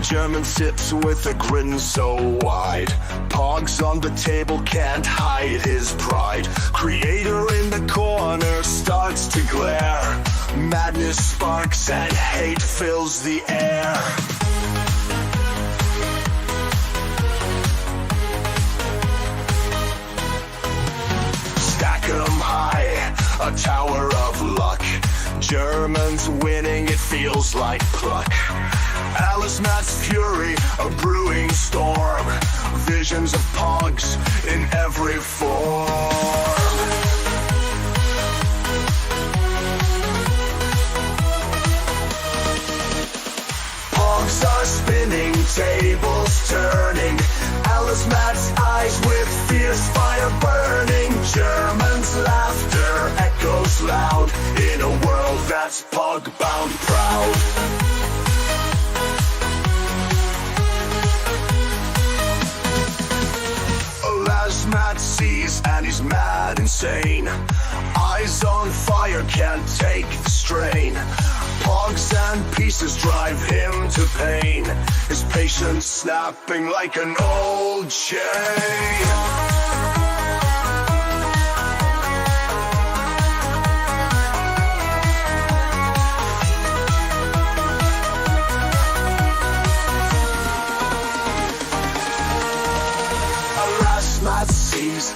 German sips with a grin so wide. Pogs on the table can't hide his pride. Creator in the corner starts to glare. Madness sparks and hate fills the air. Stack 'em high, a tower of luck. Germans winning, it feels like pluck. Alice Matt's fury, a brewing storm. Visions of pogs in every form. Pogs are spinning, tables turning. Alice Matt's eyes with fierce fire burning. Germans' laughter echoes loud in a world that's pog-bound proud. Matt sees and he's mad insane. Eyes on fire, can't take the strain. Pogs and pieces drive him to pain. His patience snapping like an old chain.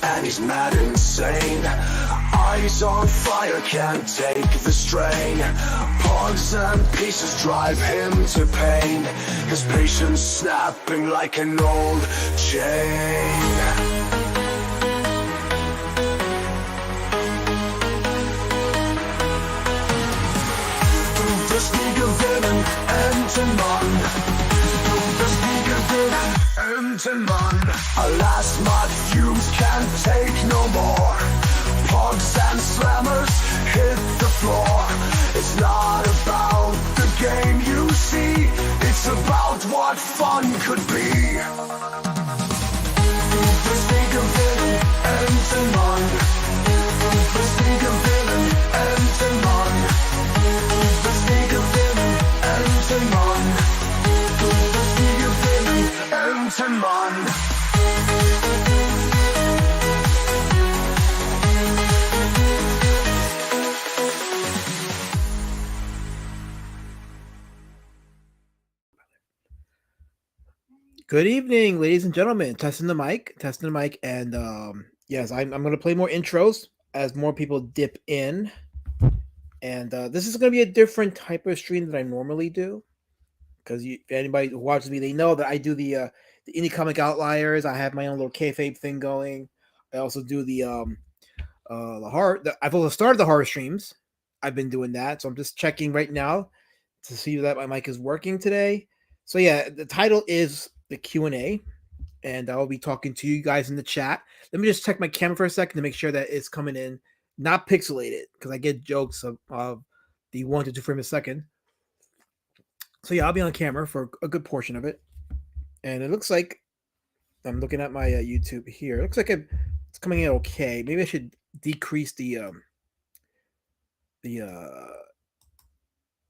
And he's mad insane. Eyes on fire, can't take the strain. Pogs and pieces drive him to pain. His patience snapping like an old chain. Das nie gewinnen, enden Mann. Das nie gewinnen, enden Mann. Alas, Matt fumes can't take no more. Pogs and slammers hit the floor. It's not about the game you see. It's about what fun could be. Das nie gewinnen, enden Mann. Das nie gewinnen, enden Mann. Das nie gewinnen, enden Mann. Das nie gewinnen, enden Mann. Good evening, ladies and gentlemen. Testing the mic, and yes, I'm going to play more intros as more people dip in. And this is going to be a different type of stream than I normally do, because if anybody who watches me, they know that I do the Indie Comic Outliers. I have my own little kayfabe thing going. I also do the horror. I've also started the horror streams. I've been doing that, so I'm just checking right now to see that my mic is working today. So yeah, the title is the Q&A, and I'll be talking to you guys in the chat. Let me just check my camera for a second to make sure that it's coming in not pixelated, because I get jokes of the 1 to 2 frames a second. So yeah, I'll be on camera for a good portion of it, and it looks like I'm looking at my YouTube here. It looks like it's coming in okay. Maybe I should decrease the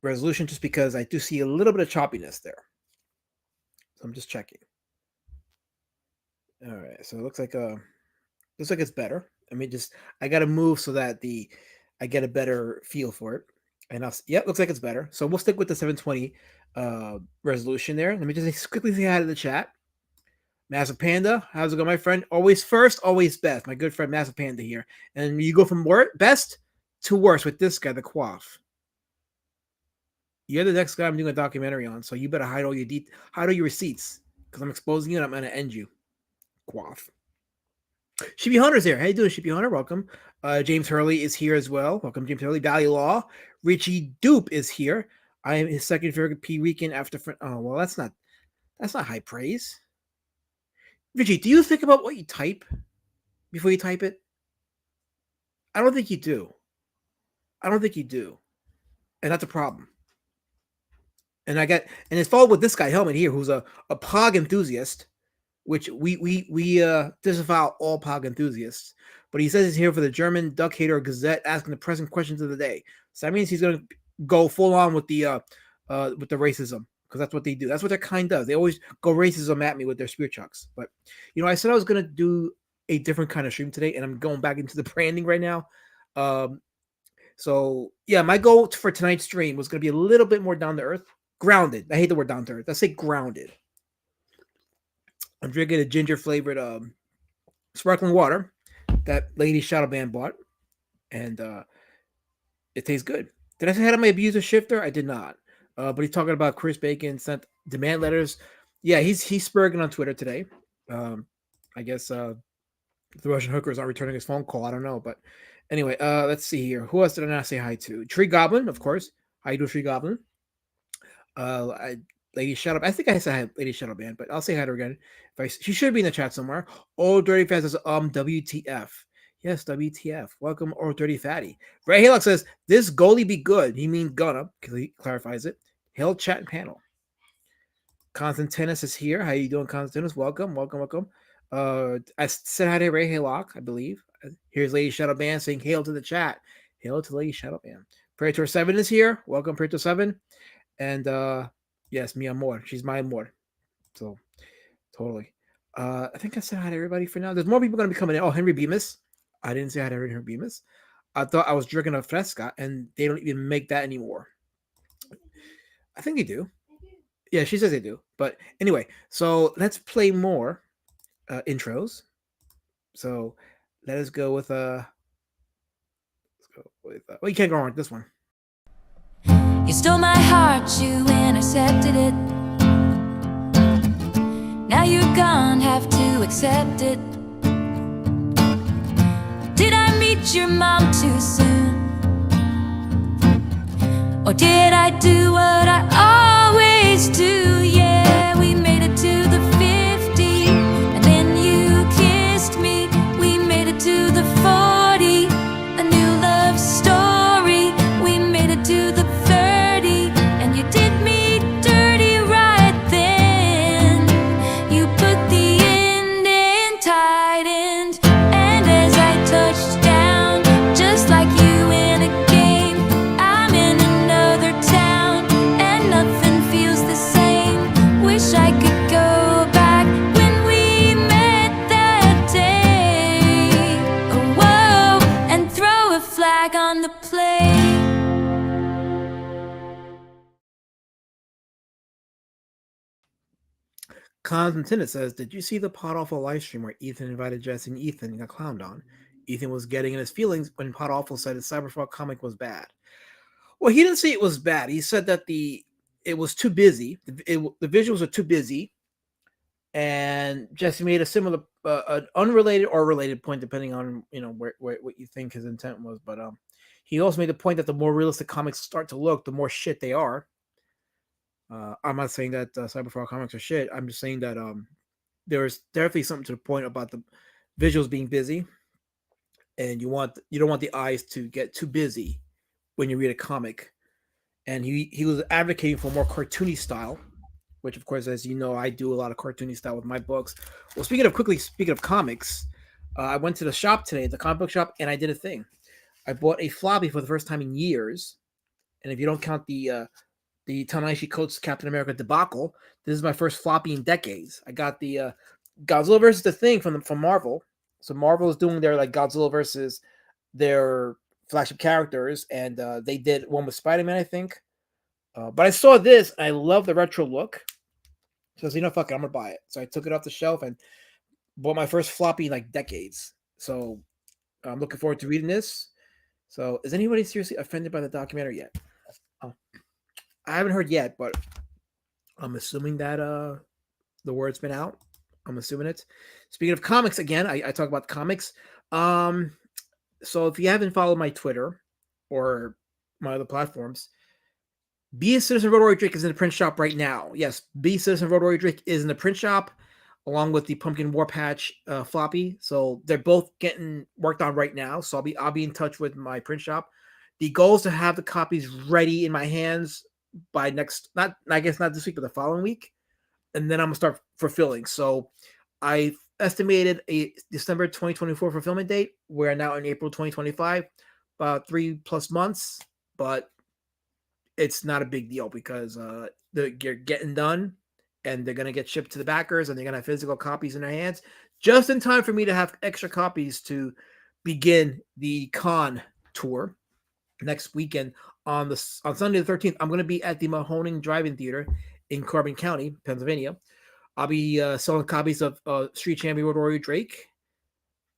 resolution, just because I do see a little bit of choppiness there. So I'm just checking. All right, so it looks like it's better. I got to move so that I get a better feel for it. And looks like it's better. So we'll stick with the 720 resolution there. Let me just quickly say hi to the chat. Massive Panda, how's it going, my friend? Always first, always best. My good friend Massive Panda here. And you go from best to worst with this guy, the Quaff. You're the next guy I'm doing a documentary on, so you better hide all your receipts, because I'm exposing you and I'm going to end you. Quaff. Sheepy Hunter's here. How you doing, Sheepy Hunter? Welcome. James Hurley is here as well. Welcome, James Hurley. Valley Law. Richie Dupe is here. I am his second favorite P weekend after. Oh well, that's not high praise. Richie, do you think about what you type before you type it? I don't think you do. And that's a problem. And it's followed with this guy, Helmet, here, who's a Pog enthusiast. which we disavow all Pog enthusiasts. But he says he's here for the German Duck Hater Gazette, asking the pressing questions of the day. So that means he's going to go full on with the racism, because that's what they do. That's what their kind does. They always go racism at me with their spear chucks. But I said I was going to do a different kind of stream today, and I'm going back into the branding right now. So yeah, my goal for tonight's stream was going to be a little bit more down to earth, grounded. I hate the word down to earth. Let's say grounded. I'm drinking a ginger flavored sparkling water that Lady Shadowban bought, and it tastes good. Did I say I had my abuser shifter? I did not. But he's talking about Chris Bacon sent demand letters. Yeah, he's spurging on Twitter today. I guess the Russian hooker is not returning his phone call. I don't know, but anyway, let's see here. Who else did I not say hi to? Tree Goblin, of course. How you doing, Tree Goblin? Lady Shadow. I think I said hi, Lady Shadowban, but I'll say hi to her again. She should be in the chat somewhere. Old Dirty Fat says, WTF. Yes, WTF. Welcome, Old Dirty Fatty. Ray Hallock says, this goalie be good. He means gonna, because he clarifies it. Hail chat and panel. Constantinus is here. How you doing, Constantinus? Welcome. I said hi to Ray Haylock, I believe. Here's Lady Shadowban saying hail to the chat. Hail to Lady Shadowban. Praetor 7 is here. Welcome, Praetor 7. And yes, mi amor. She's my amor. So totally. I think I said hi to everybody for now. There's more people going to be coming in. Oh, Henry Bemis. I didn't say hi to Henry Bemis. I thought I was drinking a fresca, and they don't even make that anymore. I think they do. Yeah, she says they do. But anyway, so let's play more intros. So let us go with well, you can't go wrong with this one. You stole my heart, you intercepted it. Now you're gone, have to accept it. Did I meet your mom too soon? Or did I do what I always do? Yeah, we made it to the 50, and then you kissed me. We made it to the 40, a new love story. We made it to the 30, and you did me dirty right then. You put the end in tight end, and as I touched down, just like you in a game, I'm in another town, and nothing feels the same. Wish I could go back when we met that day. Oh, whoa, and throw a flag on the play. Constantinus says, did you see the Pod Awful live stream where Ethan invited Jesse and Ethan got clowned on? Ethan was getting in his feelings when Pod Awful said his Cyberfrog comic was bad. Well, he didn't say it was bad. He said that it was too busy. The visuals are too busy. And Jesse made a similar, an unrelated or related point, depending on what you think his intent was. But he also made the point that the more realistic comics start to look, the more shit they are. I'm not saying that Cyberfrog comics are shit. I'm just saying that there's definitely something to the point about the visuals being busy, and you don't want the eyes to get too busy when you read a comic. And he was advocating for more cartoony style, which of course, as you know, I do a lot of cartoony style with my books. Well, speaking of comics, I went to the shop today, the comic book shop, and I did a thing. I bought a floppy for the first time in years, and if you don't count the Ta-Nehisi Coates Captain America debacle, this is my first floppy in decades. I got the Godzilla versus the Thing from Marvel. So Marvel is doing their like Godzilla versus their flagship characters, and they did one with Spider-Man, I think. But I saw this, and I love the retro look. So I said, fuck it, I'm gonna buy it. So I took it off the shelf and bought my first floppy in like decades. So I'm looking forward to reading this. So is anybody seriously offended by the documentary yet? I haven't heard yet, but I'm assuming that the word's been out. I'm assuming it. Speaking of comics, again, I talk about comics. So if you haven't followed my Twitter or my other platforms, Be a Citizen Road Drake is in the print shop right now. Yes, Be a Citizen Road Drake is in the print shop along with the Pumpkin War Patch floppy. So they're both getting worked on right now. So I'll be in touch with my print shop. The goal is to have the copies ready in my hands by not this week, but the following week. And then I'm gonna start fulfilling. So I estimated a December 2024 fulfillment date. We're now in April 2025, about 3+ months, but it's not a big deal because they're getting done and they're going to get shipped to the backers and they're going to have physical copies in their hands just in time for me to have extra copies to begin the con tour next weekend on Sunday the 13th. I'm going to be at the Mahoning Drive-In Theater in Carbon County, Pennsylvania. I'll be selling copies of Street Champion Rory Drake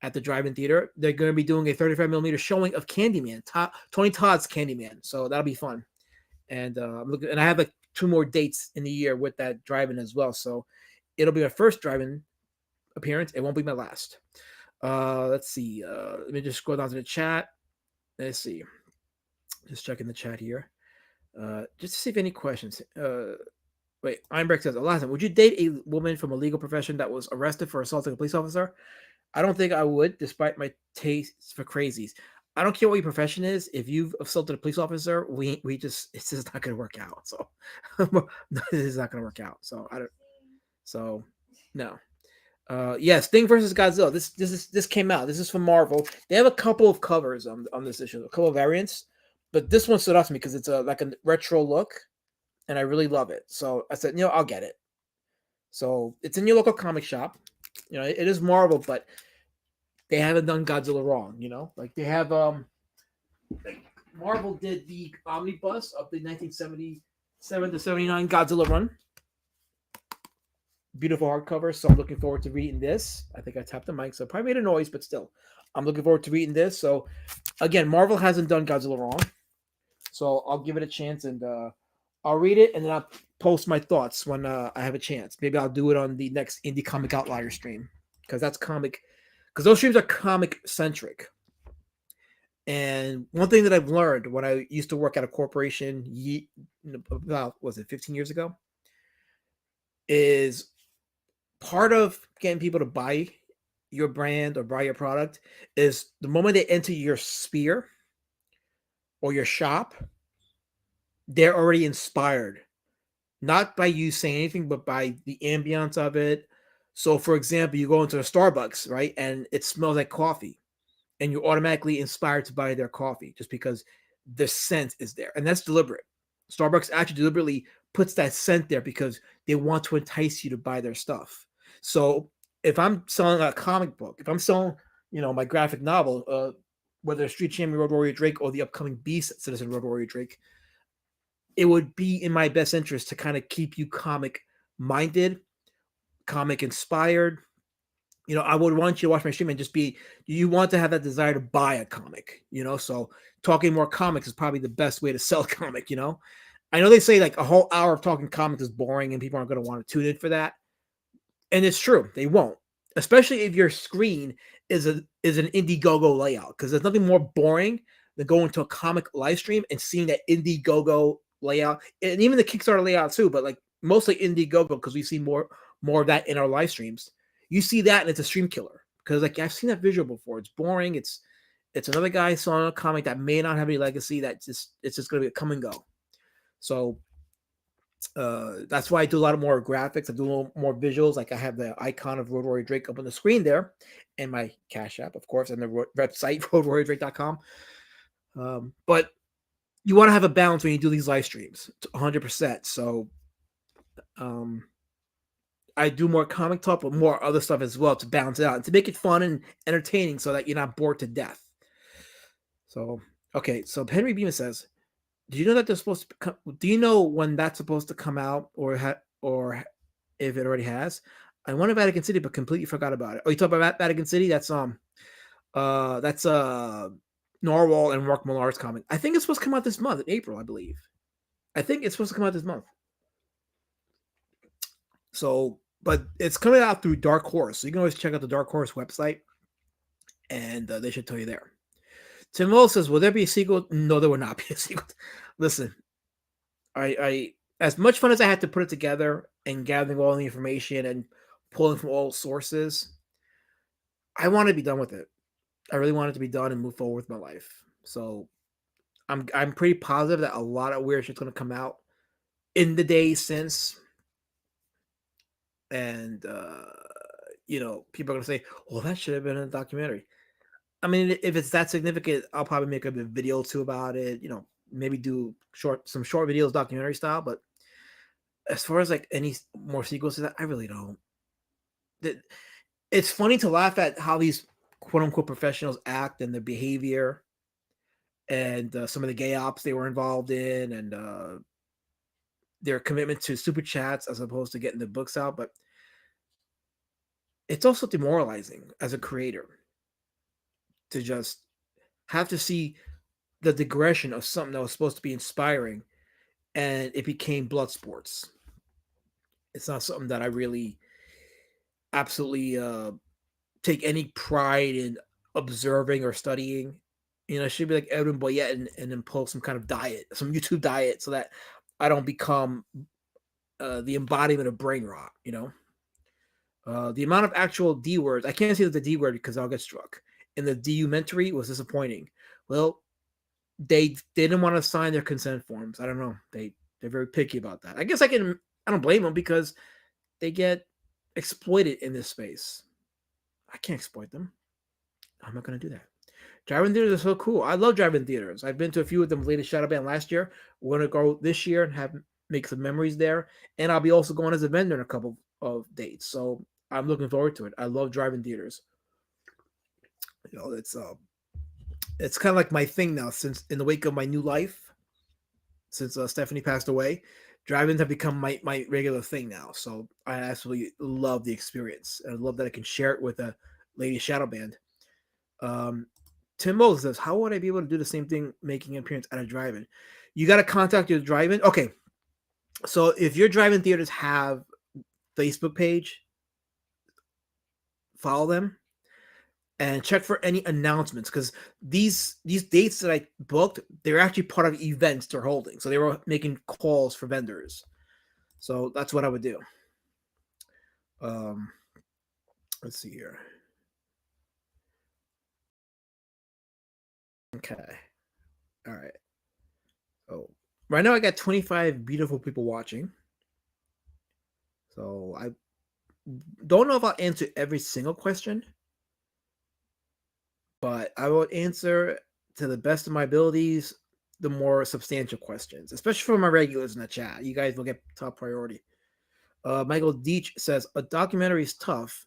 at the Drive-In Theater. They're going to be doing a 35mm showing of Candyman, Tony Todd's Candyman. So that'll be fun. And I'm looking, and I have like 2 more dates in the year with that drive-in as well. So it'll be my first drive-in appearance. It won't be my last. Let's see. Let me just scroll down to the chat. Let's see. Just checking the chat here. Just to see if any questions. Wait, Einbrecht says, Alaska, would you date a woman from a legal profession that was arrested for assaulting a police officer? I don't think I would, despite my taste for crazies. I don't care what your profession is. If you've assaulted a police officer, it's just not going to work out. So this is not going to work out. So no. Yes, Sting versus Godzilla. This came out. This is from Marvel. They have a couple of covers on this issue, a couple of variants, but this one stood out to me because it's like a retro look, and I really love it. So I said, I'll get it. So it's in your local comic shop. It is Marvel, but they haven't done Godzilla wrong. Like they have like Marvel did the omnibus of the 1977 to 79 Godzilla run. Beautiful hardcover, so I'm looking forward to reading this. I think I tapped the mic, so it probably made a noise, but still, I'm looking forward to reading this. So, again, Marvel hasn't done Godzilla wrong, so I'll give it a chance, and I'll read it, and then I'll post my thoughts when I have a chance. Maybe I'll do it on the next Indie Comic Outlier stream, because those streams are comic-centric. And one thing that I've learned when I used to work at a corporation, about, 15 years ago, is part of getting people to buy your brand or buy your product is the moment they enter your sphere or your shop, they're already inspired, not by you saying anything, but by the ambiance of it. So, for example, you go into a Starbucks, right, and it smells like coffee, and you're automatically inspired to buy their coffee just because the scent is there, and that's deliberate. Starbucks actually deliberately puts that scent there because they want to entice you to buy their stuff. So if I'm selling a comic book, if I'm selling, my graphic novel, whether it's Street Champion Road Warrior Drake or the upcoming Beast Citizen Road Warrior Drake, it would be in my best interest to kind of keep you comic minded, comic inspired. I would want you to watch my stream and just you want to have that desire to buy a comic, so talking more comics is probably the best way to sell a comic, I know they say like a whole hour of talking comics is boring and people aren't going to want to tune in for that. And it's true. They won't, especially if your screen is an Indiegogo layout, because there's nothing more boring than going to a comic live stream and seeing that Indiegogo layout, and even the Kickstarter layout too, but like mostly Indiegogo, because we see more of that in our live streams. You see that and it's a stream killer because like I've seen that visual before. It's boring. It's another guy selling a comic that may not have any legacy. It's just going to be a come and go. So that's why I do a lot more graphics. I do a little more visuals. Like I have the icon of Road Warrior Drake up on the screen there, and my Cash App, of course, and the website roadwarriordrake.com. But you want to have a balance when you do these live streams, 100%. So I do more comic talk, but more other stuff as well to balance it out and to make it fun and entertaining so that you're not bored to death. So, okay. So Henry Beeman says, do you know that they're supposed to do you know when that's supposed to come out or if it already has? I wanted Vatican City, but completely forgot about it. Oh, you talk about Vatican City? That's Narwhal and Mark Millar's comic. I think it's supposed to come out this month, in April, I believe. I think it's supposed to come out this month. So, but it's coming out through Dark Horse. So you can always check out the Dark Horse website, and they should tell you there. Tim Will says, will there be a sequel? No, there will not be a sequel. Listen, I as much fun as I had to put it together and gathering all the information and pulling from all sources, I want to be done with it. I really want it to be done and move forward with my life. So I'm pretty positive that a lot of weird shit's going to come out in the days since. And people are going to say, well, that should have been in a documentary. I mean, if it's that significant, I'll probably make a video too about it, maybe do some short videos, documentary style. But as far as like any more sequels to that, I really don't. It's funny to laugh at how these quote unquote professionals act and their behavior and some of the gay ops they were involved in and their commitment to super chats as opposed to getting the books out. But it's also demoralizing as a creator to just have to see the digression of something that was supposed to be inspiring and it became blood sports. It's not something that I really absolutely take any pride in observing or studying. It should be like Edwin Boyette and then pull some kind of diet, some YouTube diet, so that I don't become the embodiment of brain rot. The amount of actual D words, I can't say the D word because I'll get struck. In the documentary was disappointing. Well, they didn't want to sign their consent forms. I don't know. They're very picky about that. I guess I don't blame them because they get exploited in this space. I can't exploit them. I'm not going to do that. Drive-in theaters are so cool. I love drive-in theaters. I've been to a few of them. Latest Shadow Band last year. We're going to go this year and make some memories there. And I'll be also going as a vendor in a couple of dates. So I'm looking forward to it. I love drive-in theaters. It's kind of like my thing now, since in the wake of my new life, since Stephanie passed away, drive-ins have become my regular thing now. So I absolutely love the experience. And I love that I can share it with a Lady Shadow Band. Tim Moses says, how would I be able to do the same thing making an appearance at a drive-in? You got to contact your drive-in. Okay. So if your drive-in theaters have Facebook page, follow them and check for any announcements, because these dates that I booked, they're actually part of events they're holding. So they were making calls for vendors. So that's what I would do. Let's see here. Okay. All right. So right now I got 25 beautiful people watching. So I don't know if I'll answer every single question, but I will answer to the best of my abilities the more substantial questions, especially for my regulars in the chat. You guys will get top priority. Michael Deach says, a documentary is tough.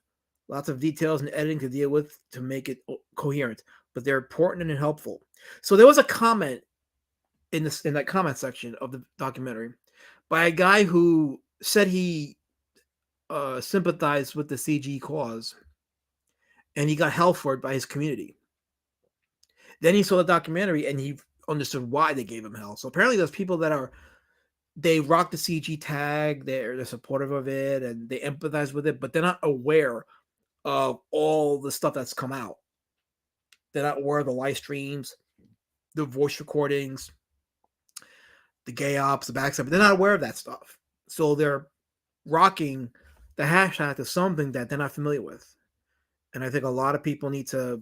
Lots of details and editing to deal with to make it coherent, but they're important and helpful. So there was a comment in that comment section of the documentary by a guy who said he sympathized with the CG cause, and he got hell for it by his community. Then he saw the documentary and he understood why they gave him hell. So apparently there's people that they rock the CG tag, they're supportive of it, and they empathize with it, but they're not aware of all the stuff that's come out. They're not aware of the live streams, the voice recordings, the gay ops, the backside, but they're not aware of that stuff. So they're rocking the hashtag to something that they're not familiar with. And I think a lot of people need to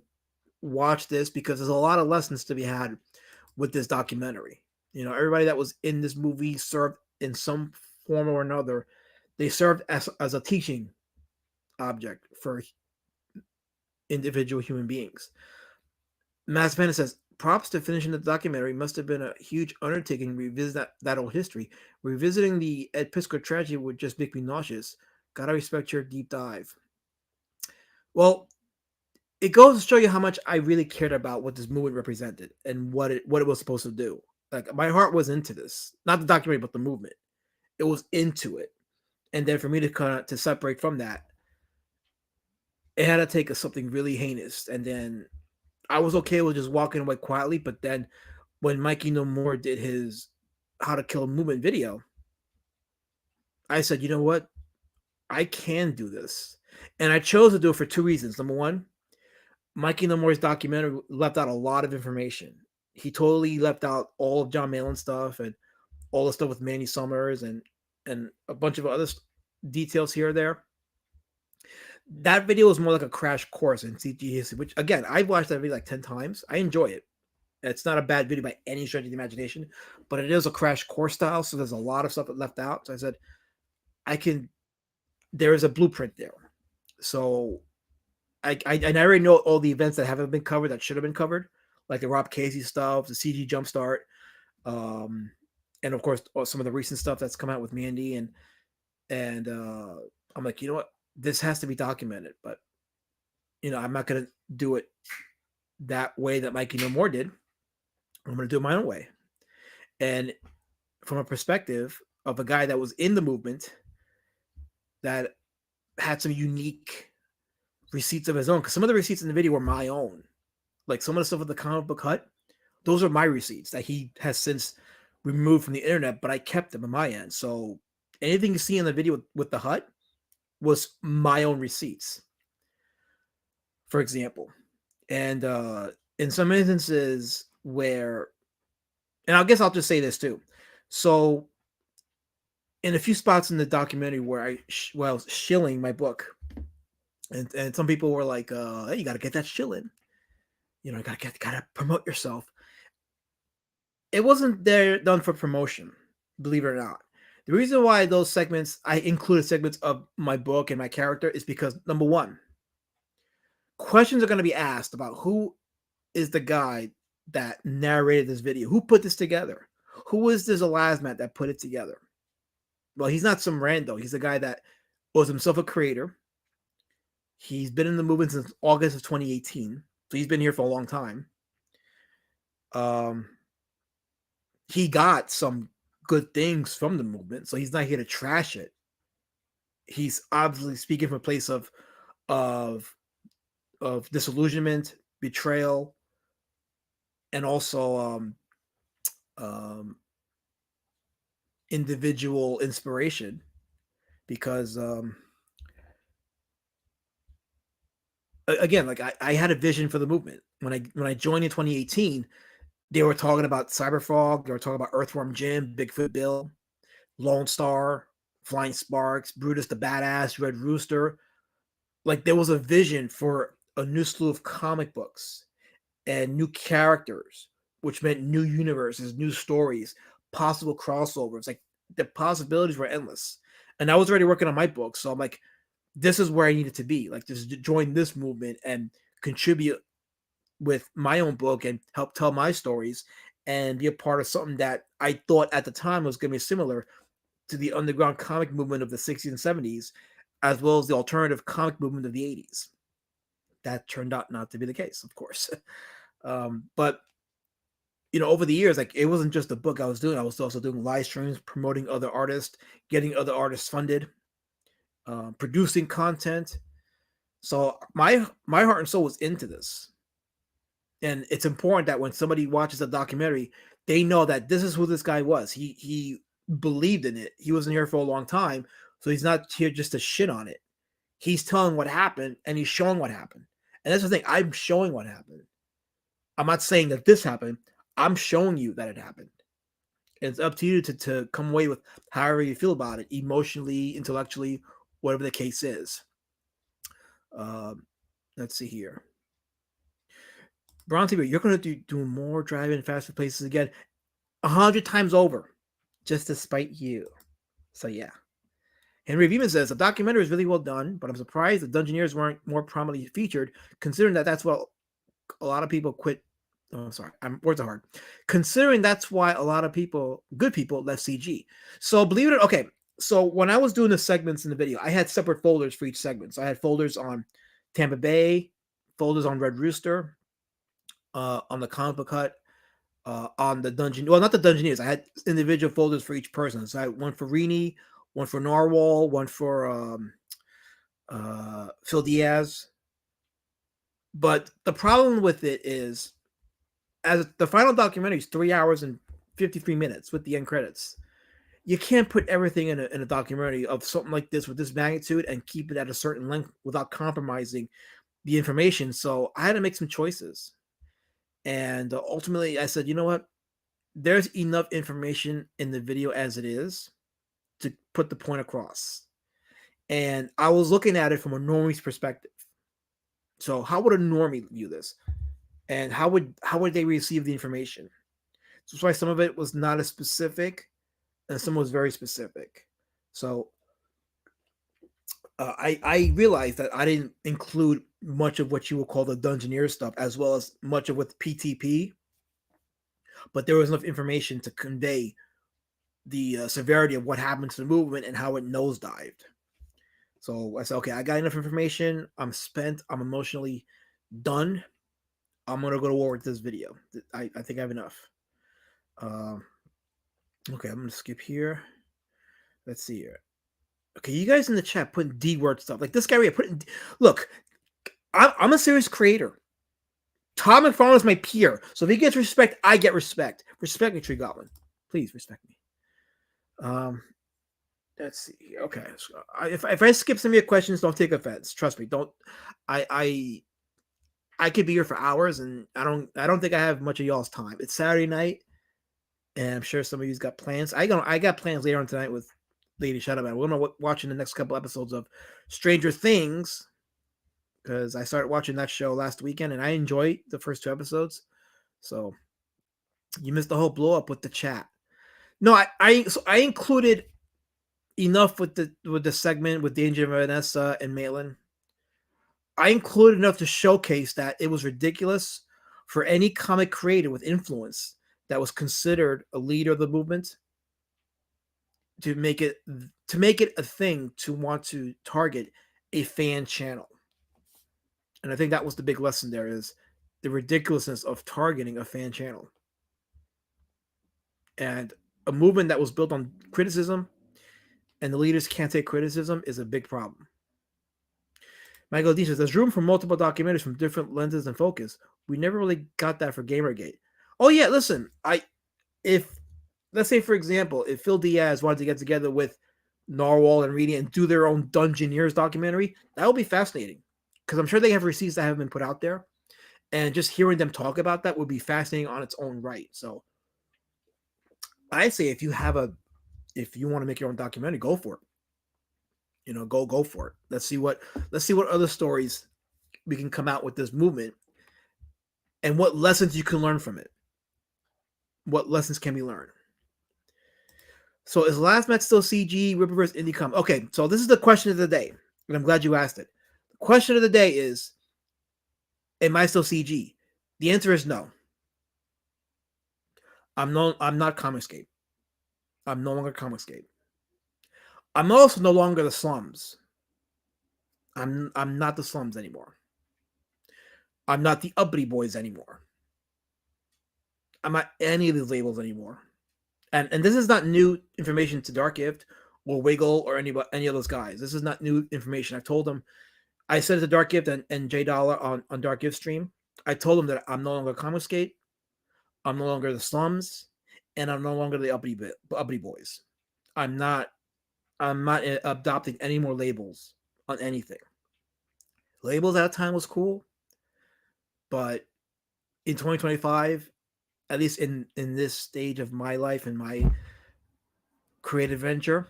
watch this because there's a lot of lessons to be had with this documentary. Everybody that was in this movie served in some form or another. They served as a teaching object for individual human beings. Matt Spana says, props to finishing the documentary. Must have been a huge undertaking to revisit that old history. Revisiting the Ed Piskor tragedy would just make me nauseous. Gotta respect your deep dive. Well, it goes to show you how much I really cared about what this movement represented and what it was supposed to do. Like, my heart was into this, not the documentary, but the movement. It was into it. And then for me to separate from that, it had to take something really heinous. And then I was okay with just walking away quietly. But then when Mikey No More did his How to Kill a Movement video, I said, you know what? I can do this. And I chose to do it for two reasons. Number one, Mikey No More's documentary left out a lot of information. He totally left out all of John Malin stuff and all the stuff with Manny Summers and a bunch of other details here or there. That video was more like a crash course in CG history, which, again, I've watched that video like 10 times. I enjoy it. It's not a bad video by any stretch of the imagination, but it is a crash course style, so there's a lot of stuff that left out. So I said, there is a blueprint there. So and I already know all the events that haven't been covered that should have been covered, like the Rob Casey stuff, the CG Jumpstart, um, and of course some of the recent stuff that's come out with Mandy and I'm like, you know what, this has to be documented, but I'm not gonna do it that way that Mikey No More did. I'm gonna do it my own way, and from a perspective of a guy that was in the movement that had some unique receipts of his own. Because some of the receipts in the video were my own. Like some of the stuff with the comic book hut, those are my receipts that he has since removed from the internet, but I kept them on my end. So anything you see in the video with the hut was my own receipts, for example. And in some instances where, and I guess I'll just say this too. So in a few spots in the documentary where I was shilling my book, and some people were like, hey, you got to get that shilling. You gotta promote yourself. It wasn't there done for promotion, believe it or not. The reason why those segments, I included segments of my book and my character, is because number one, questions are going to be asked about who is the guy that narrated this video, who put this together, who is this elasmat that put it together. Well, he's not some rando. He's a guy that was himself a creator. He's been in the movement since August of 2018. So he's been here for a long time. He got some good things from the movement, so he's not here to trash it. He's obviously speaking from a place of disillusionment, betrayal, and also individual inspiration, because again, like I had a vision for the movement when I joined in 2018. They were talking about Cyberfrog, they were talking about Earthworm Jim, Bigfoot Bill, Lone Star, Flying Sparks, Brutus the Badass, Red Rooster. Like there was a vision for a new slew of comic books and new characters, which meant new universes, new stories, possible crossovers. Like the possibilities were endless. And I was already working on my book, so I'm like, this is where I needed to be. Like just join this movement and contribute with my own book and help tell my stories and be a part of something that I thought at the time was going to be similar to the underground comic movement of the 60s and 70s, as well as the alternative comic movement of the 80s. That turned out not to be the case, of course. But over the years, like it wasn't just a book I was doing. I was also doing live streams, promoting other artists, getting other artists funded, producing content. So my heart and soul was into this. And it's important that when somebody watches a documentary, they know that this is who this guy was. He believed in it. He wasn't here for a long time, so he's not here just to shit on it. He's telling what happened, and he's showing what happened. And that's the thing. I'm showing what happened. I'm not saying that this happened. I'm showing you that it happened. And it's up to you to come away with however you feel about it, emotionally, intellectually, whatever the case is. Let's see here. Brown TV, you're going to do more driving faster places again 100 times over, just to spite you. So, yeah. Henry Veman says, the documentary is really well done, but I'm surprised the Dungeoneers weren't more prominently featured, considering that's what a lot of people quit. Oh, sorry. Words are hard. Considering that's why a lot of people, good people, left CG. So, believe it or not, okay. So, when I was doing the segments in the video, I had separate folders for each segment. So, I had folders on Tampa Bay, folders on Red Rooster, on the comic book hut, on the dungeon. Well, not the Dungeoneers. I had individual folders for each person. So I had one for Rini, one for Narwhal, one for Phil Diaz. But the problem with it is, as the final documentary is 3 hours and 53 minutes with the end credits, you can't put everything in a documentary of something like this with this magnitude and keep it at a certain length without compromising the information. So I had to make some choices. And ultimately, I said, you know what? There's enough information in the video as it is to put the point across. And I was looking at it from a normie's perspective. So how would a normie view this? And how would they receive the information? So that's why some of it was not as specific and some was very specific. So I realized that I didn't include much of what you would call the Dungeoneer stuff, as well as much of with PTP, but there was enough information to convey the severity of what happened to the movement and how it nosedived. So I said, okay, I got enough information. I'm spent. I'm emotionally done. I'm gonna go to war with this video. I think I have enough. Okay, I'm gonna skip here. Let's see here. Okay, you guys in the chat putting D word stuff like this guy right putting. Look, I'm a serious creator. Todd McFarlane is my peer, so if he gets respect, I get respect. Respect me, Tree Goblin. Please respect me. Let's see. Okay, so if I skip some of your questions, don't take offense. Trust me. Don't. I could be here for hours, and I don't think I have much of y'all's time. It's Saturday night, and I'm sure some of you's got plans. I got plans later on tonight with Lady Shadowman. We're gonna watching the next couple episodes of Stranger Things because I started watching that show last weekend, and I enjoyed the first 2 episodes. So you missed the whole blow up with the chat. No, I included enough with the segment with Danger Vanessa and Malin. I included enough to showcase that it was ridiculous for any comic creator with influence that was considered a leader of the movement to make it a thing to want to target a fan channel. And I think that was the big lesson there is the ridiculousness of targeting a fan channel. And a movement that was built on criticism and the leaders can't take criticism is a big problem. Michael D says, there's room for multiple documentaries from different lenses and focus. We never really got that for Gamergate. Oh yeah, listen, if let's say for example, if Phil Diaz wanted to get together with Narwhal and Reedy and do their own Dungeoneers documentary, that would be fascinating. Because I'm sure they have receipts that haven't been put out there. And just hearing them talk about that would be fascinating on its own right. So I say if you want to make your own documentary, go for it. You know, go for it. Let's see what other stories we can come out with this movement and what lessons you can learn from it. What lessons can be learned? So is Last Match still CG, Rippaverse, Indie Comic? Okay, so this is the question of the day, and I'm glad you asked it. The question of the day is, am I still CG? The answer is no. I'm not Comicscape. I'm no longer Comicscape. I'm also no longer the Slums. I'm not the Slums anymore. I'm not the Uppity Boys anymore. I'm not any of these labels anymore. And this is not new information to Dark Gift or Wiggle or any of those guys. This is not new information. I've told them. I said it to Dark Gift and J Dollar on Dark Gift stream. I told them that I'm no longer Comicscape. I'm no longer the Slums, and I'm no longer the Uppity Boys. I'm not adopting any more labels on anything. Labels at that time was cool, but in 2025, at least in this stage of my life and my creative venture,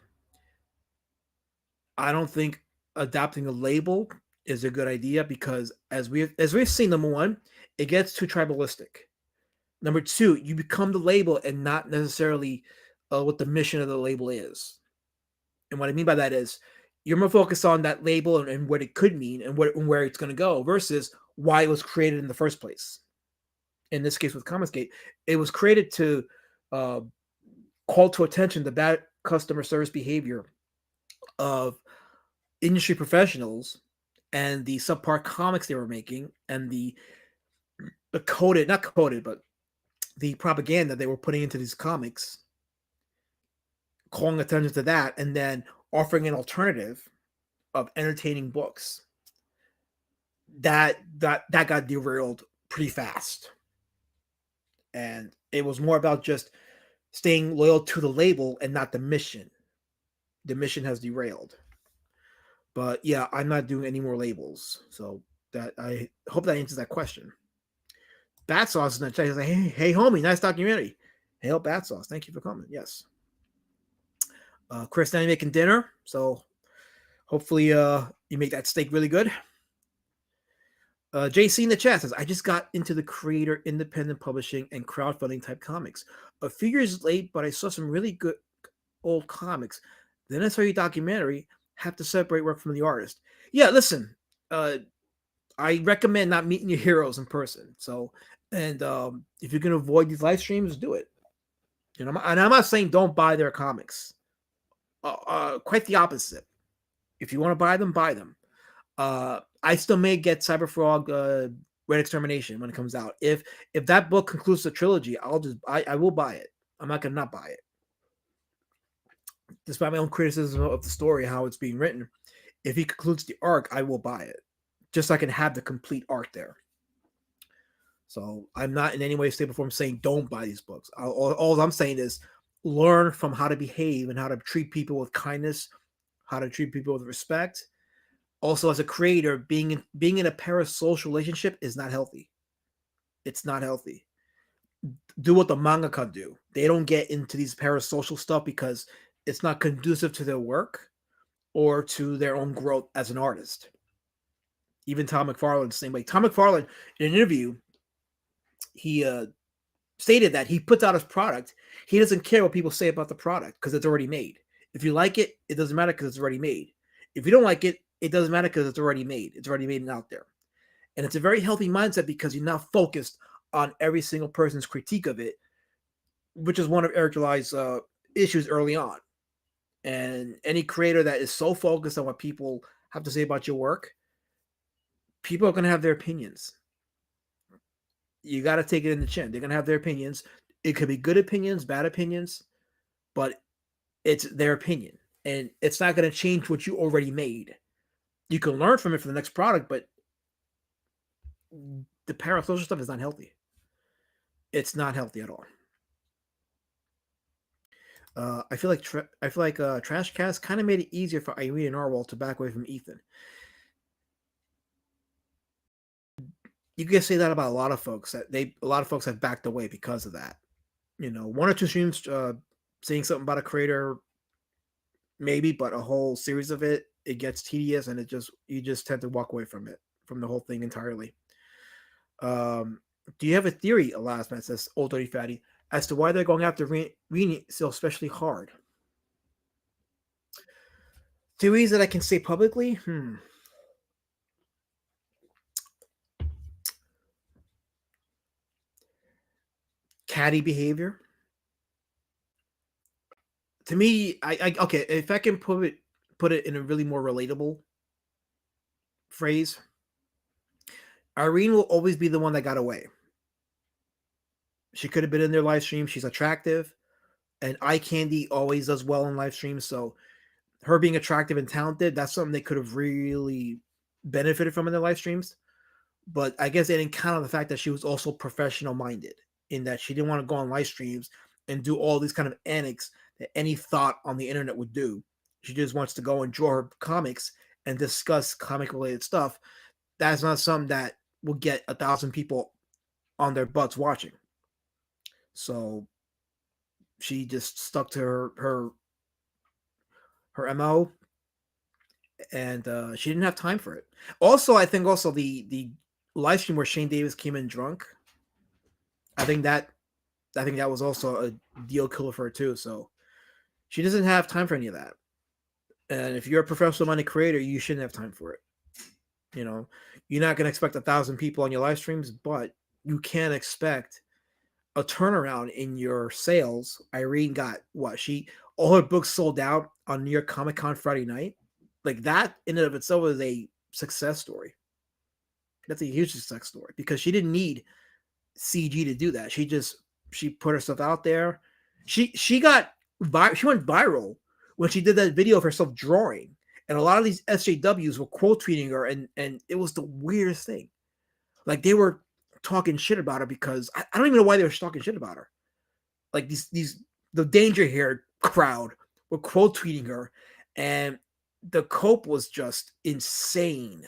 I don't think adopting a label is a good idea because as we've seen, number one, it gets too tribalistic. Number two, you become the label and not necessarily what the mission of the label is. And what I mean by that is you're more focused on that label and what it could mean and where it's going to go versus why it was created in the first place. In this case with Comicsgate, it was created to call to attention the bad customer service behavior of industry professionals and the subpar comics they were making and the the propaganda they were putting into these comics, calling attention to that, and then offering an alternative of entertaining books. That got derailed pretty fast. And it was more about just staying loyal to the label and not the mission. The mission has derailed. But yeah, I'm not doing any more labels. So that I hope that answers that question. Bat Sauce is in the chat. He's like, hey, homie, nice documentary. Hail Bat Sauce. Thank you for coming. Yes. Chris, now you're making dinner. So hopefully you make that steak really good. JC in the chat says, I just got into the creator, independent publishing, and crowdfunding type comics. A few years late, but I saw some really good old comics. Then I saw your documentary. have to separate work from the artist. Yeah, listen, I recommend not meeting your heroes in person. So, and if you can avoid these live streams, do it. You know, and I'm not saying don't buy their comics. Quite the opposite. If you want to buy them, buy them. I still may get Cyberfrog Red Extermination when it comes out. If that book concludes the trilogy, I will buy it. I'm not gonna not buy it. Despite my own criticism of the story, how it's being written, if he concludes the arc, I will buy it. Just so I can have the complete arc there. So I'm not in any way, shape, or form saying don't buy these books. All I'm saying is learn from how to behave and how to treat people with kindness, how to treat people with respect. Also, as a creator, being in a parasocial relationship is not healthy. It's not healthy. Do what the mangaka do. They don't get into these parasocial stuff because it's not conducive to their work or to their own growth as an artist. Even Tom McFarlane, the same way. Tom McFarlane, in an interview, he stated that he puts out his product. He doesn't care what people say about the product because it's already made. If you like it, it doesn't matter because it's already made. If you don't like it, it doesn't matter because it's already made. It's already made and out there. And it's a very healthy mindset because you're not focused on every single person's critique of it, which is one of Eric July's issues early on. And any creator that is so focused on what people have to say about your work, people are going to have their opinions. You got to take it in the chin. They're going to have their opinions. It could be good opinions, bad opinions, but it's their opinion. And it's not going to change what you already made. You can learn from it for the next product, but the parasocial stuff is not healthy. It's not healthy at all. I feel like Trash Cast kind of made it easier for Irene and Narwhal to back away from Ethan. You can say that about a lot of folks. A lot of folks have backed away because of that. You know, one or two streams saying something about a creator, maybe, but a whole series of it gets tedious, and you just tend to walk away from it, from the whole thing entirely. Do you have a theory, Last Man says, Old Dirty Fatty, as to why they're going after Rini so especially hard? Theories that I can say publicly? Catty behavior. To me, I okay, if I can put it in a really more relatable phrase, Irene will always be the one that got away. She could have been in their live stream. She's attractive, and eye candy always does well in live streams. So her being attractive and talented, that's something they could have really benefited from in their live streams. But I guess they didn't count on the fact that she was also professional minded, in that she didn't want to go on live streams and do all these kind of antics that any thought on the internet would do. She just wants to go and draw her comics and discuss comic related stuff. That's not something that will get 1,000 people on their butts watching. So she just stuck to her MO, and she didn't have time for it. Also, I think the live stream where Shane Davis came in drunk, I think that was also a deal killer for her too. So she doesn't have time for any of that. And if you're a professional minded creator, you shouldn't have time for it. You know, you're not going to expect 1,000 people on your live streams, but you can expect a turnaround in your sales. Irene got all her books sold out on New York Comic Con Friday night. Like, that in and of itself is a success story. That's a huge success story because she didn't need CG to do that. She put herself out there. She went viral when she did that video of herself drawing, and a lot of these SJWs were quote tweeting her, and it was the weirdest thing. Like, they were talking shit about her because I don't even know why they were talking shit about her. Like, the danger hair crowd were quote tweeting her, and the cope was just insane.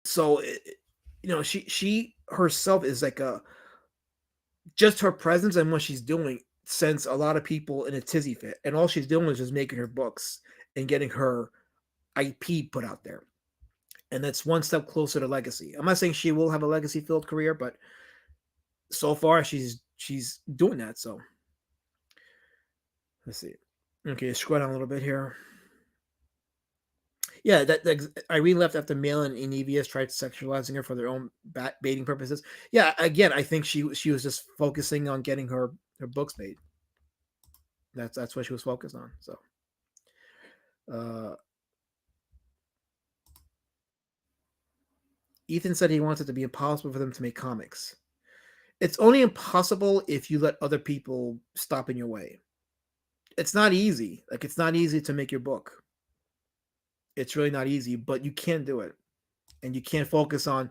So, she herself is like just her presence and what she's doing sends a lot of people in a tizzy fit. And all she's doing is just making her books and getting her IP put out there. And that's one step closer to legacy. I'm not saying she will have a legacy-filled career, but so far she's doing that. So let's see. Okay, scroll down a little bit here. Yeah, that Irene left after Mail and Enevius tried sexualizing her for their own baiting purposes. Yeah, again, I think she was just focusing on getting her books made. That's what she was focused on. So, uh, Ethan said he wants it to be impossible for them to make comics. It's only impossible if you let other people stop in your way. It's not easy. Like it's not easy to make your book. It's really not easy, but you can do it, and you can't focus on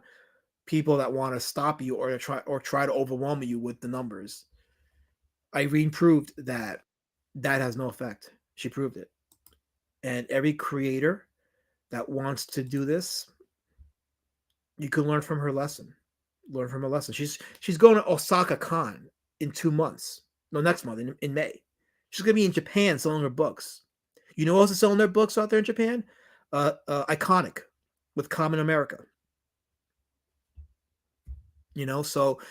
people that want to stop you or try to overwhelm you with the numbers. Irene proved that has no effect. She proved it, and every creator that wants to do this, you can learn from her lesson. Learn from her lesson. She's going to Osaka Con in 2 months. No, next month in May. She's gonna be in Japan selling her books. You know who else is selling their books out there in Japan? Iconic with Common America. You know, so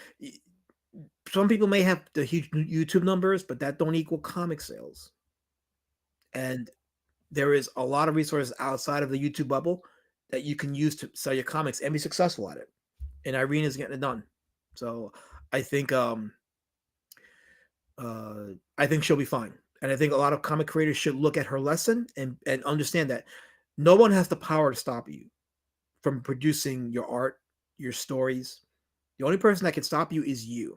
some people may have the huge YouTube numbers, but that don't equal comic sales. And there is a lot of resources outside of the YouTube bubble that you can use to sell your comics and be successful at it. And Irene is getting it done. So I think I think she'll be fine. And I think a lot of comic creators should look at her lesson and understand that no one has the power to stop you from producing your art, your stories. The only person that can stop you is you.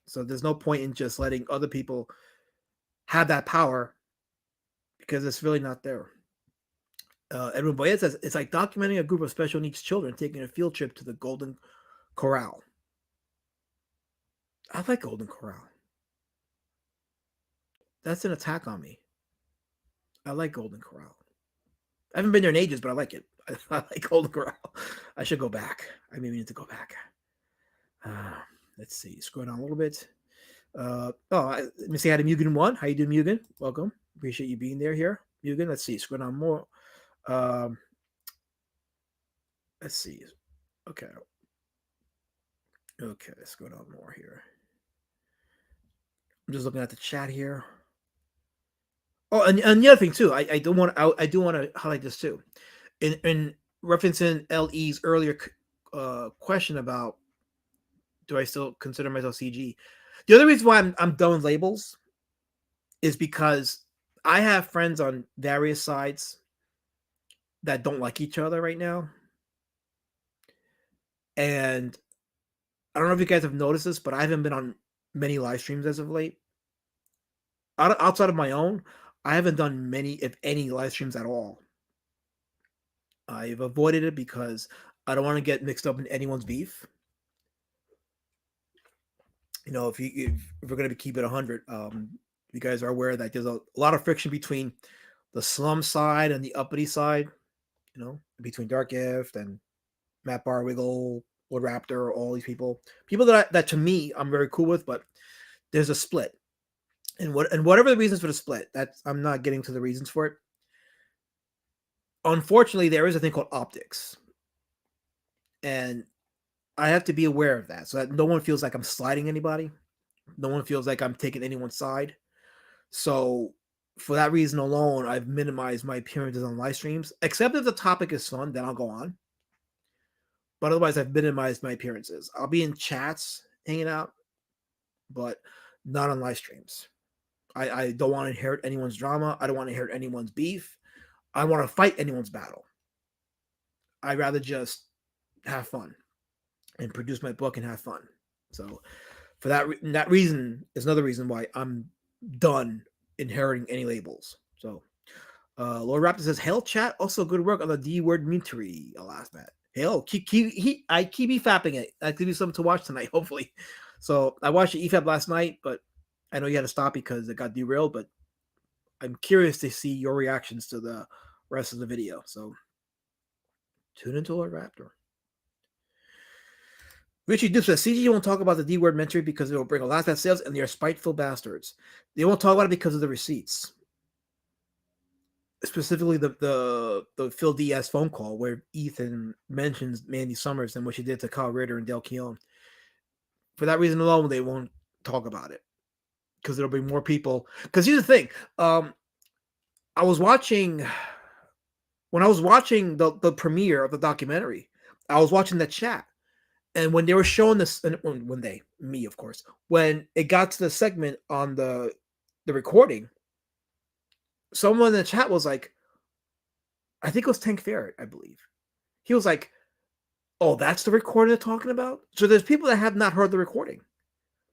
So there's no point in just letting other people have that power because it's really not there. Edwin Boyet says it's like documenting a group of special needs children taking a field trip to the Golden Corral. I like Golden Corral. That's an attack on me. I like Golden Corral. I haven't been there in ages, but I like it. I like Golden Corral. I should go back. I maybe need to go back. Let's see. Scroll down a little bit. Let me say hi to Mugen 1. How you doing, Mugen? Welcome. Appreciate you being there here. Mugen, let's see. Scroll down more. Let's see. Okay. Okay, let's go down more here. I'm just looking at the chat here. Oh, and the other thing too, I do want to highlight this too, in referencing LE's earlier question about do I still consider myself CG? The other reason why I'm done with labels is because I have friends on various sides that don't like each other right now, and I don't know if you guys have noticed this, but I haven't been on many live streams as of late. Outside of my own, I haven't done many, if any, live streams at all. I've avoided it because I don't want to get mixed up in anyone's beef. You know, if we're going to keep it 100, you guys are aware that there's a lot of friction between the slum side and the uppity side. You know, between Dark Gift and Matt Barwiggle, Lord Raptor, all these people that to me I'm very cool with, but there's a split. And whatever the reasons for the split, I'm not getting to the reasons for it. Unfortunately, there is a thing called optics, and I have to be aware of that so that no one feels like I'm sliding anybody. No one feels like I'm taking anyone's side. So for that reason alone, I've minimized my appearances on live streams, except if the topic is fun, then I'll go on. But otherwise, I've minimized my appearances. I'll be in chats hanging out, but not on live streams. I don't want to inherit anyone's drama. I don't want to inherit anyone's beef. I don't want to fight anyone's battle. I'd rather just have fun and produce my book and have fun. So for that reason is another reason why I'm done inheriting any labels. So Lord Raptor says, "Hail chat, also good work on the D word metery." Last Matt. Hail, I keep EFAPing it. I give you something to watch tonight, hopefully. So I watched the EFAP last night, but I know you had to stop because it got derailed, but I'm curious to see your reactions to the rest of the video. So tune into Lord Raptor. Richie Duke says, CG won't talk about the D-word mentory because it will bring a lot of that sales, and they are spiteful bastards. They won't talk about it because of the receipts. Specifically, the Phil Diaz phone call where Ethan mentions Mandy Summers and what she did to Kyle Ritter and Del Keown. For that reason alone, they won't talk about it. because there'll be more people. Because here's the thing, I was watching when I was watching the premiere of the documentary. I was watching the chat, and when they were showing this, and me of course, when it got to the segment on the recording, someone in the chat was like, I think it was Tank Ferret, I believe. He was like, "Oh, that's the recording they're talking about." So there's people that have not heard the recording.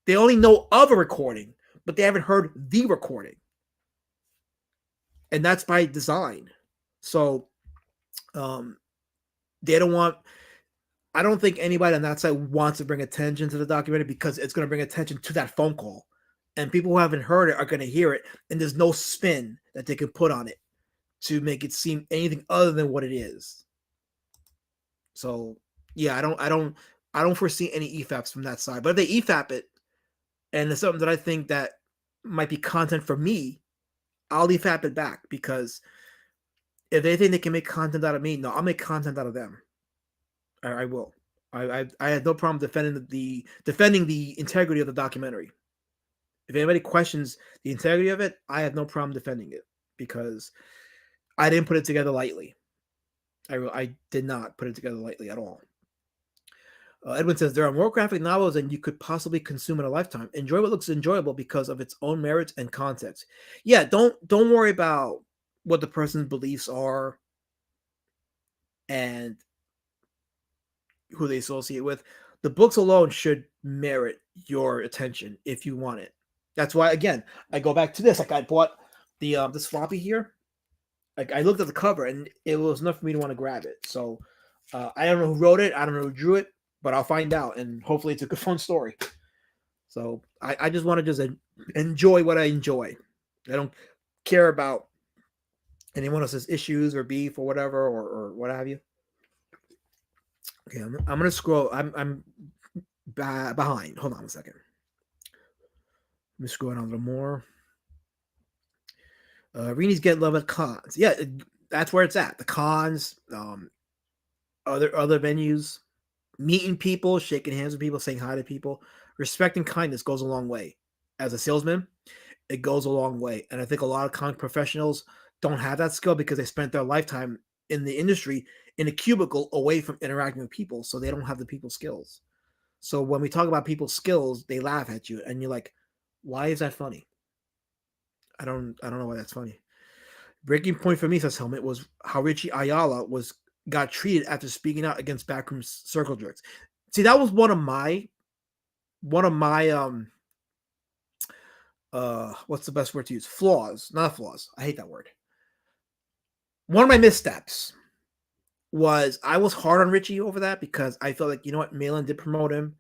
They only know of a recording, but they haven't heard the recording. And that's by design. So they don't want, I don't think anybody on that side wants to bring attention to the documentary because it's going to bring attention to that phone call. And people who haven't heard it are going to hear it. And there's no spin that they can put on it to make it seem anything other than what it is. So yeah, I don't foresee any EFAPs from that side. But if they EFAP it, and it's something that I think that might be content for me, I'll EFAP it back, because if they think they can make content out of me, no, I'll make content out of them. I will. I have no problem defending the integrity of the documentary. If anybody questions the integrity of it, I have no problem defending it, because I didn't put it together lightly. I did not put it together lightly at all. Edwin says there are more graphic novels than you could possibly consume in a lifetime. Enjoy what looks enjoyable because of its own merits and context. Yeah, don't worry about what the person's beliefs are and who they associate with. The books alone should merit your attention if you want it. That's why, again, I go back to this. Like, I bought the this floppy here. Like, I looked at the cover and it was enough for me to want to grab it. So I don't know who wrote it. I don't know who drew it, but I'll find out, and hopefully it's a good fun story. So I just want to just enjoy what I enjoy. I don't care about anyone else's issues or beef or whatever, or what have you. Okay, I'm gonna scroll. I'm behind. Hold on a second. Let me scroll down a little more. Rini's getting love at cons. Yeah, that's where it's at. The cons, other venues, meeting people, shaking hands with people, saying hi to people. Respect and kindness goes a long way. As a salesman, it goes a long way. And I think a lot of con professionals don't have that skill because they spent their lifetime in the industry in a cubicle away from interacting with people. So they don't have the people skills. So when we talk about people's skills, they laugh at you and you're like, why is that funny? I don't know why that's funny. Breaking point for me, says Helmet, was how Richie Ayala got treated after speaking out against backroom circle jerks. See, that was one of my what's the best word to use? Flaws, not flaws. I hate that word. One of my missteps was I was hard on Richie over that because I felt like, you know what, Malin did promote him,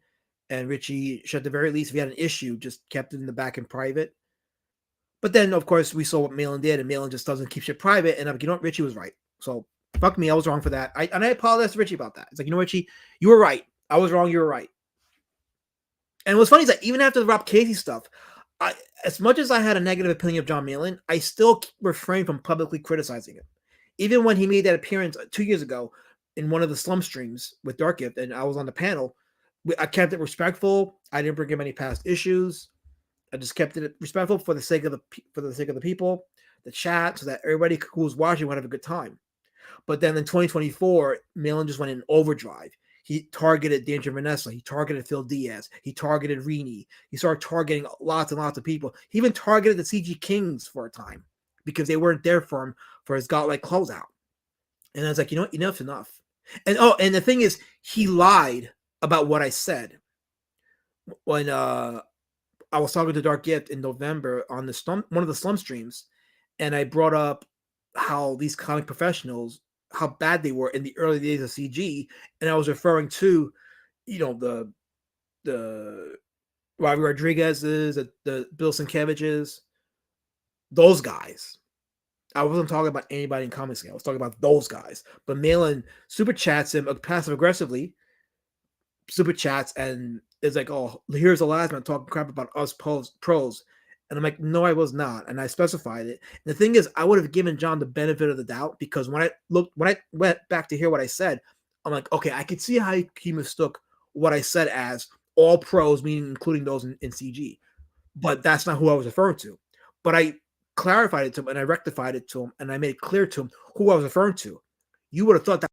and Richie should at the very least, if he had an issue, just kept it in the back in private. But then, of course, we saw what Malin did, and Malin just doesn't keep shit private. And I'm like, you know what, Richie was right. So fuck me, I was wrong for that. I apologize to Richie about that. It's like, you know, Richie, you were right. I was wrong. You were right. And what's funny is that even after the Rob Casey stuff, as much as I had a negative opinion of John Malin, I still refrained from publicly criticizing him. Even when he made that appearance 2 years ago in one of the Slum streams with Dark Gift, and I was on the panel, I kept it respectful. I didn't bring him any past issues. I just kept it respectful for the sake of the people, the chat, so that everybody who was watching would have a good time. But then in 2024, Malin just went in overdrive. He targeted Danger Vanessa. He targeted Phil Diaz. He targeted Rini. He started targeting lots and lots of people. He even targeted the CG Kings for a time because they weren't there for him for his godlike closeout. And I was like, you know what? Enough's enough. And and the thing is, he lied about what I said when I was talking to Dark Gift in November on one of the Slum streams, and I brought up how these comic professionals, how bad they were in the early days of CG, and I was referring to, you know, the Robbie Rodriguez's, the Bill Sienkiewicz's, those guys. I wasn't talking about anybody in comics. I was talking about those guys. But Malin super chats him passive aggressively, super chats, and is like, "Oh, here's a last man talking crap about us pros." And I'm like, no, I was not. And I specified it. And the thing is, I would have given John the benefit of the doubt, because when I went back to hear what I said, I'm like, okay, I could see how he mistook what I said as all pros, meaning including those in CG. but that's not who I was referring to. But I clarified it to him and I rectified it to him and I made it clear to him who I was referring to. You would have thought that.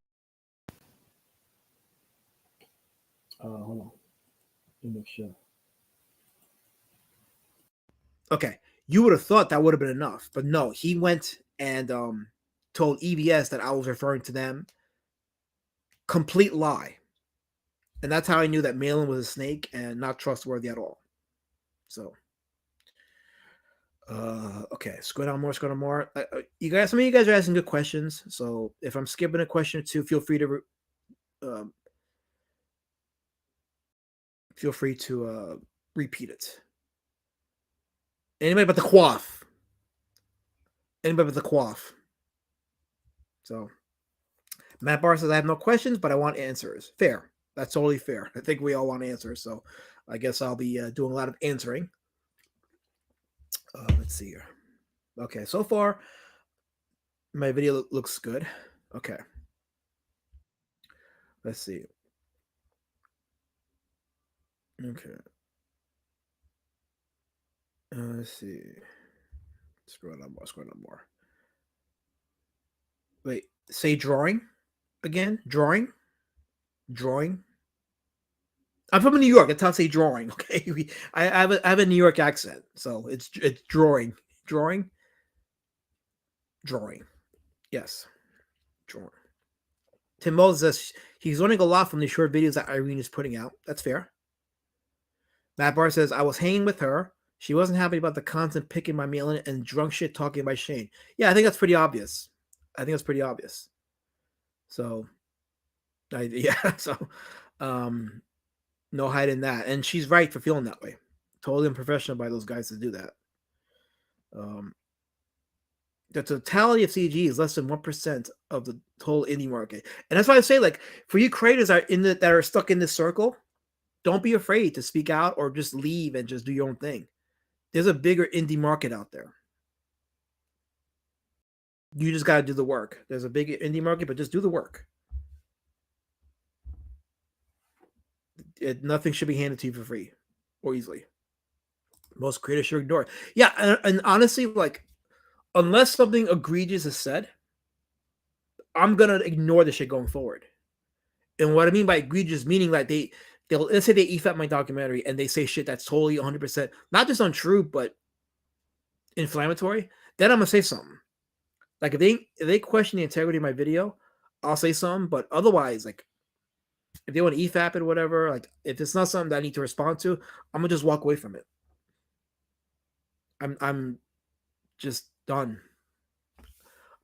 Hold on. Let me make sure. Okay. You would have thought that would have been enough, but no, he went and told EBS that I was referring to them. Complete lie. And that's how I knew that Malin was a snake and not trustworthy at all. So, okay, scroll down more. You guys, some of you guys are asking good questions. So if I'm skipping a question or two, feel free to repeat it. Anybody but the quaff. Anybody but the quaff. So, Matt Barr says, I have no questions, but I want answers. Fair. That's totally fair. I think we all want answers. So, I guess I'll be doing a lot of answering. Let's see here. Okay, so far, my video looks good. Okay. Let's see. Okay. Let's see. Scroll down more. Wait, say drawing again? Drawing? I'm from New York. That's how I say drawing. Okay, I have a New York accent, so it's drawing. Yes, drawing. Tim Moses says he's learning a lot from the short videos that Irene is putting out. That's fair. Matt Barr says I was hanging with her. She wasn't happy about the constant picking by Malin and drunk shit talking by Shane. Yeah, I think that's pretty obvious. So, no hiding that. And she's right for feeling that way. Totally unprofessional by those guys to do that. The totality of CG is less than 1% of the total indie market. And that's why I say, like, for you creators that are stuck in this circle, don't be afraid to speak out or just leave and just do your own thing. There's a bigger indie market out there. You just got to do the work. There's a big indie market, but just do the work. Nothing should be handed to you for free or easily. Most creators should ignore it. Yeah, and honestly, like, unless something egregious is said, I'm gonna ignore the shit going forward. And what I mean by egregious, meaning like let's say they EFAP my documentary and they say shit that's totally 100% not just untrue but inflammatory, then I'm gonna say something. Like if they question the integrity of my video, I'll say something. But otherwise, like if they want to EFAP it or whatever, like if it's not something that I need to respond to, I'm gonna just walk away from it. I'm just done. I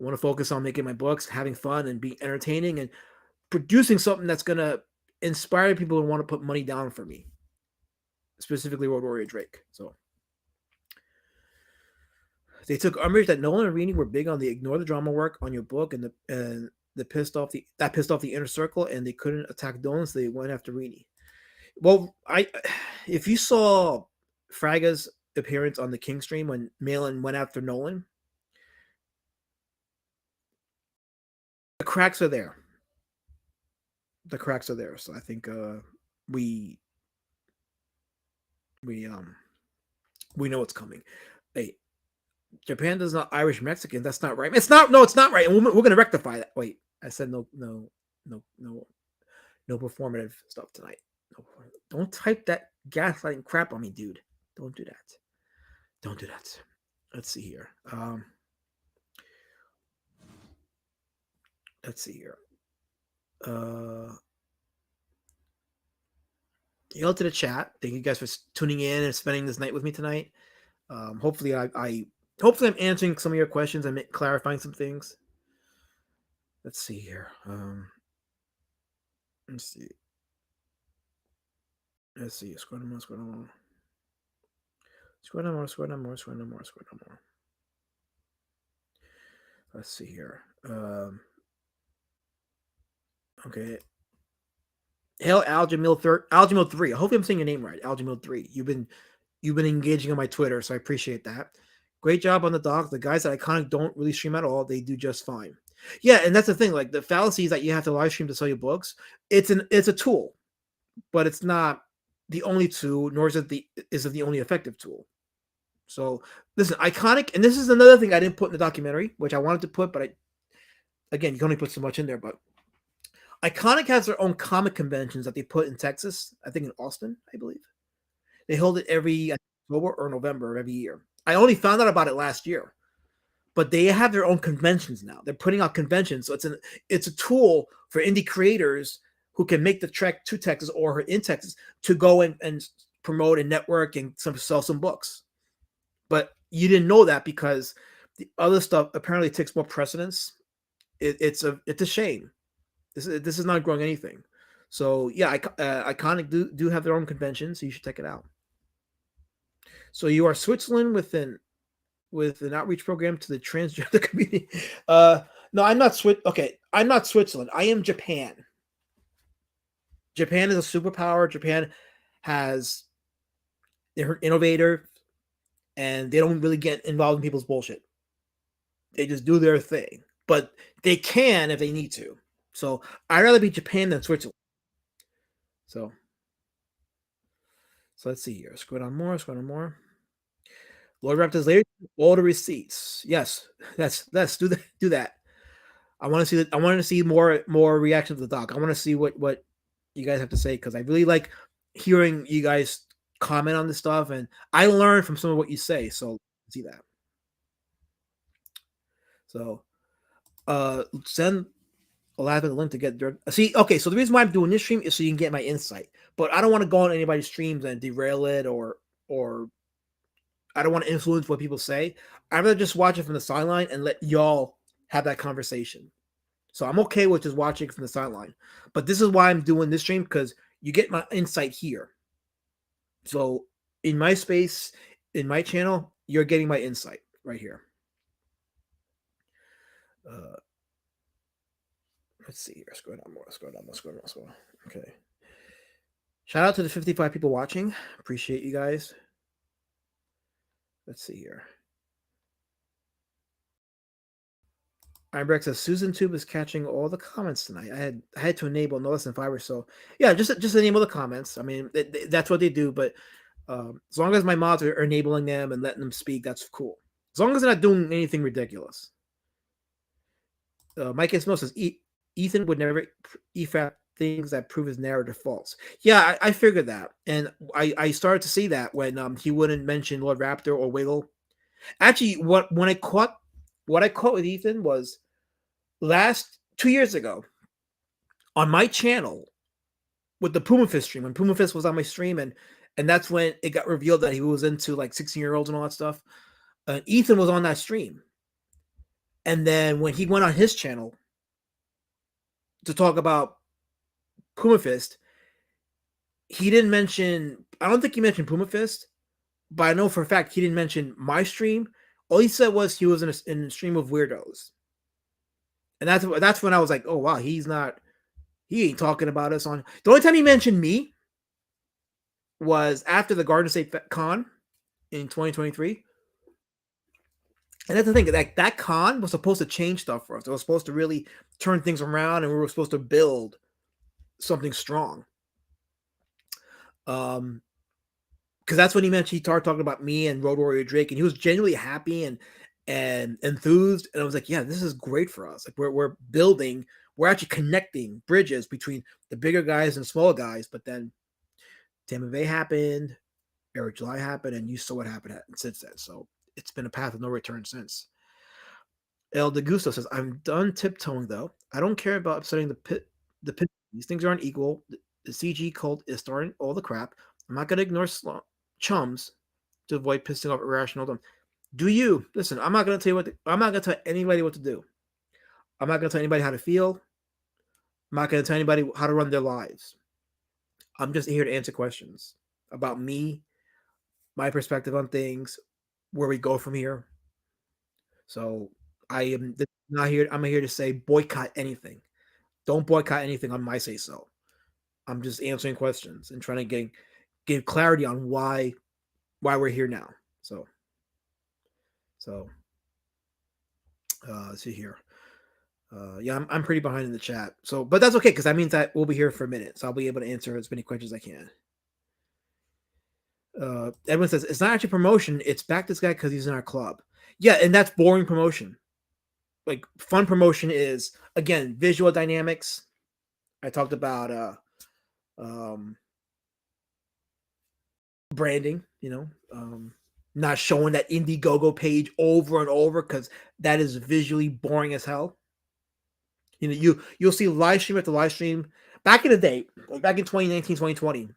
want to focus on making my books, having fun, and being entertaining, and producing something that's gonna inspire people to want to put money down for me, specifically Road Warrior Drake. So they took umbrage that Nolan and Rini were big on the ignore the drama work on your book, and that pissed off the inner circle, and they couldn't attack Nolan, so they went after Rini. Well, if you saw Fraga's appearance on the King stream when Malin went after Nolan, the cracks are there. So I think we know what's coming. Hey, Japan does not Irish Mexican. That's not right. It's not right. And we're gonna rectify that. Wait, I said no performative stuff tonight. No, don't type that gaslighting crap on me, dude. Don't do that. Let's see here. Hello to the chat. Thank you guys for tuning in and spending this night with me tonight. Hopefully I'm answering some of your questions and clarifying some things. Let's see here. Let's see. Scroll down more. Let's see here. Okay. Hail Aljamil 3. I hope I'm saying your name right. Aljamil 3. You've been engaging on my Twitter, so I appreciate that. Great job on the doc. The guys at Iconic don't really stream at all. They do just fine. Yeah, and that's the thing. Like the fallacy is that you have to live stream to sell your books. It's a tool, but it's not the only tool, nor is it the only effective tool. So listen, Iconic, and this is another thing I didn't put in the documentary, which I wanted to put, but again, you can only put so much in there. But Iconic has their own comic conventions that they put in Texas. I think in Austin, I believe they hold it every October or November of every year. I only found out about it last year, but they have their own conventions now. They're putting out conventions, so it's a tool for indie creators who can make the trek to Texas or in Texas to go and promote and network and sell some books. But you didn't know that because the other stuff apparently takes more precedence. It's a shame. This is not growing anything. So yeah, Iconic do have their own convention, so you should check it out. So you are Switzerland with an outreach program to the transgender community. No, I'm not Okay, I'm not Switzerland. I am Japan. Japan is a superpower. Japan they're innovator, and they don't really get involved in people's bullshit. They just do their thing, but they can if they need to. So I'd rather be Japan than Switzerland. So let's see here. Scroll down more. Lord Raptors later all the receipts. Yes, that's do that. I want to see that. I want to see more reaction to the doc. I want to see what you guys have to say because I really like hearing you guys comment on this stuff, and I learn from some of what you say. So see that. So send Aladdin the link to get there. See, okay, so the reason why I'm doing this stream is so you can get my insight. But I don't want to go on anybody's streams and derail it or I don't want to influence what people say. I'd rather just watch it from the sideline and let y'all have that conversation. So I'm okay with just watching from the sideline. But this is why I'm doing this stream, because you get my insight here. So in my space, in my channel, you're getting my insight right here. Let's see here. Scroll down more. Okay. Shout out to the 55 people watching. Appreciate you guys. Let's see here. Ironbreak says Susan Tube is catching all the comments tonight. I had to enable no less than 5 or so. Yeah, just enable the comments. I mean, that's what they do. But as long as my mods are enabling them and letting them speak, that's cool. As long as they're not doing anything ridiculous. Mike Esmo says Ethan would never EFAP things that prove his narrative false. Yeah, I figured that, and I started to see that when he wouldn't mention Lord Raptor or Wiggle. Actually, what I caught with Ethan was 2 years ago on my channel with the Puma Fist stream, when Puma Fist was on my stream, and that's when it got revealed that he was into like 16-year-olds and all that stuff. Ethan was on that stream, and then when he went on his channel to talk about Puma Fist, he didn't mention. I don't think he mentioned Puma Fist, but I know for a fact he didn't mention my stream. All he said was he was in a stream of weirdos, and that's when I was like, oh wow, he ain't talking about us on. The only time he mentioned me was after the Garden State Con in 2023. And that's the thing, that con was supposed to change stuff for us. It was supposed to really turn things around, and we were supposed to build something strong. Because that's when he started talking about me and Road Warrior Drake, and he was genuinely happy and enthused. And I was like, yeah, this is great for us. Like we're building, we're actually connecting bridges between the bigger guys and smaller guys. But then Tampa Bay happened, Eric July happened, and you saw what happened since then. So it's been a path of no return since. El DeGusto says, I'm done tiptoeing though. I don't care about upsetting the pit. These things aren't equal. The CG cult is starting all the crap. I'm not going to ignore chums to avoid pissing off irrational dumb. Do you listen? I'm not going to tell you I'm not going to tell anybody what to do. I'm not going to tell anybody how to feel. I'm not going to tell anybody how to run their lives. I'm just here to answer questions about me, my perspective on things, where we go from here. So I am not here. I'm here to say boycott anything. Don't boycott anything on my say so. I'm just answering questions and trying to give clarity on why we're here now. So let's see here. Yeah, I'm pretty behind in the chat. So, but that's okay because that means that we'll be here for a minute. So I'll be able to answer as many questions as I can. Edwin says it's not actually promotion. It's back this guy because he's in our club. Yeah, and that's boring promotion. Like fun promotion is again visual dynamics. I talked about branding. Not showing that Indiegogo page over and over because that is visually boring as hell. You'll see live stream after live stream. Back in the day, back in 2019, 2020,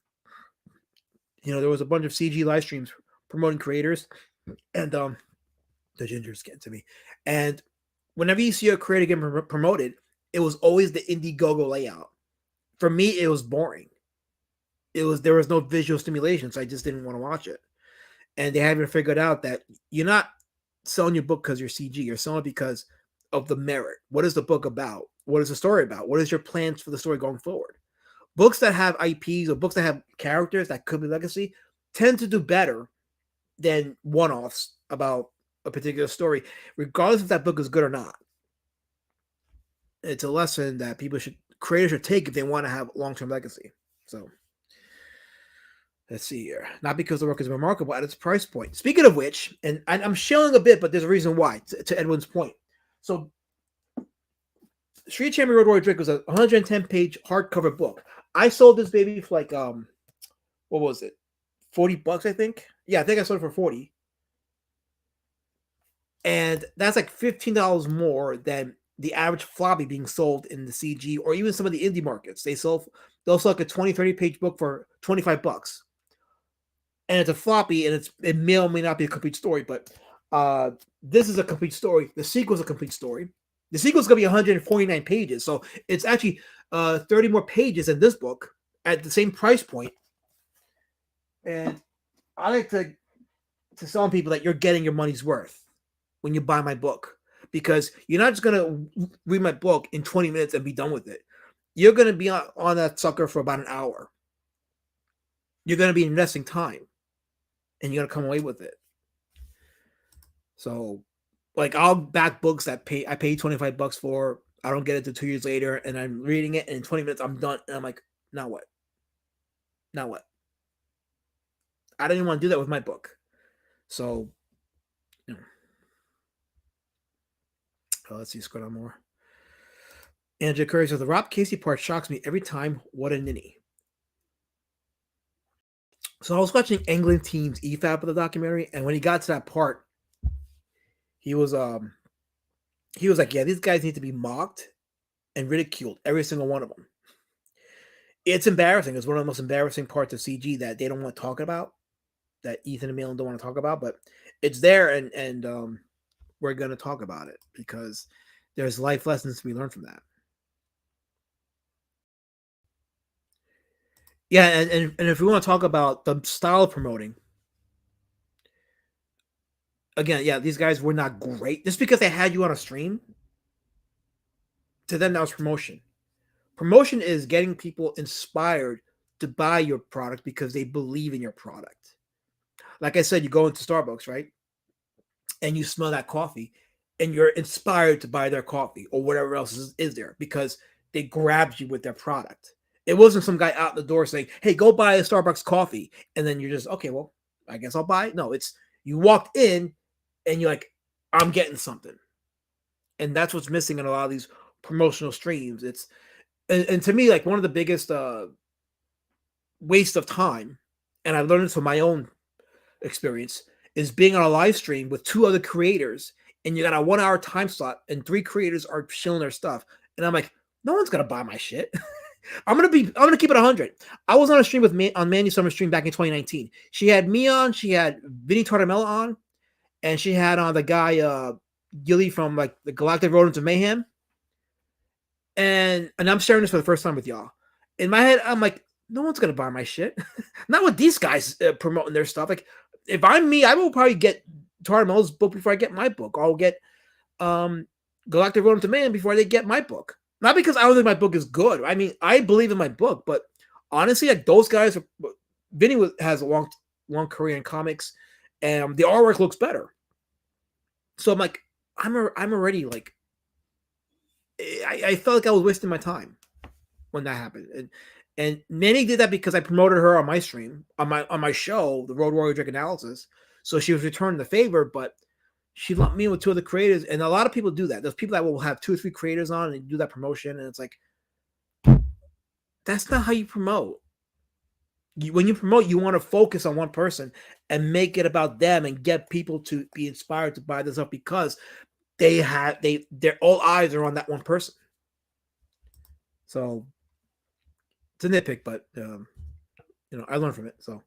there was a bunch of CG live streams promoting creators, and the ginger's getting to me. And whenever you see a creator getting promoted, it was always the Indiegogo layout. For me, it was boring. There was no visual stimulation, so I just didn't want to watch it. And they haven't figured out that you're not selling your book because you're CG. You're selling it because of the merit. What is the book about? What is the story about? What is your plans for the story going forward? Books that have IPs or books that have characters that could be legacy tend to do better than one-offs about a particular story, regardless if that book is good or not. It's a lesson that creators should take if they want to have long-term legacy. So let's see here. Not because the work is remarkable at its price point. Speaking of which, and I'm shilling a bit, but there's a reason why, to Edwin's point. So Street Champion Road Warrior Drake was a 110-page hardcover book. I sold this baby for like, what was it? $40, I think. Yeah, I think I sold it for 40. And that's like $15 more than the average floppy being sold in the CG or even some of the indie markets. They'll sell like a 20, 30-page book for $25. And it's a floppy, and it may or may not be a complete story, but this is a complete story. The sequel is a complete story. The sequel is going to be 149 pages, so it's actually 30 more pages in this book at the same price point. And I like to tell people that you're getting your money's worth when you buy my book, because you're not just going to read my book in 20 minutes and be done with it. You're going to be on that sucker for about an hour. You're going to be investing time, and you're going to come away with it. So, like, I'll back books that I paid $25 for. I don't get it until 2 years later, and I'm reading it, and in 20 minutes I'm done, and I'm like, now what? Now what? I didn't even want to do that with my book. So, let's see, scroll down more. Andrew Curry says, the Rob Casey part shocks me every time. What a ninny. So I was watching England Team's EFAP of the documentary, and when he got to that part, he was like, yeah, these guys need to be mocked and ridiculed, every single one of them. It's embarrassing. It's one of the most embarrassing parts of CG that they don't want to talk about, that Ethan and Malin don't want to talk about, but it's there, and we're going to talk about it because there's life lessons to be learned from that. Yeah, and if we want to talk about the style of promoting, again, yeah, these guys were not great. Just because they had you on a stream, to them that was promotion. Promotion is getting people inspired to buy your product because they believe in your product. Like I said, you go into Starbucks, right? And you smell that coffee, and you're inspired to buy their coffee or whatever else is there because they grabbed you with their product. It wasn't some guy out the door saying, hey, go buy a Starbucks coffee. And then you're just, okay, well, I guess I'll buy it. No, it's you walked in and you're like, I'm getting something. And that's what's missing in a lot of these promotional streams. It's and to me, like one of the biggest waste of time, and I learned this from my own experience, is being on a live stream with two other creators, and you got a 1 hour time slot, and 3 creators are shilling their stuff. And I'm like, no one's gonna buy my shit. I'm gonna keep it 100. I was on a stream on Manny Summer stream back in 2019. She had me on, she had Vinny Tortorella on, and she had on the guy Gilly from like the Galactic Rodents of Mayhem. And I'm sharing this for the first time with y'all. In my head, I'm like, no one's gonna buy my shit. Not with these guys promoting their stuff. Like, if I'm me, I will probably get Tortorella's book before I get my book. Or I'll get Galactic Rodents of Mayhem before they get my book. Not because I don't think my book is good. I mean, I believe in my book, but honestly, like those guys, Vinny has a long career in comics, and the artwork looks better. So I'm like, I'm already like, I felt like I was wasting my time when that happened, And Manny did that because I promoted her on my stream, on my show, the Road Warrior Drake Analysis. So she was returning the favor, but she lumped me with two of the creators. And a lot of people do that. There's people that will have 2 or 3 creators on and do that promotion. And it's like, that's not how you promote. When you promote, you want to focus on one person and make it about them and get people to be inspired to buy this up because their all eyes are on that one person. So it's a nitpick, but I learned from it. So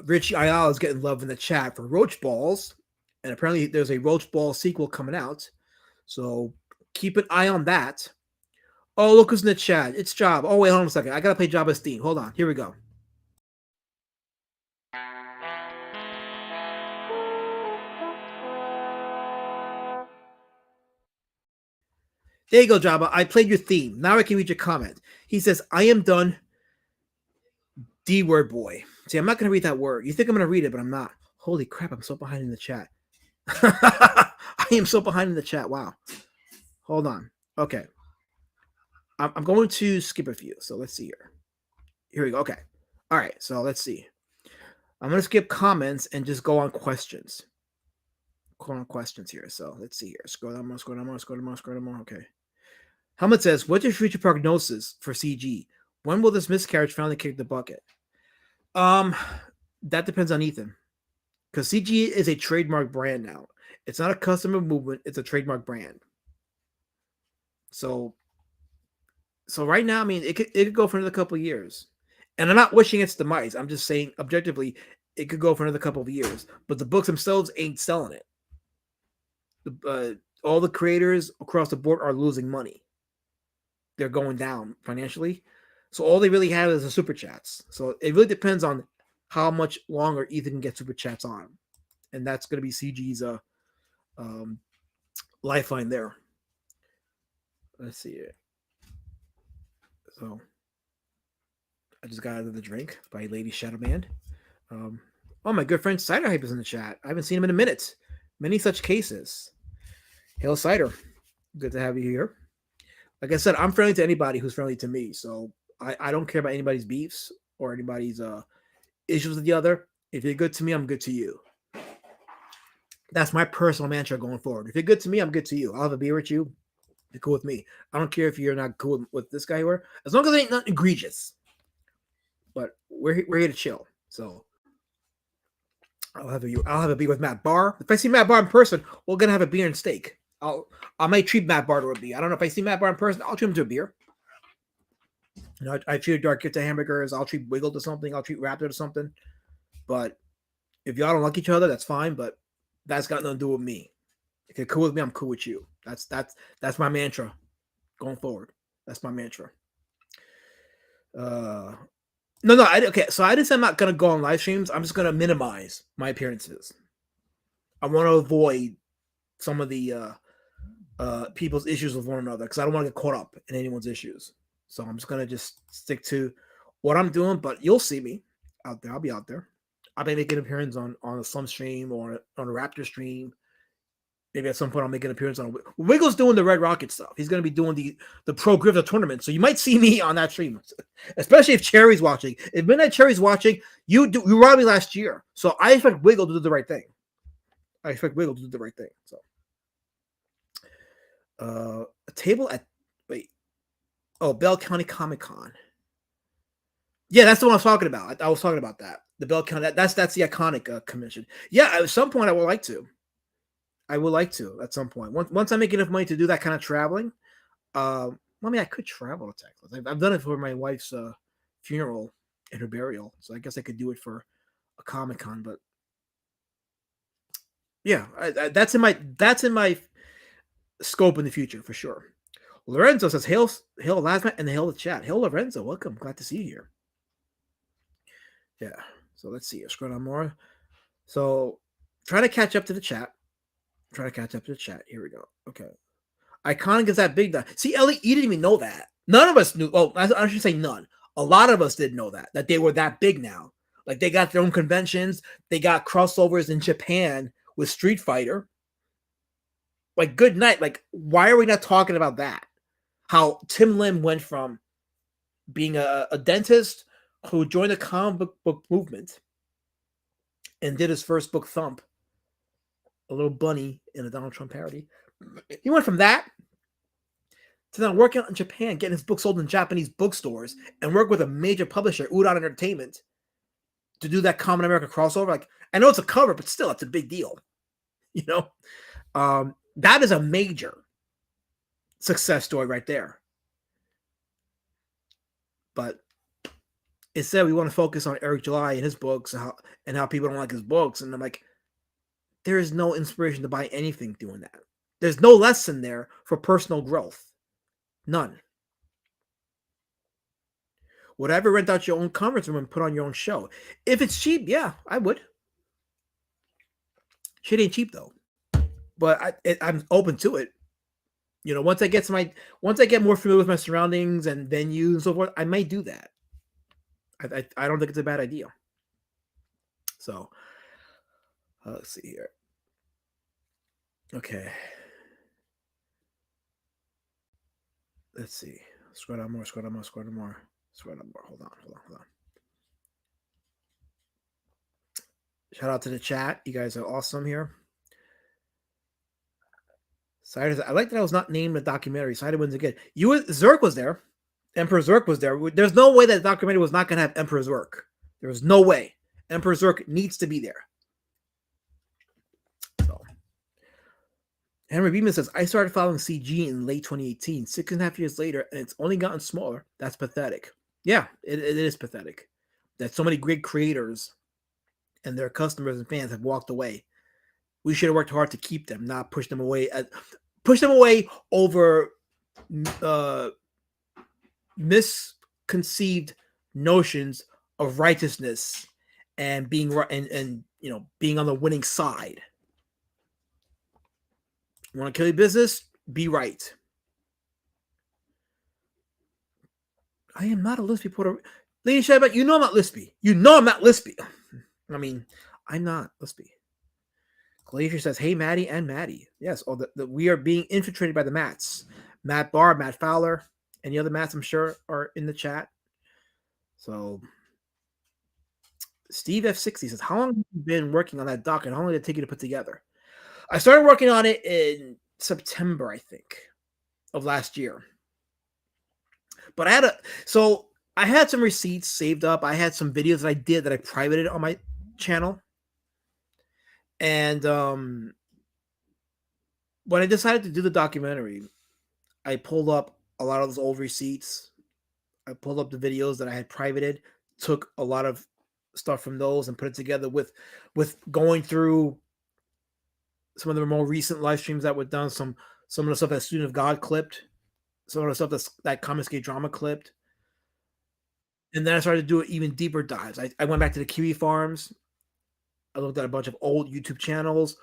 Richie Ayala is getting love in the chat for Roach Balls, and apparently there's a Roach Ball sequel coming out. So keep an eye on that. Oh, look who's in the chat. It's Job. Oh, wait, hold on a second. I got to play Jabba's theme. Hold on. Here we go. There you go, Jabba. I played your theme. Now I can read your comment. He says, I am done. D-word boy. See, I'm not going to read that word. You think I'm going to read it, but I'm not. Holy crap, I'm so behind in the chat. I am so behind in the chat. Wow. Hold on. Okay. I'm going to skip a few. So let's see here. Here we go. Okay. All right. So let's see. I'm going to skip comments and just go on questions. Go on questions here. So let's see here. Scroll down more, scroll down more, scroll down more, scroll down more. Okay. Helmet says, what's your future prognosis for CG? When will this miscarriage finally kick the bucket? That depends on Ethan. Because CG is a trademark brand now. It's not a customer movement. It's a trademark brand. So right now, I mean, it could go for another couple of years. And I'm not wishing its demise. I'm just saying, objectively, it could go for another couple of years. But the books themselves ain't selling it. All the creators across the board are losing money. They're going down financially. So all they really have is the super chats. So it really depends on how much longer Ethan can get super chats on. And that's going to be CG's lifeline there. Let's see it. So I just got out of the drink by Lady Shadowman. Oh, my good friend Cider Hype is in the chat. I haven't seen him in a minute. Many such cases. Hail Cider. Good to have you here. Like I said, I'm friendly to anybody who's friendly to me. So I don't care about anybody's beefs or anybody's issues with the other. If you're good to me, I'm good to you. That's my personal mantra going forward. If you're good to me, I'm good to you. I'll have a beer with you. You're cool with me. I don't care if you're not cool with this guy here, as long as it ain't nothing egregious. But we're here to chill. So I'll have a beer with Matt Barr. If I see Matt Barr in person, we're gonna have a beer and steak. I might treat Matt Barr to a beer. I don't know if I see Matt Barr in person, I'll treat him to a beer. I treat Dark Kid to hamburgers. I'll treat Wiggle to something. I'll treat Raptor to something. But if y'all don't like each other, that's fine. But that's got nothing to do with me. If you're cool with me, I'm cool with you. That's my mantra going forward. That's my mantra. Okay. So I didn't say I'm not gonna go on live streams. I'm just gonna minimize my appearances. I want to avoid some of the people's issues with one another because I don't want to get caught up in anyone's issues. So I'm just gonna just stick to what I'm doing. But you'll see me out there. I'll be out there. I may make an appearance on a Slum stream or on a Raptor stream. Maybe at some point I'll make an appearance on Wiggle's doing the Red Rocket stuff. He's going to be doing the Pro Grifter tournament. So you might see me on that stream, especially if Cherry's watching. If Midnight Cherry's watching, you robbed me last year. So I expect Wiggle to do the right thing. So a table at Bell County Comic Con. Yeah, that's the one I was talking about. I was talking about that. The Bell County. That's the iconic convention. Yeah, at some point I would like to. At some point. Once I make enough money to do that kind of traveling. I could travel to Texas. I've done it for my wife's funeral and her burial, so I guess I could do it for a Comic Con. But yeah, that's in my scope in the future for sure. Lorenzo says, "Hail Lasma and hail the chat. Hail Lorenzo, welcome. Glad to see you here." Yeah. So let's see. Scroll down more. So try to catch up to the chat. Here we go. Okay. Iconic is that big now. See, Ellie, you didn't even know that. None of us knew. Well, I should say none. A lot of us didn't know that they were that big now. Like they got their own conventions. They got crossovers in Japan with Street Fighter. Like, good night. Like, why are we not talking about that? How Tim Lim went from being a dentist who joined the comic book movement and did his first book, Thump, a little bunny in a Donald Trump parody. He went from that to now working out in Japan, getting his books sold in Japanese bookstores, and work with a major publisher, Udon Entertainment, to do that Common America crossover. Like, I know it's a cover, but still, it's a big deal. You know, that is a major success story right there. But instead, we want to focus on Eric July and his books and how people don't like his books. And I'm like, there is no inspiration to buy anything doing that. There's no lesson there for personal growth. None. Whatever, rent out your own conference room and put on your own show. If it's cheap, yeah, I would. Shit ain't cheap though, but I'm open to it. You know, once I get more familiar with my surroundings and venues and so forth, I might do that. I don't think it's a bad idea. So let's see here. Okay. Let's see. Scroll down more. Hold on. Shout out to the chat. You guys are awesome here. Cider, I like that I was not named in the documentary. Cider wins again. Zerk was there. Emperor Zerk was there. There's no way that documentary was not going to have Emperor Zerk. There was no way. Emperor Zerk needs to be there. So, Henry Beeman says, I started following CG in late 2018, 6.5 years later, and it's only gotten smaller. That's pathetic. Yeah, it is pathetic that so many great creators and their customers and fans have walked away. We should have worked hard to keep them, not push them away. Push them away over misconceived notions of righteousness and being right and you know, being on the winning side. You want to kill your business? Be right. I am not a Lispy Puerto. Lady Shabbat, you know I'm not Lispy. You know I'm not Lispy. I mean, I'm not Lispy. Glacier says, hey, Maddie and Maddie. Yes, we are being infiltrated by the Matts. Matt Barr, Matt Fowler, any other Matts I'm sure are in the chat. So Steve F60 says, how long have you been working on that doc and how long did it take you to put together? I started working on it in September, I think, of last year. But I had some receipts saved up. I had some videos that I did that I privated on my channel. And when I decided to do the documentary, I pulled up a lot of those old receipts. I pulled up the videos that I had privated, took a lot of stuff from those and put it together with going through some of the more recent live streams that were done, some of the stuff that Student of God clipped, some of the stuff that Comic Skate Drama clipped. And then I started to do even deeper dives. I went back to the Kiwi Farms. I looked at a bunch of old YouTube channels,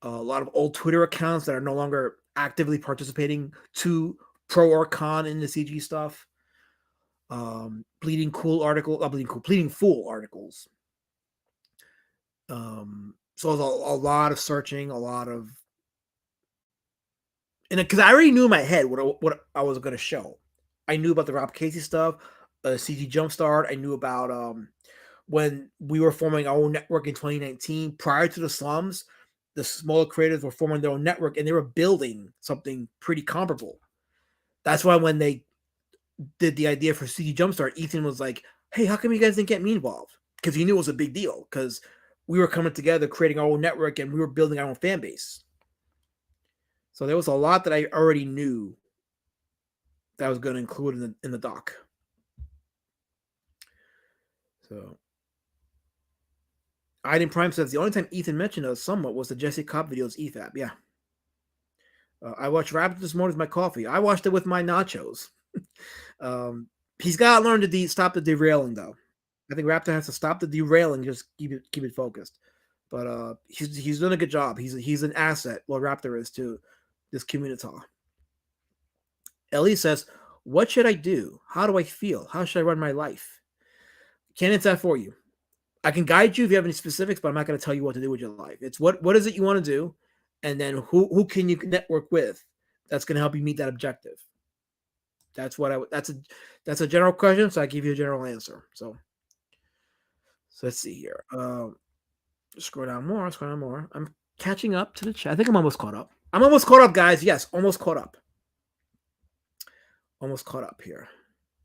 a lot of old Twitter accounts that are no longer actively participating to pro or con in the CG stuff. Bleeding Fool articles. So it was a lot of searching, a lot of, and because I already knew in my head what I was going to show. I knew about the Rob Casey stuff, CG Jumpstart. I knew about when we were forming our own network in 2019. Prior to the slums, the smaller creators were forming their own network and they were building something pretty comparable. That's why when they did the idea for CG Jumpstart, Ethan was like, hey, how come you guys didn't get me involved? Because he knew it was a big deal because we were coming together, creating our own network, and we were building our own fan base. So there was a lot that I already knew that I was going to include in the doc. So Aiden Prime says the only time Ethan mentioned us somewhat was the Jesse Cobb videos EFAB. Yeah. I watched Raptor this morning with my coffee. I watched it with my nachos. He's got to learn to stop the derailing, though. I think Raptor has to stop the derailing, just keep it focused. But he's doing a good job. He's an asset. Well, Raptor is to this community. Ellie says, "What should I do? How do I feel? How should I run my life?" Can't answer that for you. I can guide you if you have any specifics, but I'm not going to tell you what to do with your life. It's what is it you want to do, and then who can you network with that's going to help you meet that objective. That's what that's a general question, so I give you a general answer. So let's see here. Scroll down more. Scroll down more. I'm catching up to the chat. I think I'm almost caught up. I'm almost caught up, guys. Yes, almost caught up. Almost caught up here.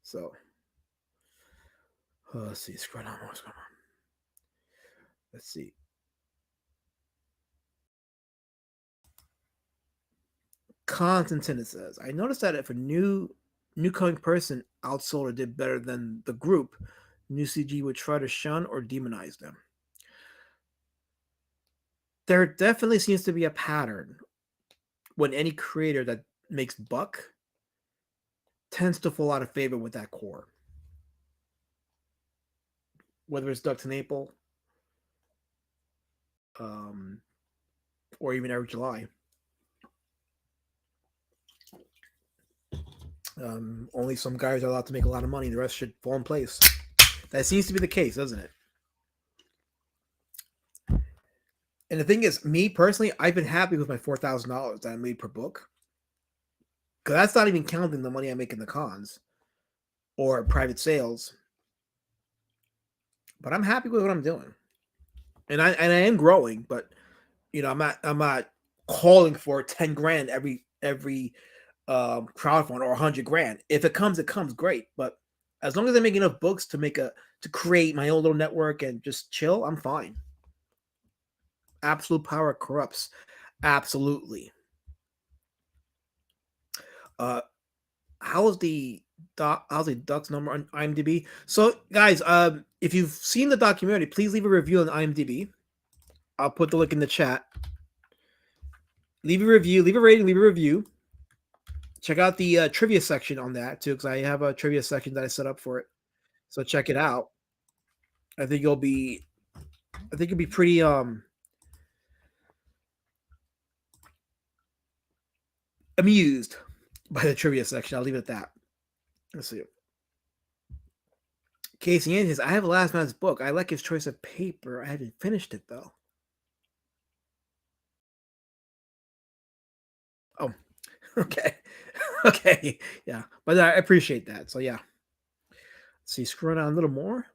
So let's see. Scroll down more. Scroll down. Let's see. Constantine says, I noticed that if a newcoming person outsold or did better than the group, new CG would try to shun or demonize them. There definitely seems to be a pattern when any creator that makes buck tends to fall out of favor with that core. Whether it's Duck to Naple, or even Eric July. Only some guys are allowed to make a lot of money. The rest should fall in place. That seems to be the case, doesn't it? And the thing is, me personally, I've been happy with my $4,000 that I made per book. Because that's not even counting the money I make in the cons or private sales. But I'm happy with what I'm doing. And I am growing, but you know, I'm not calling for 10 grand every crowdfund or 100 grand. If it comes, great. But as long as I make enough books to create my own little network and just chill, I'm fine. Absolute power corrupts. Absolutely. How's the Ducks number on IMDb? So guys, if you've seen the documentary, please leave a review on IMDb. I'll put the link in the chat. Leave a review, leave a rating, leave a review. Check out the trivia section on that too, because I have a trivia section that I set up for it. So check it out. I think you'll be pretty amused by the trivia section. I'll leave it at that. Let's see. Casey Andrews, I have a Last Man's book. I like his choice of paper. I haven't finished it though. Oh, okay. Okay. Yeah. But I appreciate that. So yeah. Let's see. Scroll down a little more.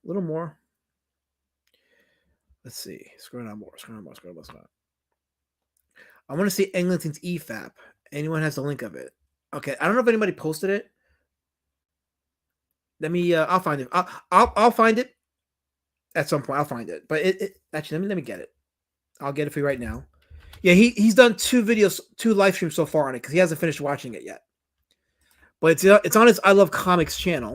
Let's see. Scroll down more. I want to see Eglinton's EFAP. Anyone has the link of it? Okay. I don't know if anybody posted it. Let me. I'll find it. I'll find it at some point. I'll find it. But it actually, let me get it. I'll get it for you right now. Yeah, he's done 2 live streams so far on it because he hasn't finished watching it yet. But it's on his I Love Comics channel.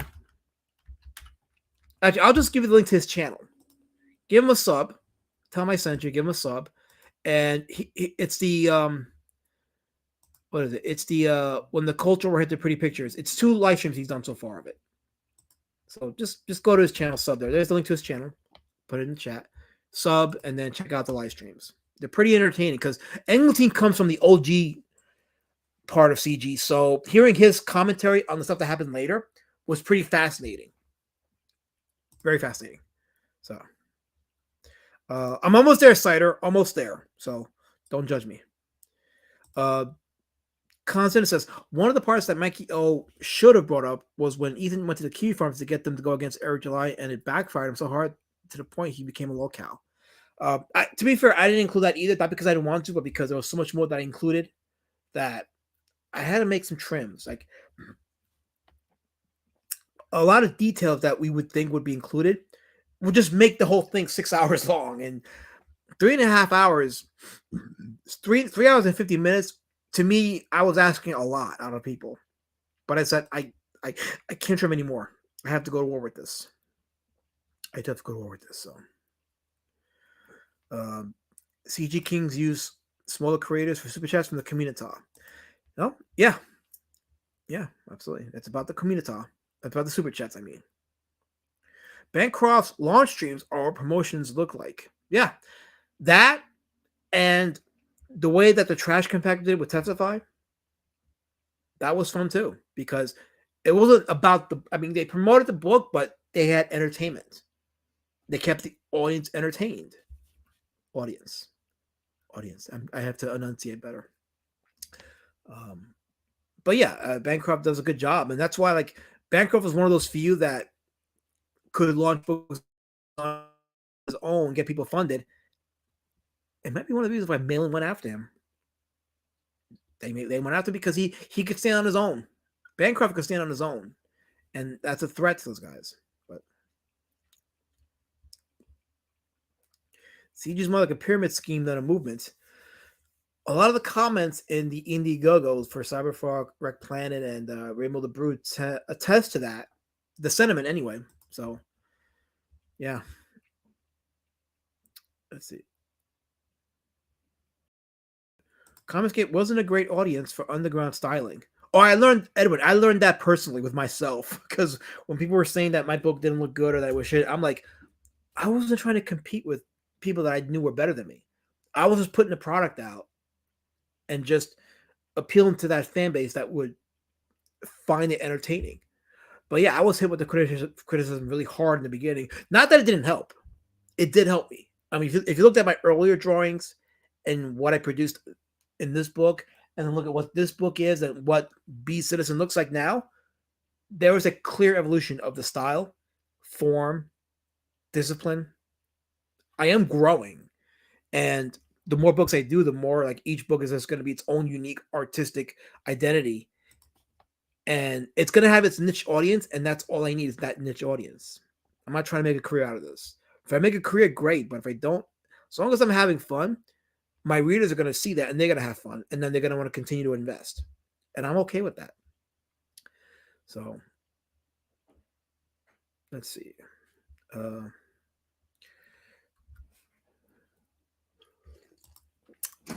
Actually, I'll just give you the link to his channel. Give him a sub. Tell him I sent you. Give him a sub. And it's the what is it? It's the when the culture war hit the pretty pictures. It's 2 live streams he's done so far of it. So just go to his channel, sub there. There's the link to his channel. Put it in the chat. Sub and then check out the live streams. They're pretty entertaining because Eglinton comes from the OG part of CG. So hearing his commentary on the stuff that happened later was pretty fascinating. Very fascinating. So I'm almost there, Cider. Almost there. So don't judge me. Constant says, one of the parts that Mikey O should have brought up was when Ethan went to the Kiwi Farms to get them to go against Eric July, and it backfired him so hard to the point he became a locale. To be fair, I didn't include that either, not because I didn't want to, but because there was so much more that I included that I had to make some trims. Like a lot of details that we would think would be included would just make the whole thing 6 hours long, and 3.5 hours, 3 hours and 50 minutes. To me, I was asking a lot out of people, but I said I can't trim anymore. I have to go to war with this. So, CG Kings use smaller creators for super chats from the community. No, yeah, absolutely. It's about the community. It's about the super chats. I mean, Bancroft's launch streams are what promotions look like. Yeah, that and the way that the Trash Compactor did with Testify, that was fun too, because it wasn't about they promoted the book, but they had entertainment. They kept the audience entertained. Audience. I have to enunciate better. But but yeah, Bancroft does a good job, and that's why like Bancroft is one of those few that could launch books on his own, get people funded. It might be one of the reasons why Malin went after him. They went after him because he could stand on his own. Bancroft could stand on his own, and that's a threat to those guys. But Siege is more like a pyramid scheme than a movement. A lot of the comments in the Indiegogos for Cyberfrog, Wreck Planet, and Rainbow the Brood attest to that. The sentiment, anyway. So, yeah. Let's see. Comicsgate wasn't a great audience for underground styling. Oh, I learned that personally with myself, because when people were saying that my book didn't look good or that it was shit, I'm like, I wasn't trying to compete with people that I knew were better than me. I was just putting the product out and just appealing to that fan base that would find it entertaining. But yeah, I was hit with the criticism really hard in the beginning. Not that it didn't help. It did help me. I mean, if you looked at my earlier drawings and what I produced in this book, and then look at what this book is and what Beast Citizen looks like now, there was a clear evolution of the style, form, discipline. I am growing. And the more books I do, the more like each book is just going to be its own unique artistic identity. And it's going to have its niche audience, and that's all I need is that niche audience. I'm not trying to make a career out of this. If I make a career, great. But if I don't, as long as I'm having fun, my readers are going to see that and they're going to have fun. And then they're going to want to continue to invest. And I'm okay with that. So, let's see.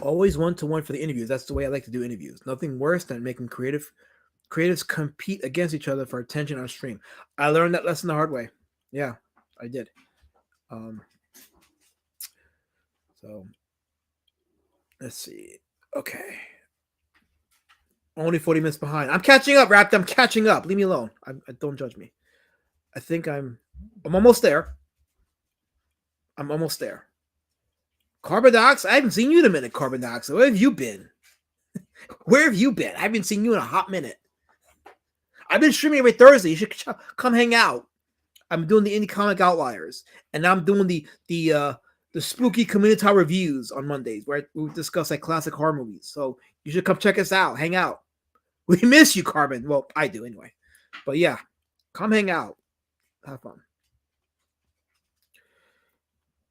Always 1-to-1 for the interviews. That's the way I like to do interviews. Nothing worse than making creatives compete against each other for attention on stream. I learned that lesson the hard way. Yeah, I did. So let's see. Okay. Only 40 minutes behind. I'm catching up, Raptor. I'm catching up. Leave me alone. I don't judge me. I think I'm almost there. I'm almost there. Carbon Dioxide? I haven't seen you in a minute, Carbon Dioxide. Where have you been? Where have you been? I haven't seen you in a hot minute. I've been streaming every Thursday. You should come hang out. I'm doing the Indie Comic Outliers, and I'm doing the spooky community reviews on Mondays, where we discuss like classic horror movies. So you should come check us out. Hang out. We miss you, Carbon. Well, I do anyway. But yeah, come hang out. Have fun.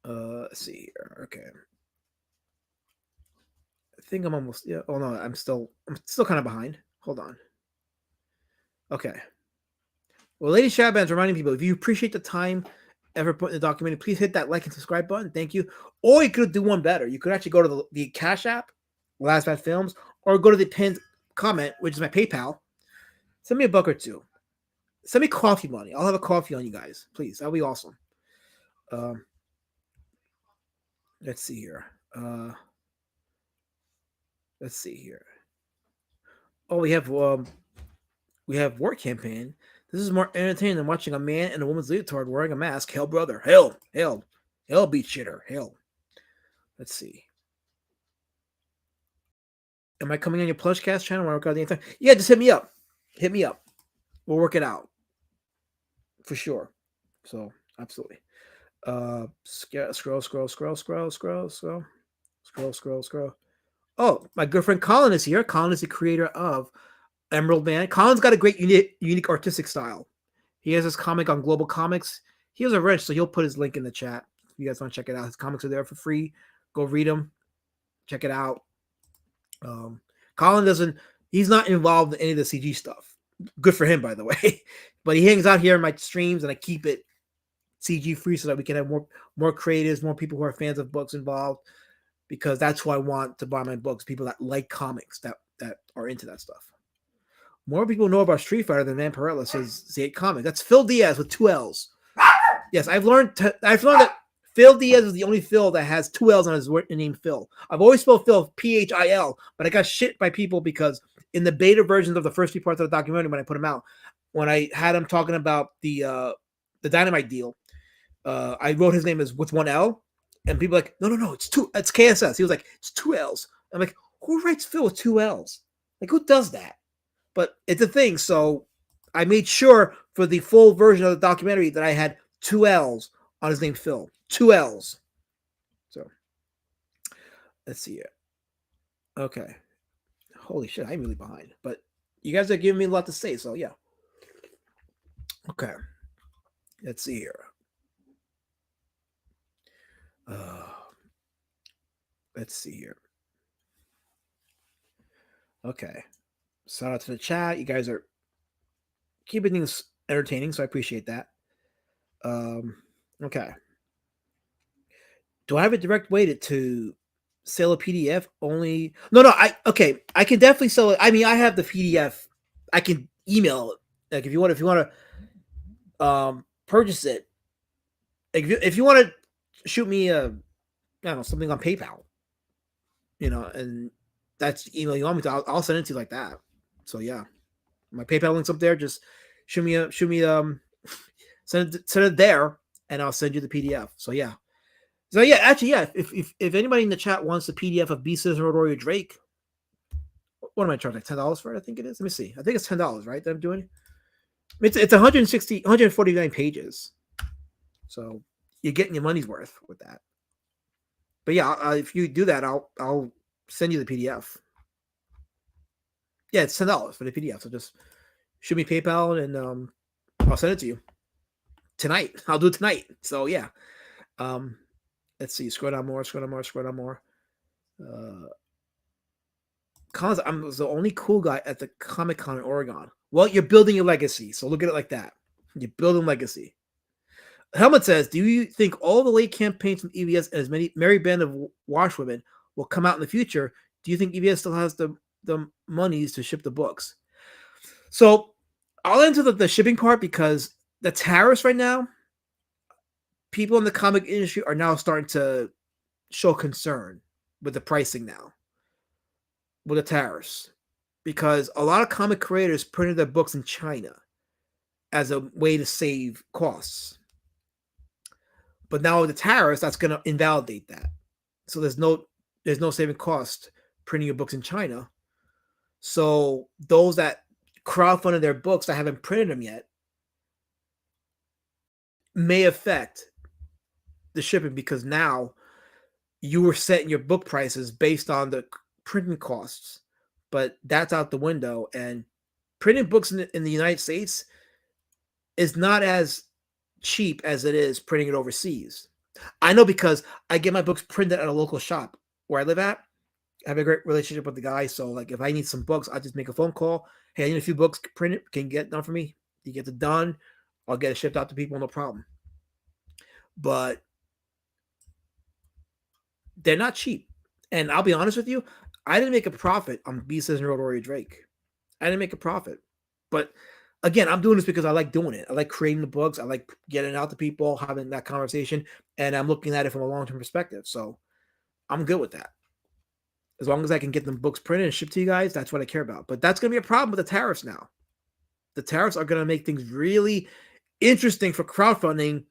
Let's see here. Okay. I think I'm almost, yeah. Oh no, I'm still kind of behind. Hold on. Okay. Well, Lady Shadband's reminding people, if you appreciate the time ever put in the documentary, please hit that like and subscribe button. Thank you. Or you could do one better. You could actually go to the Cash App, Last Bad Films, or go to the pinned comment, which is my PayPal. Send me $1 or $2. Send me coffee money. I'll have a coffee on you guys. Please. That'll be awesome. Let's see here. Let's see here. Oh, we have War Campaign. This is more entertaining than watching a man in a woman's leotard wearing a mask. Hell, brother. Hell, beat shitter. Hell. Let's see. Am I coming on your Plushcast channel? When I work out the entire? Yeah, just hit me up. Hit me up. We'll work it out for sure. So absolutely. Scroll. Oh, my good friend Colin is here. Colin is the creator of Emerald Man. Colin's got a great unique artistic style. He has his comic on Global Comics. He has a wrench, so he'll put his link in the chat. If you guys want to check it out, his comics are there for free. Go read them. Check it out. Colin he's not involved in any of the CG stuff. Good for him, by the way. But he hangs out here in my streams, and I keep it CG free so that we can have more creatives, more people who are fans of books involved, because that's who I want to buy my books, people that like comics, that are into that stuff. More people know about Street Fighter than Vampirella, says Z8 Comic. That's Phil Diaz with 2 L's. Yes, I've learned that Phil Diaz is the only Phil that has 2 L's on his name, Phil. I've always spelled Phil Phil, but I got shit by people because in the beta versions of the first 3 parts of the documentary, when I put them out, when I had him talking about the Dynamite deal, I wrote his name as with 1 L, and people were like, no, it's KSS. He was like, it's 2 L's. I'm like, who writes Phil with 2 L's? Like, who does that? but it's a thing. So I made sure for the full version of the documentary that I had 2 L's on his name, Phil. 2 L's. So let's see here. Okay. Holy shit, I'm really behind. But you guys are giving me a lot to say, so yeah. Okay. Let's see here. Let's see here. Okay. Shout out to the chat. You guys are keeping things entertaining, so I appreciate that. Okay. Do I have a direct way to sell a PDF only? No, I can definitely sell it. I mean, I have the PDF. I can email it. Like if you want to purchase it. Like if you want to shoot me something on PayPal, and that's the email you want me to, I'll send it to you like that. So yeah, my PayPal link's up there. Just shoot me send it there, and I'll send you the PDF. So yeah. Actually, yeah. If anybody in the chat wants the PDF of B. Citizen Rodorio Drake, what am I charging? Like $10 for it? I think it is. Let me see. I think it's $10, right? That I'm doing. It's 149 pages. So you're getting your money's worth with that. But yeah, if you do that, I'll send you the PDF. Yeah, it's $10 for the PDF. So just shoot me PayPal and I'll send it to you tonight. I'll do it tonight. So yeah. Let's see. Scroll down more. Cons, I was the only cool guy at the Comic-Con in Oregon. Well, you're building your legacy. So look at it like that. You're building legacy. Helmet says, do you think all the late campaigns from EVS and as many merry band of washwomen will come out in the future? Do you think EVS still has the monies to ship the books? So I'll answer the shipping part because the tariffs right now, people in the comic industry are now starting to show concern with the pricing now, with the tariffs, because a lot of comic creators printed their books in China as a way to save costs. But now with the tariffs, that's going to invalidate that. So there's no saving cost printing your books in China. So those that crowdfunded their books that haven't printed them yet may affect the shipping, because now you were setting your book prices based on the printing costs, but that's out the window. And printing books in the United States is not as cheap as it is printing it overseas. I know because I get my books printed at a local shop where I live at. I have a great relationship with the guy. So like if I need some books, I just make a phone call. Hey, I need a few books printed. Can you get it done for me? You get it done. I'll get it shipped out to people. No problem. But they're not cheap. And I'll be honest with you, I didn't make a profit on B. Citizen Rodorio Drake. I didn't make a profit. But again, I'm doing this because I like doing it. I like creating the books. I like getting out to people, having that conversation. And I'm looking at it from a long-term perspective. So I'm good with that. As long as I can get them books printed and shipped to you guys, that's what I care about. But that's going to be a problem with the tariffs now. The tariffs are going to make things really interesting for crowdfunding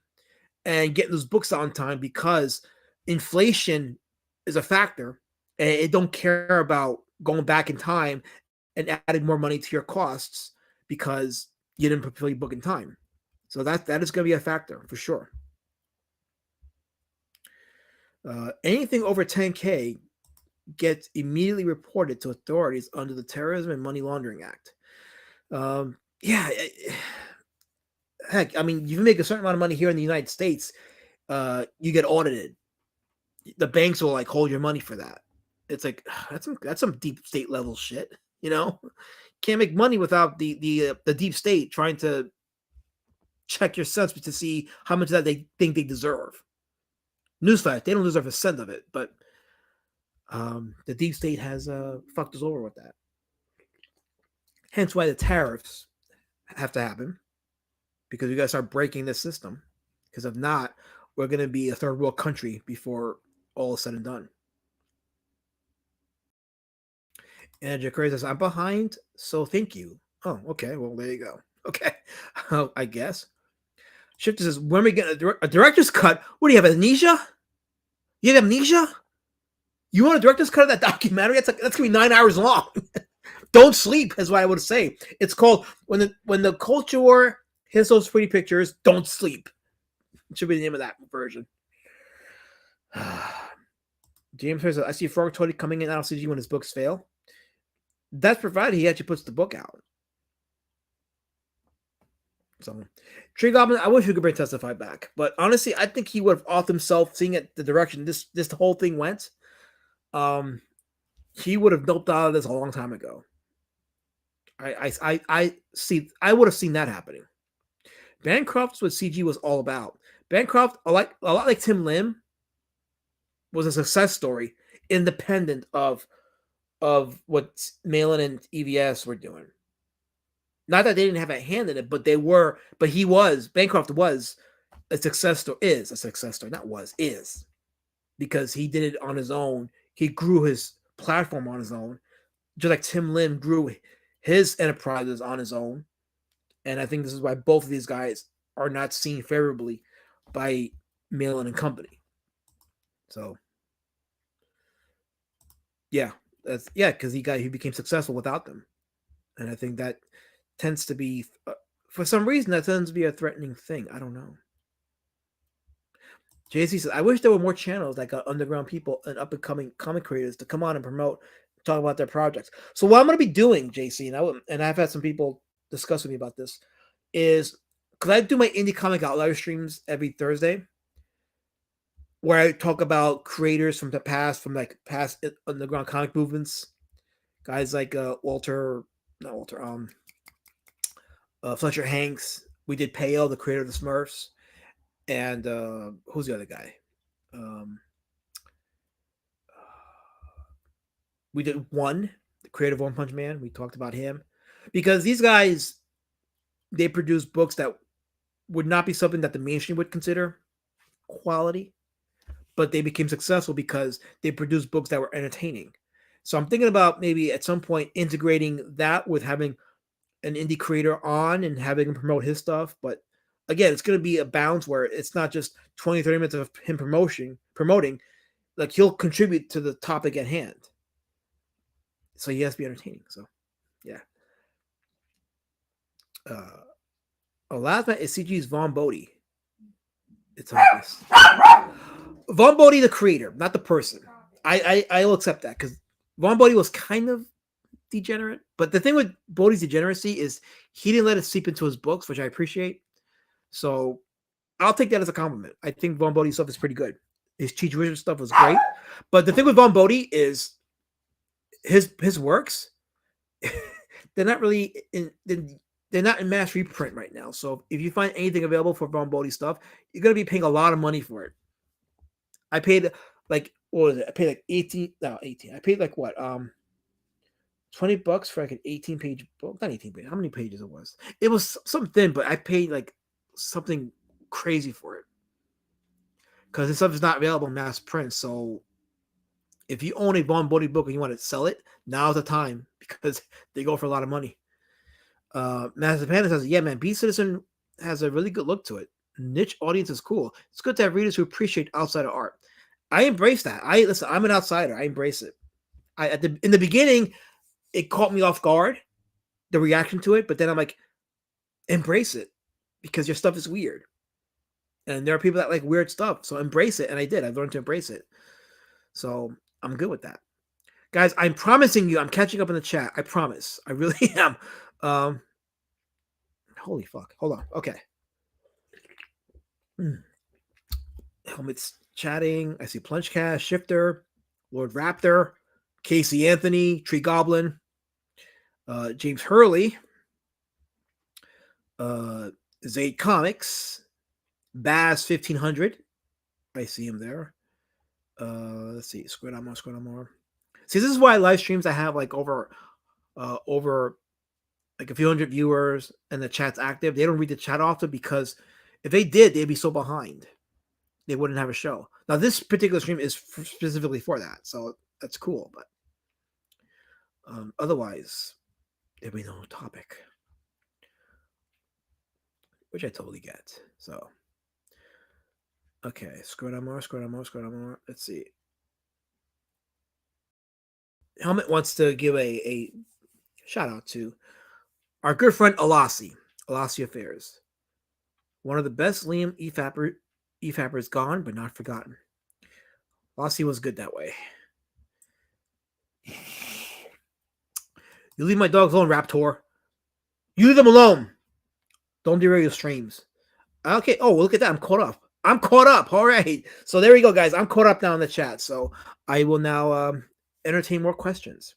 and getting those books out on time, because inflation is a factor, and it don't care about going back in time and adding more money to your costs because you didn't fulfill your book in time. So that is going to be a factor for sure. Anything over 10K gets immediately reported to authorities under the Terrorism and Money Laundering Act. Heck, I mean, you make a certain amount of money here in the United States, you get audited. The banks will like hold your money for that. It's like that's some deep state level shit, Can't make money without the deep state trying to check your cents to see how much of that they think they deserve. Newsflash, they don't deserve a cent of it, but the deep state has fucked us over with that. Hence why the tariffs have to happen, because we got to start breaking this system. Because if not, we're going to be a third world country before all is said and done. And Jacare says, I'm behind, so thank you. Oh, okay. Well, there you go. Okay. I guess. Shifter says, when we get a director's cut, what do you have, amnesia? You have amnesia? You want a director's cut of that documentary? That's going to be 9 hours long. Don't sleep is what I would say. It's called when the culture war hits those pretty pictures. Don't sleep. It should be the name of that version. James says, I see Frog Toady coming in out of CG when his books fail. That's provided he actually puts the book out. So, Tree Goblin, I wish we could bring Testify back, but honestly, I think he would have off himself, seeing it the direction this whole thing went. He would have doped out of this a long time ago. I would have seen that happening. Bancroft's what CG was all about. Bancroft, a lot like Tim Lim, was a success story, independent of what Malin and EVS were doing. Not that they didn't have a hand in it, but Bancroft was a success story, is a success story, is. Because he did it on his own. He grew his platform on his own, just like Tim Lim grew his enterprises on his own. And I think this is why both of these guys are not seen favorably by Malin and company. So, yeah, because he became successful without them, and I think that tends to be, for some reason, that tends to be a threatening thing. I don't know. JC says, I wish there were more channels that got underground people and up and coming comic creators to come on and promote, talk about their projects. So what I'm going to be doing, JC, and I've had some people discuss with me about this, is because I do my Indie Comic Out live streams every Thursday, where I talk about creators from the past, past underground comic movements, guys like Fletcher Hanks. We did Pale, the creator of the Smurfs, and who's the other guy? We did the creator of One Punch Man. We talked about him because these guys, they produce books that would not be something that the mainstream would consider quality, but they became successful because they produced books that were entertaining. So I'm thinking about maybe at some point integrating that with having an indie creator on and having him promote his stuff. But again, it's going to be a balance where it's not just 20, 30 minutes of him promoting, like he'll contribute to the topic at hand. So he has to be entertaining. So, yeah. Last night is CG's Vaughn Bodie. It's obvious. Vaughn Bodie, the creator, not the person. I will accept that because Vaughn Bodie was kind of degenerate. But the thing with Bodie's degeneracy is he didn't let it seep into his books, which I appreciate. So I'll take that as a compliment. I think Vaughn Bodie's stuff is pretty good. His Cheech Wizard stuff was great. But the thing with Vaughn Bodie is his works, they're not really they're not in mass reprint right now. So if you find anything available for Vaughn Bodie stuff, you're going to be paying a lot of money for it. I paid like, what was it? I paid like 18. I paid like what? $20 for like an 18-page book. Not 18 pages. How many pages it was? It was something thin, but I paid like something crazy for it. Because this stuff is not available in mass print. So if you own a Vaughn Bodie book and you want to sell it, now's the time because they go for a lot of money. Master Panda says, yeah, man, Beast Citizen has a really good look to it. Niche audience is cool. It's good to have readers who appreciate outsider art. I embrace that. Listen, I'm an outsider. I embrace it. In the beginning, it caught me off guard, the reaction to it, but then I'm like, embrace it because your stuff is weird. And there are people that like weird stuff. So embrace it. And I did. I've learned to embrace it. So I'm good with that. Guys, I'm promising you, I'm catching up in the chat. I promise. I really am. Holy fuck. Hold on. Okay. Helmet's chatting. I see Plungecast, Shifter, Lord Raptor, Casey Anthony, Tree Goblin, James Hurley, Zayd Comics, Baz 1500. I see him there. Let's see. Scroll down more. See, this is why live streams I have like over like a few hundred viewers and the chat's active. They don't read the chat often because if they did, they'd be so behind. They wouldn't have a show. Now, this particular stream is specifically for that, so that's cool. But otherwise, there'd be no topic, which I totally get. So, okay, scroll down more. Let's see. Helmet wants to give a Shout out to our good friend Alasi Affairs. One of the best Liam Efappers gone, but not forgotten. Alasi was good that way. You leave my dogs alone, Raptor. You leave them alone. Don't derail your streams. Okay. Oh, look at that. I'm caught up. All right. So there we go, guys. I'm caught up now in the chat. So I will now entertain more questions.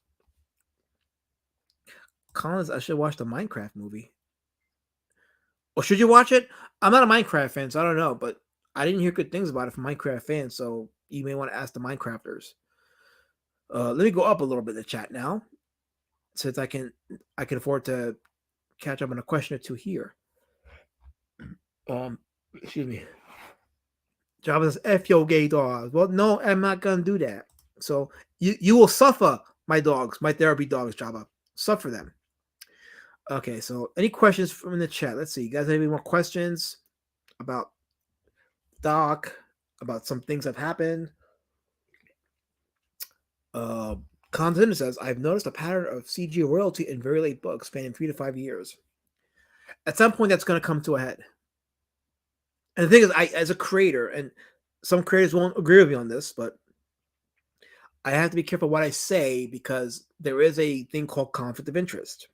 Collins, I should watch the Minecraft movie. Or should you watch it? I'm not a Minecraft fan, so I don't know. But I didn't hear good things about it from Minecraft fans. So you may want to ask the Minecrafters. Let me go up a little bit in the chat now, since I can afford to catch up on a question or two here. Excuse me. Java says, F your gay dogs. Well, no, I'm not gonna do that. So you will suffer, my dogs, my therapy dogs, Java. Suffer them. Okay, so any questions from the chat? Let's see. You guys have any more questions about Doc, about some things that have happened? Content says, I've noticed a pattern of CG royalty in very late books spanning 3 to 5 years. At some point, that's going to come to a head. And the thing is, I, as a creator, and some creators won't agree with me on this, but I have to be careful what I say because there is a thing called conflict of interest.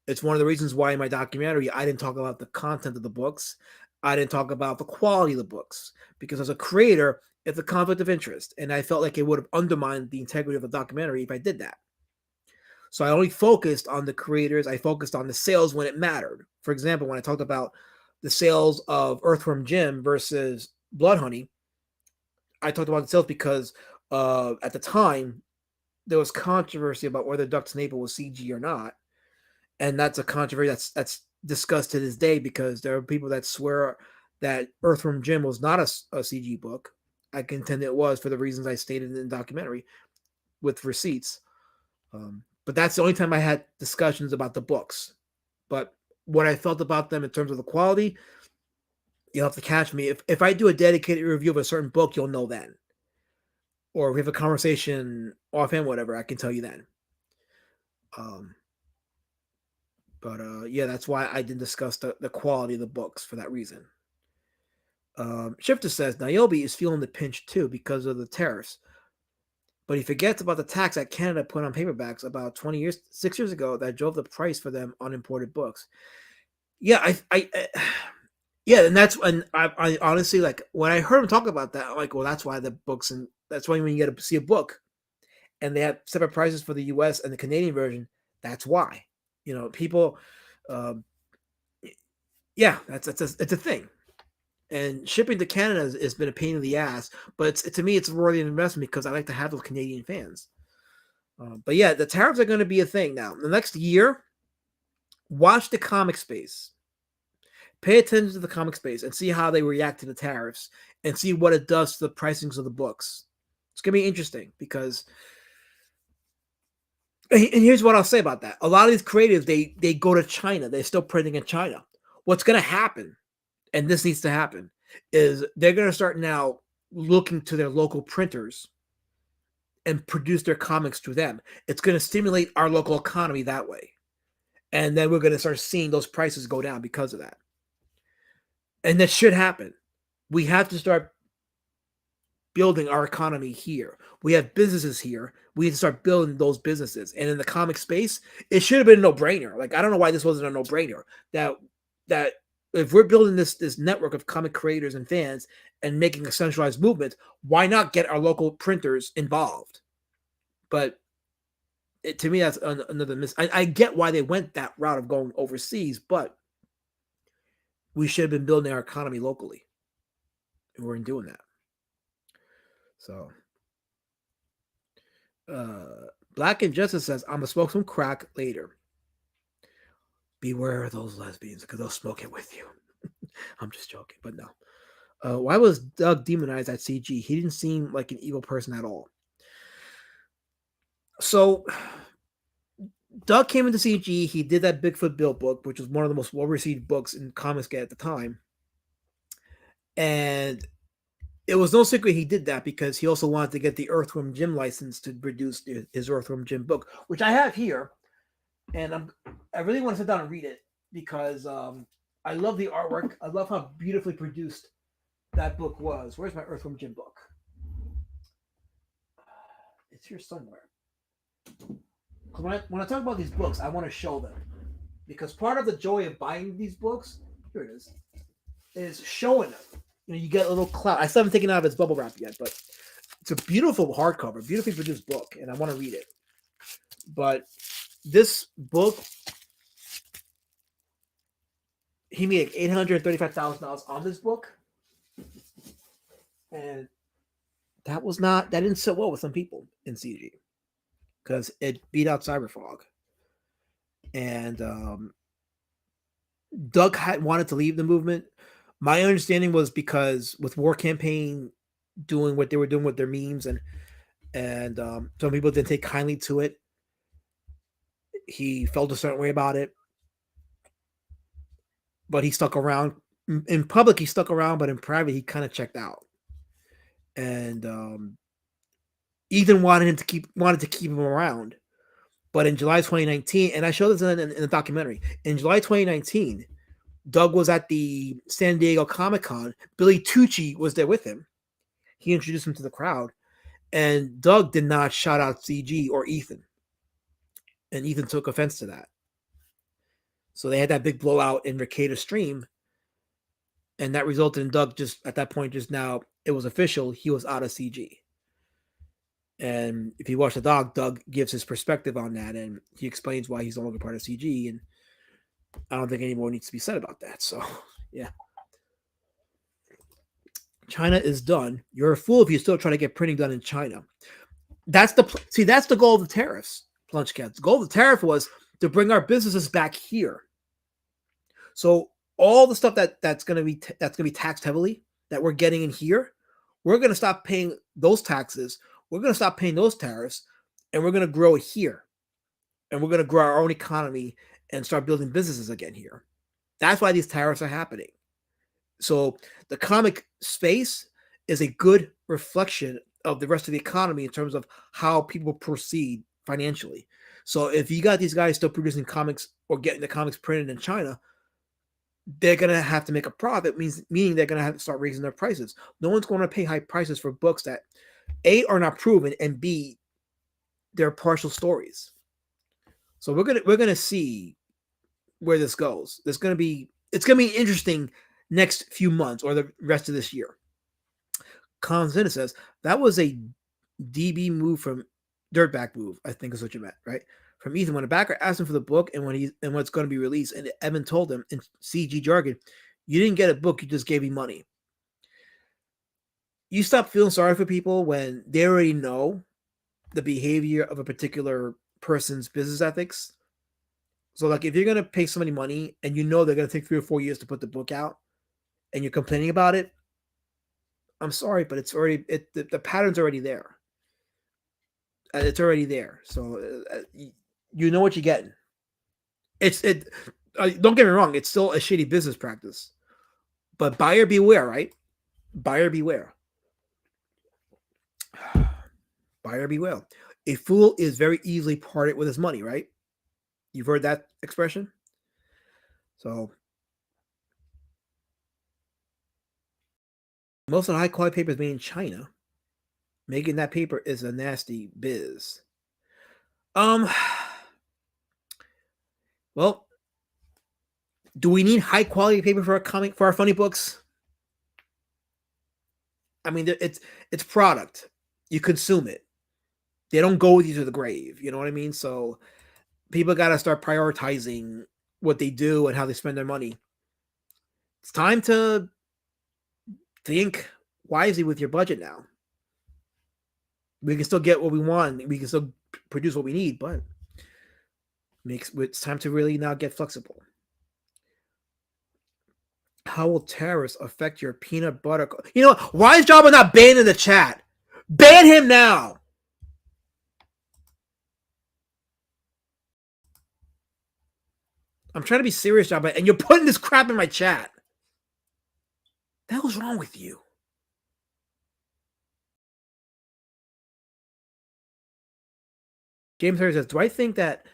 It's one of the reasons why in my documentary, I didn't talk about the content of the books. I didn't talk about the quality of the books because as a creator, it's a conflict of interest. And I felt like it would have undermined the integrity of the documentary if I did that. So I only focused on the creators. I focused on the sales when it mattered. For example, when I talked about the sales of Earthworm Jim versus Blood Honey, I talked about the sales because at the time, there was controversy about whether Duck Snaper was CG or not. And that's a controversy that's discussed to this day because there are people that swear that Earthworm Jim was not a CG book. I contend it was for the reasons I stated in the documentary with receipts. But that's the only time I had discussions about the books. But what I felt about them in terms of the quality, you'll have to catch me. If I do a dedicated review of a certain book, you'll know then. Or if we have a conversation offhand, whatever, I can tell you then. But yeah, that's why I didn't discuss the quality of the books for that reason. Shifter says, Niobe is feeling the pinch too because of the tariffs. But he forgets about the tax that Canada put on paperbacks about 6 years ago that drove the price for them on imported books. Yeah, yeah, and I honestly, like, when I heard him talk about that, I'm like, well, that's why the books, and that's why when you get to see a book and they have separate prices for the US and the Canadian version, that's why. You know, people, yeah, it's a thing. And shipping to Canada has been a pain in the ass, but to me, it's worthy of investment because I like to have those Canadian fans. But yeah, the tariffs are going to be a thing now. The next year, watch the comic space. Pay attention to the comic space and see how they react to the tariffs and see what it does to the pricings of the books. It's going to be interesting because, and here's what I'll say about that. A lot of these creatives, they go to China. They're still printing in China. What's going to happen, and this needs to happen, is they're going to start now looking to their local printers and produce their comics through them. It's going to stimulate our local economy that way. And then we're going to start seeing those prices go down because of that. And that should happen. We have to start building our economy here. We have businesses here. We need to start building those businesses. And in the comic space, it should have been a no-brainer. Like, I don't know why this wasn't a no-brainer. That if we're building this network of comic creators and fans and making a centralized movement, why not get our local printers involved? But to me, that's another miss. I get why they went that route of going overseas, but we should have been building our economy locally. And we're doing that. So, Black Injustice says, I'm going to smoke some crack later. Beware of those lesbians because they'll smoke it with you. I'm just joking, but no. Why was Doug demonized at CG? He didn't seem like an evil person at all. So, Doug came into CG. He did that Bigfoot Bill book, which was one of the most well-received books in comics at the time. And it was no secret he did that because he also wanted to get the Earthworm Jim license to produce his Earthworm Jim book, which I have here. and I really want to sit down and read it because I love the artwork. I love how beautifully produced that book was. Where's my Earthworm Jim book? It's here somewhere. Because when I talk about these books, I want to show them because part of the joy of buying these books, here it is showing them. You get a little cloud. I still haven't taken it out of its bubble wrap yet, but it's a beautiful hardcover, beautifully produced book, and I want to read it. But this book, he made $835,000 on this book, and that didn't sit well with some people in CG because it beat out Cyberfog. And Doug had wanted to leave the movement. My understanding was because with War Campaign doing what they were doing with their memes, and some people didn't take kindly to it. He felt a certain way about it, but he stuck around. In public, he stuck around, but in private, he kind of checked out. And Ethan wanted to keep him around. But in July 2019, and I showed this in the documentary, in July 2019, Doug was at the San Diego Comic-Con. Billy Tucci was there with him. He introduced him to the crowd, and Doug did not shout out CG or Ethan. And Ethan took offense to that. So they had that big blowout in Rekida's stream, and that resulted in Doug just at that point, just now, it was official, he was out of CG. And if you watch the Doug gives his perspective on that, and he explains why he's no longer part of CG, and I don't think any more needs to be said about that. So, yeah. China is done. You're a fool if you still try to get printing done in China. That's the goal of the tariffs, Plungecats. The goal of the tariff was to bring our businesses back here. So all the stuff that's going to be taxed heavily that we're getting in here, we're going to stop paying those taxes. We're going to stop paying those tariffs, and we're going to grow here. And we're going to grow our own economy and start building businesses again here. That's why these tariffs are happening. So the comic space is a good reflection of the rest of the economy in terms of how people proceed financially. So if you got these guys still producing comics or getting the comics printed in China, they're going to have to make a profit, meaning they're going to have to start raising their prices. No one's going to pay high prices for books that A, are not proven, and B, they're partial stories. So we're gonna see where this goes. It's gonna be interesting next few months or the rest of this year. Colin says that was a DB move from Dirtbag move, I think is what you meant, right? From Ethan when a backer asked him for the book and when it's going to be released, and Evan told him in CG jargon, "You didn't get a book, you just gave me money." You stop feeling sorry for people when they already know the behavior of a particular person's business ethics. So, like, if you're going to pay somebody money and you know they're going to take 3 or 4 years to put the book out and you're complaining about it, I'm sorry, but it's already, the pattern's already there. It's already there. So, you know what you're getting. Don't get me wrong, it's still a shitty business practice. But buyer beware, right? Buyer beware. Buyer beware. A fool is very easily parted with his money, right? You've heard that expression? So, most of the high quality paper is made in China. Making that paper is a nasty biz. Well, do we need high quality paper for our funny books? I mean, it's product. You consume it. They don't go with you to the grave. You know what I mean? So people got to start prioritizing what they do and how they spend their money. It's time to think wisely with your budget now. We can still get what we want. We can still produce what we need, but it's time to really now get flexible. How will tariffs affect your peanut butter? You know what? Why is Jabba not banned in the chat? Ban him now! I'm trying to be serious, Jabba, and you're putting this crap in my chat. The hell's wrong with you? James Harris says, do I think that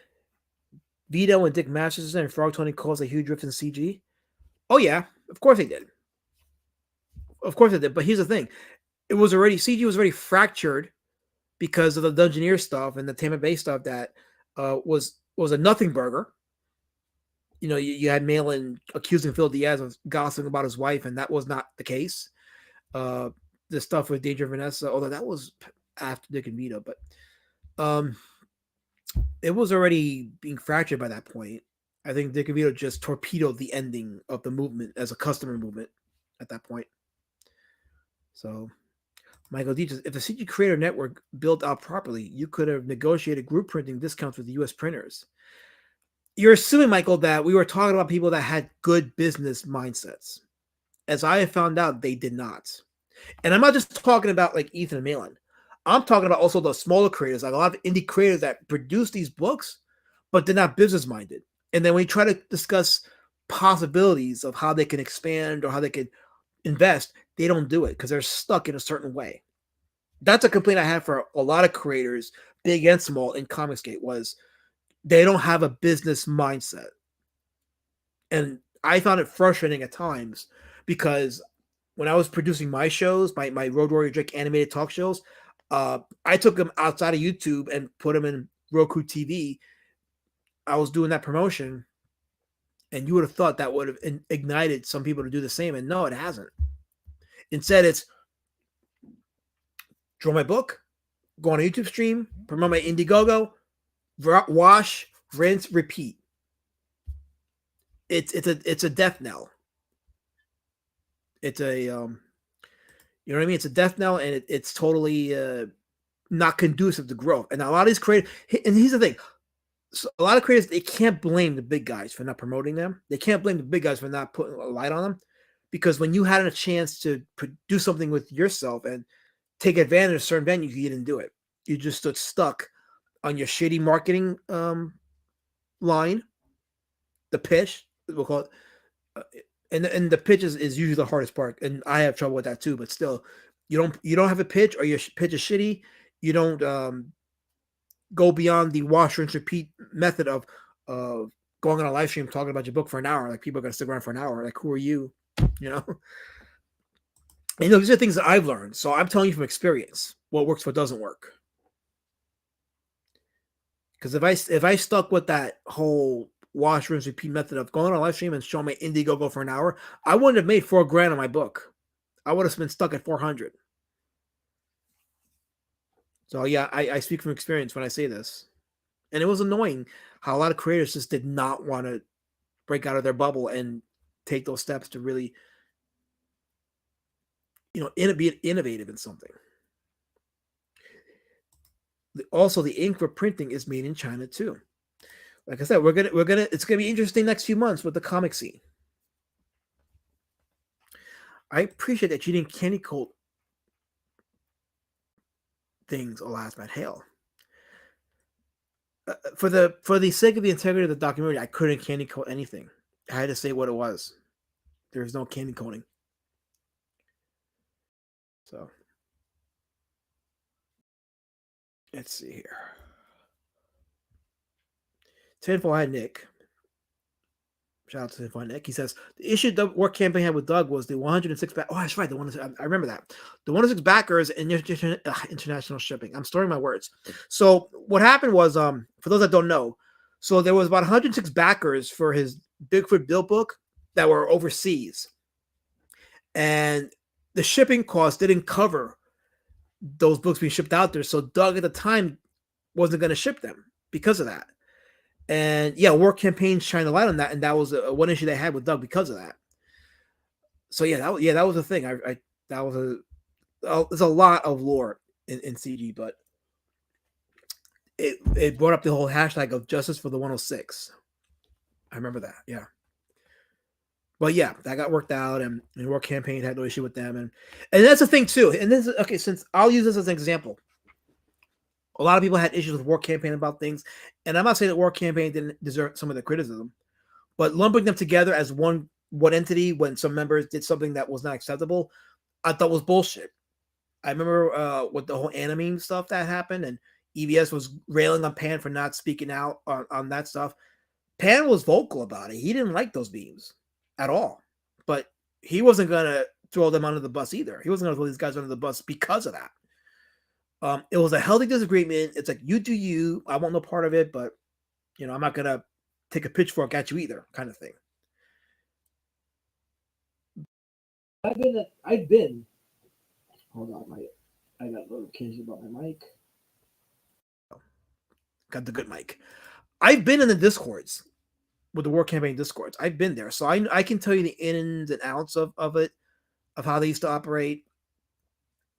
Vito and Dick Masterson and Frog Tony caused a huge rift in CG? Oh yeah, of course they did. Of course they did. But here's the thing: CG was already fractured because of the Dungeoneer stuff and the Tampa Bay stuff that was a nothing burger. You know, you had Malin accusing Phil Diaz of gossiping about his wife, and that was not the case. The stuff with Danger Vanessa, although that was after Dick and Vito, but it was already being fractured by that point. I think Dick and Vito just torpedoed the ending of the movement as a customer movement at that point. So, Michael D says, if the CG Creator Network built out properly, you could have negotiated group printing discounts with the U.S. printers. You're assuming, Michael, that we were talking about people that had good business mindsets. As I have found out, they did not. And I'm not just talking about like Ethan and Malin. I'm talking about also the smaller creators, like a lot of indie creators that produce these books, but they're not business minded. And then when you try to discuss possibilities of how they can expand or how they can invest, they don't do it because they're stuck in a certain way. That's a complaint I had for a lot of creators, big and small, in Comicsgate, was they don't have a business mindset. And I found it frustrating at times because when I was producing my shows, my Road Warrior Drake animated talk shows, I took them outside of YouTube and put them in Roku TV. I was doing that promotion, and you would have thought that would have ignited some people to do the same, and no, it hasn't. Instead, it's draw my book, go on a YouTube stream, promote my Indiegogo, wash, rinse, repeat. It's a death knell. It's a you know what I mean? It's a death knell, and it's totally not conducive to growth. And a lot of these creators, and here's the thing: so a lot of creators, they can't blame the big guys for not promoting them. They can't blame the big guys for not putting a light on them, because when you had a chance to do something with yourself and take advantage of a certain venue, you didn't do it. You just stood stuck on your shitty marketing line, the pitch, we'll call it. And the pitch is usually the hardest part, and I have trouble with that too. But still, you don't have a pitch, or your pitch is shitty. You don't go beyond the wash, rinse, repeat method of going on a live stream talking about your book for an hour. Like, people are gonna stick around for an hour. Like, who are you? You know. And, these are things that I've learned. So I'm telling you from experience what works, what doesn't work. Because if I stuck with that whole wash, rinse, repeat method of going on a live stream and showing my Indiegogo for an hour, I wouldn't have made $4,000 on my book. I would have been stuck at 400. So yeah, I speak from experience when I say this. And it was annoying how a lot of creators just did not want to break out of their bubble and take those steps to really, be innovative in something. Also, the ink for printing is made in China too. Like I said, it's gonna be interesting next few months with the comic scene. I appreciate that you didn't candy coat things, alas, Matt Hale. For the sake of the integrity of the documentary, I couldn't candy coat anything. I had to say what it was. There's no candy coating. So let's see here. Tinfoil Hat Nick. Shout out to Tinfoil Hat Nick. He says, the issue the work campaign had with Doug was the 106 back. Oh, that's right. I remember that. The 106 backers and international shipping. I'm storing my words. So what happened was, for those that don't know, so there was about 106 backers for his Bigfoot Bill book that were overseas. And the shipping costs didn't cover those books being shipped out there. So Doug at the time wasn't going to ship them because of that. And yeah, work campaigns shine a light on that, and that was one issue they had with Doug because of that. So that was a thing. There's a lot of lore in CG, but it brought up the whole hashtag of justice for the 106. I remember that, yeah. But yeah, that got worked out, and work campaign had no issue with them, and that's the thing too. And this is okay. Since I'll use this as an example. A lot of people had issues with War Campaign about things, and I'm not saying that War Campaign didn't deserve some of the criticism, but lumping them together as one entity when some members did something that was not acceptable, I thought was bullshit. I remember with the whole anime stuff that happened, and EBS was railing on Pan for not speaking out on that stuff. Pan was vocal about it. He didn't like those memes at all, but he wasn't gonna throw them under the bus either. He wasn't gonna throw these guys under the bus because of that. It was a healthy disagreement. It's like, you do you. I want no part of it, but I'm not gonna take a pitchfork at you either, kind of thing. I've been. Hold on, I got notifications about my mic. Got the good mic. I've been in the Discords with the War Campaign Discords. I've been there, so I can tell you the ins and outs of it, of how they used to operate.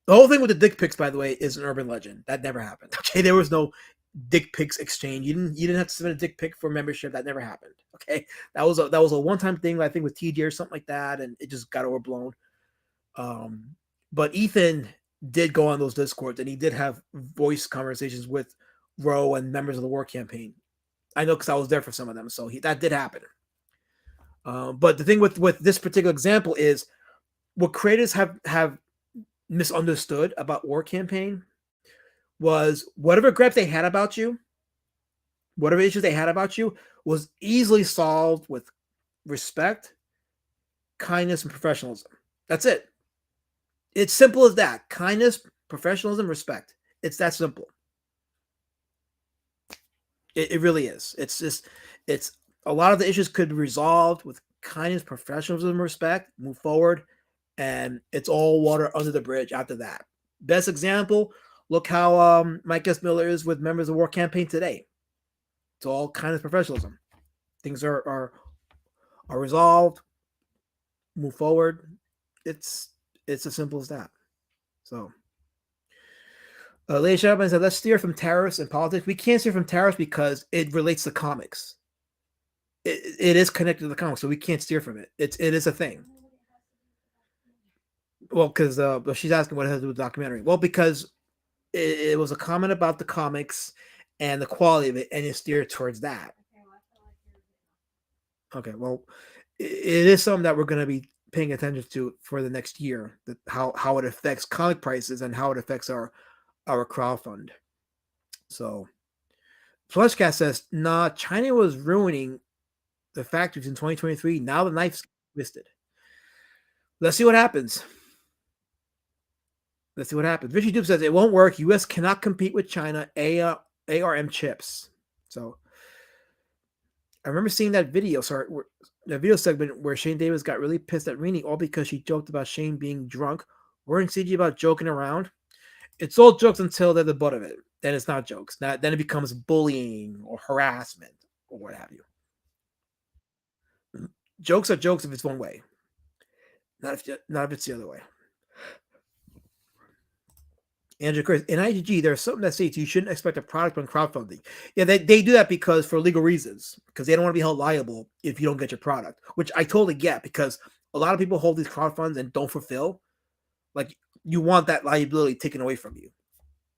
The whole thing with the dick pics, by the way, is an urban legend. That never happened. Okay, there was no dick pics exchange. You didn't have to submit a dick pic for membership. That never happened. Okay, that was a one-time thing, I think, with TJ or something like that, and it just got overblown. But Ethan did go on those Discords, and he did have voice conversations with Roe and members of the War Campaign. I know because I was there for some of them, so that did happen. But the thing with this particular example is what creators have misunderstood about War Campaign was whatever gripe they had about you, whatever issues they had about you, was easily solved with respect, kindness, and professionalism. That's it. It's simple as that. Kindness, professionalism, respect. It's that simple. It really is. It's a lot of the issues could be resolved with kindness, professionalism, respect, move forward, and it's all water under the bridge after that. Best example, look how Mike S. Miller is with members of War Campaign today. It's all kindness, professionalism. Things are resolved, move forward. It's as simple as that. So, Leigh Chapman said, let's steer from tariffs and politics. We can't steer from tariffs because it relates to comics. It is connected to the comics, so we can't steer from it. It is a thing. Well, because she's asking what it has to do with the documentary. Well, because it was a comment about the comics and the quality of it, and it steered towards that. Okay, well, it is something that we're going to be paying attention to for the next year, that how it affects comic prices and how it affects our crowdfund. So Plushcast says, nah, China was ruining the factories in 2023. Now the knife's twisted. Let's see what happens. Richie Dupe says it won't work. US cannot compete with China ARM chips. So I remember seeing that video. The video segment where Shane Davis got really pissed at Rini, all because she joked about Shane being drunk. Weren't CG about joking around? It's all jokes until they're the butt of it. Then it's not jokes. Then it becomes bullying or harassment or what have you. Jokes are jokes if it's one way. Not if it's the other way. Andrew Chris, in IGG, there's something that states you shouldn't expect a product on crowdfunding. Yeah, they do that because for legal reasons, because they don't want to be held liable if you don't get your product, which I totally get, because a lot of people hold these crowdfunds and don't fulfill. Like, you want that liability taken away from you.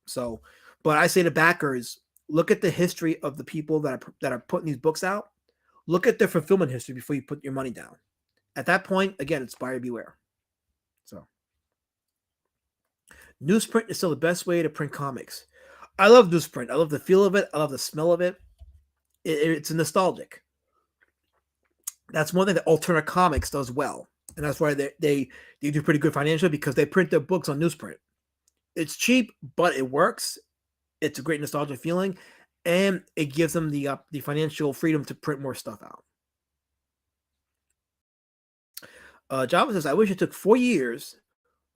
So, but I say to backers, look at the history of the people that are putting these books out. Look at their fulfillment history before you put your money down. At that point, again, it's buyer beware. So, newsprint is still the best way to print comics. I love newsprint. I love the feel of it. I love the smell of it. It's nostalgic. That's one thing that Alternate Comics does well. And that's why they do pretty good financially, because they print their books on newsprint. It's cheap, but it works. It's a great nostalgia feeling, and it gives them the financial freedom to print more stuff out. Java says, I wish it took 4 years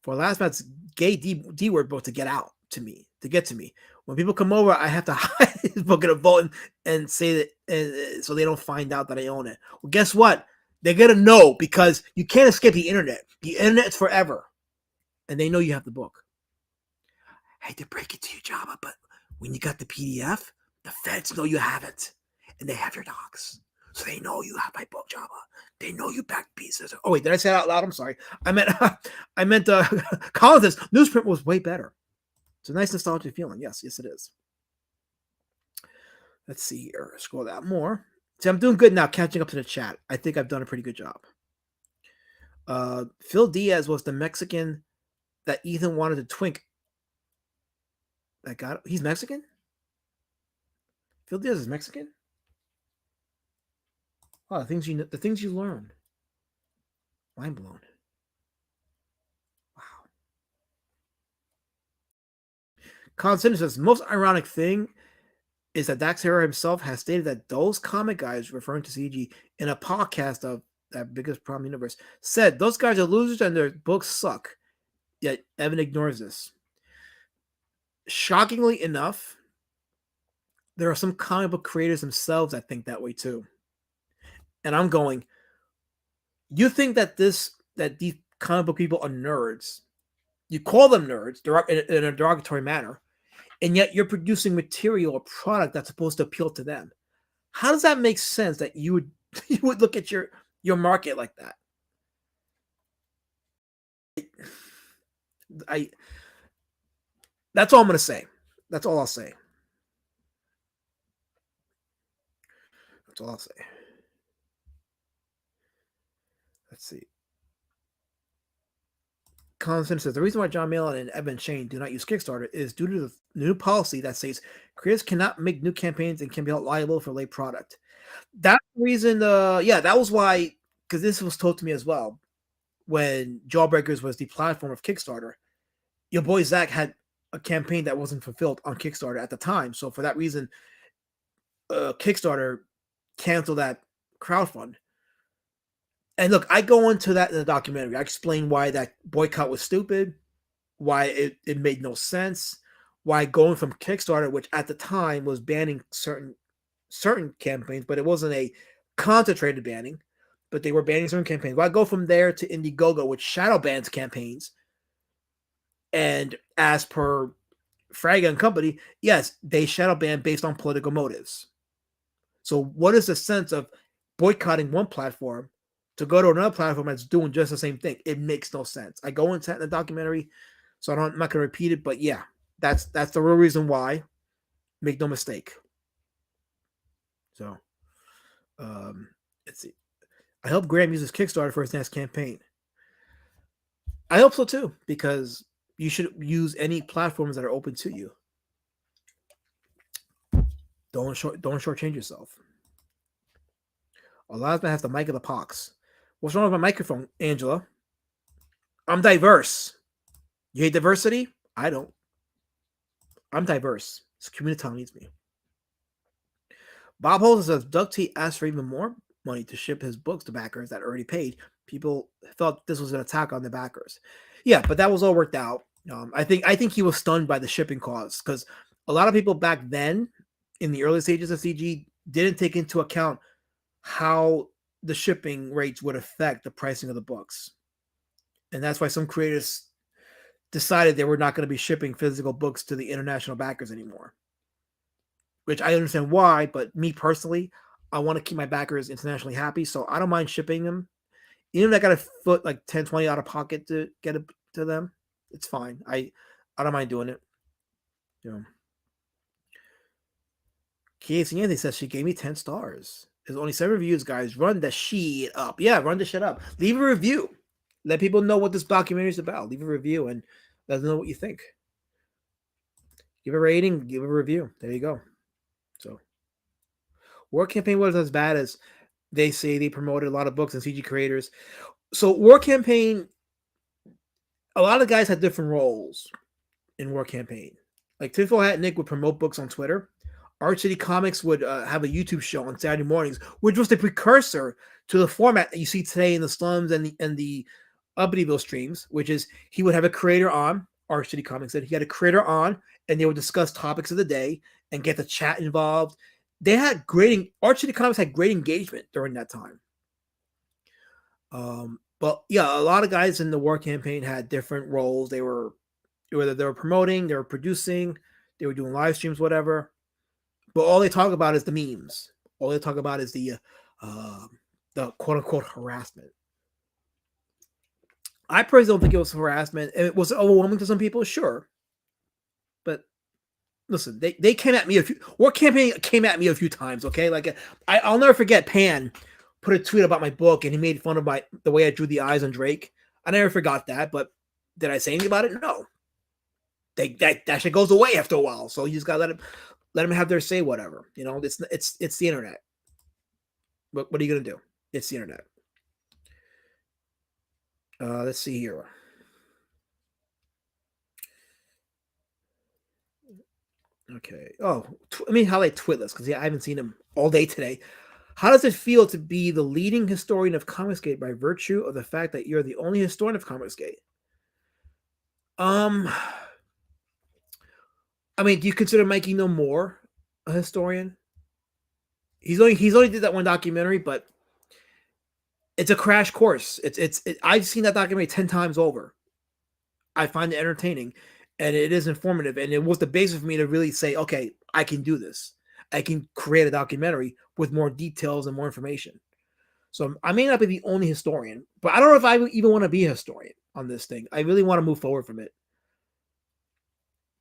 for last month's gay D word book to get to me. When people come over, I have to hide his book in a vault and say that, so they don't find out that I own it. Well, guess what? They're going to know, because you can't escape the internet. The internet's forever. And they know you have the book. I hate to break it to you, Java, but when you got the PDF, the feds know you have it. And they have your docs. So they know you have my book, Java. They know you back pieces. Oh, wait, did I say that out loud? I'm sorry. I meant Collins says newsprint was way better. It's a nice nostalgic feeling. Yes, it is. Let's see here. Scroll down more. See, I'm doing good now, catching up to the chat. I think I've done a pretty good job. Phil Diaz was the Mexican that Ethan wanted to twink. That got it. He's Mexican? Phil Diaz is Mexican? Oh, the things you learn. Mind blown. Wow. Colin says most ironic thing is that Dax Harrow himself has stated that those comic guys, referring to CG in a podcast of that biggest problem universe, said those guys are losers and their books suck. Yet Evan ignores this. Shockingly enough, there are some comic book creators themselves that think that way too. And I'm going, you think that these comic book people are nerds. You call them nerds in a derogatory manner, and yet you're producing material or product that's supposed to appeal to them. How does that make sense that you would look at your market like that? That's all I'm going to say. That's all I'll say. That's all I'll say. Let's see. Constant says the reason why John Malin and Evan Shane do not use Kickstarter is due to the new policy that says creators cannot make new campaigns and can be held liable for late product. That's the reason. That was why. Because this was told to me as well when Jawbreakers was the platform of Kickstarter. Your boy Zach had a campaign that wasn't fulfilled on Kickstarter at the time, so for that reason, Kickstarter canceled that crowdfund. And look, I go into that in the documentary. I explain why that boycott was stupid, why it made no sense, why going from Kickstarter, which at the time was banning certain campaigns, but it wasn't a concentrated banning, but they were banning certain campaigns. Why go from there to Indiegogo, which shadow bans campaigns? And as per Fraga and company, yes, they shadow ban based on political motives. So what is the sense of boycotting one platform to go to another platform that's doing just the same thing? It makes no sense. I go into that in the documentary, so I'm not going to repeat it, but yeah, that's the real reason why. Make no mistake. So, let's see. I hope Graham uses Kickstarter for his next campaign. I hope so too, because you should use any platforms that are open to you. Don't shortchange yourself. Elasma has the mic of the pox. What's wrong with my microphone, Angela? I'm diverse. You hate diversity? I don't. I'm diverse. This community needs me. Bob Holzer says Doug T asked for even more money to ship his books to backers that already paid. People thought this was an attack on the backers. Yeah, but that was all worked out. I think he was stunned by the shipping costs because a lot of people back then in the early stages of CG didn't take into account how the shipping rates would affect the pricing of the books. And that's why some creators decided they were not going to be shipping physical books to the international backers anymore. Which I understand why, but me personally, I want to keep my backers internationally happy, so I don't mind shipping them. Even if I got to foot like 10, 20 out of pocket to get it to them, it's fine. I don't mind doing it. Casey Anthony says she gave me 10 stars. There's only 7 reviews, guys. Run the shit up. Yeah, run the shit up. Leave a review. Let people know what this documentary is about. Leave a review and let them know what you think. Give a rating, give a review. There you go. So, War Campaign was as bad as they say. They promoted a lot of books and CG creators. So, War Campaign, a lot of guys had different roles in War Campaign. Like Tinfoil Hat Nick would promote books on Twitter. Arch City Comics would have a YouTube show on Saturday mornings, which was the precursor to the format that you see today in the Slums and the Uppity-ville streams, which is he would have a creator on, Arch City Comics said he had a creator on, and they would discuss topics of the day and get the chat involved. They had Arch City Comics had great engagement during that time. But yeah, a lot of guys in the War Campaign had different roles. They were whether they were promoting, they were producing, they were doing live streams, whatever. But all they talk about is the memes. All they talk about is the quote unquote harassment. I personally don't think it was harassment. It was overwhelming to some people, sure. But listen, they came at me War Campaign came at me a few times, okay? Like I'll never forget Pan put a tweet about my book and he made fun of the way I drew the eyes on Drake. I never forgot that, but did I say anything about it? No. That shit goes away after a while. So you just gotta let them have their say, whatever. It's the internet. what are you gonna do? It's the internet. Let's see here. Okay. Oh, let me highlight Twitless because I haven't seen him all day today. How does it feel to be the leading historian of Comicsgate by virtue of the fact that you're the only historian of Comicsgate? Um, I mean, do you consider Mikey No More a historian? He's only did that one documentary, but it's a crash course. I've seen that documentary 10 times over. I find it entertaining and it is informative. And it was the basis for me to really say, okay, I can do this. I can create a documentary with more details and more information. So I may not be the only historian, but I don't know if I even want to be a historian on this thing. I really want to move forward from it.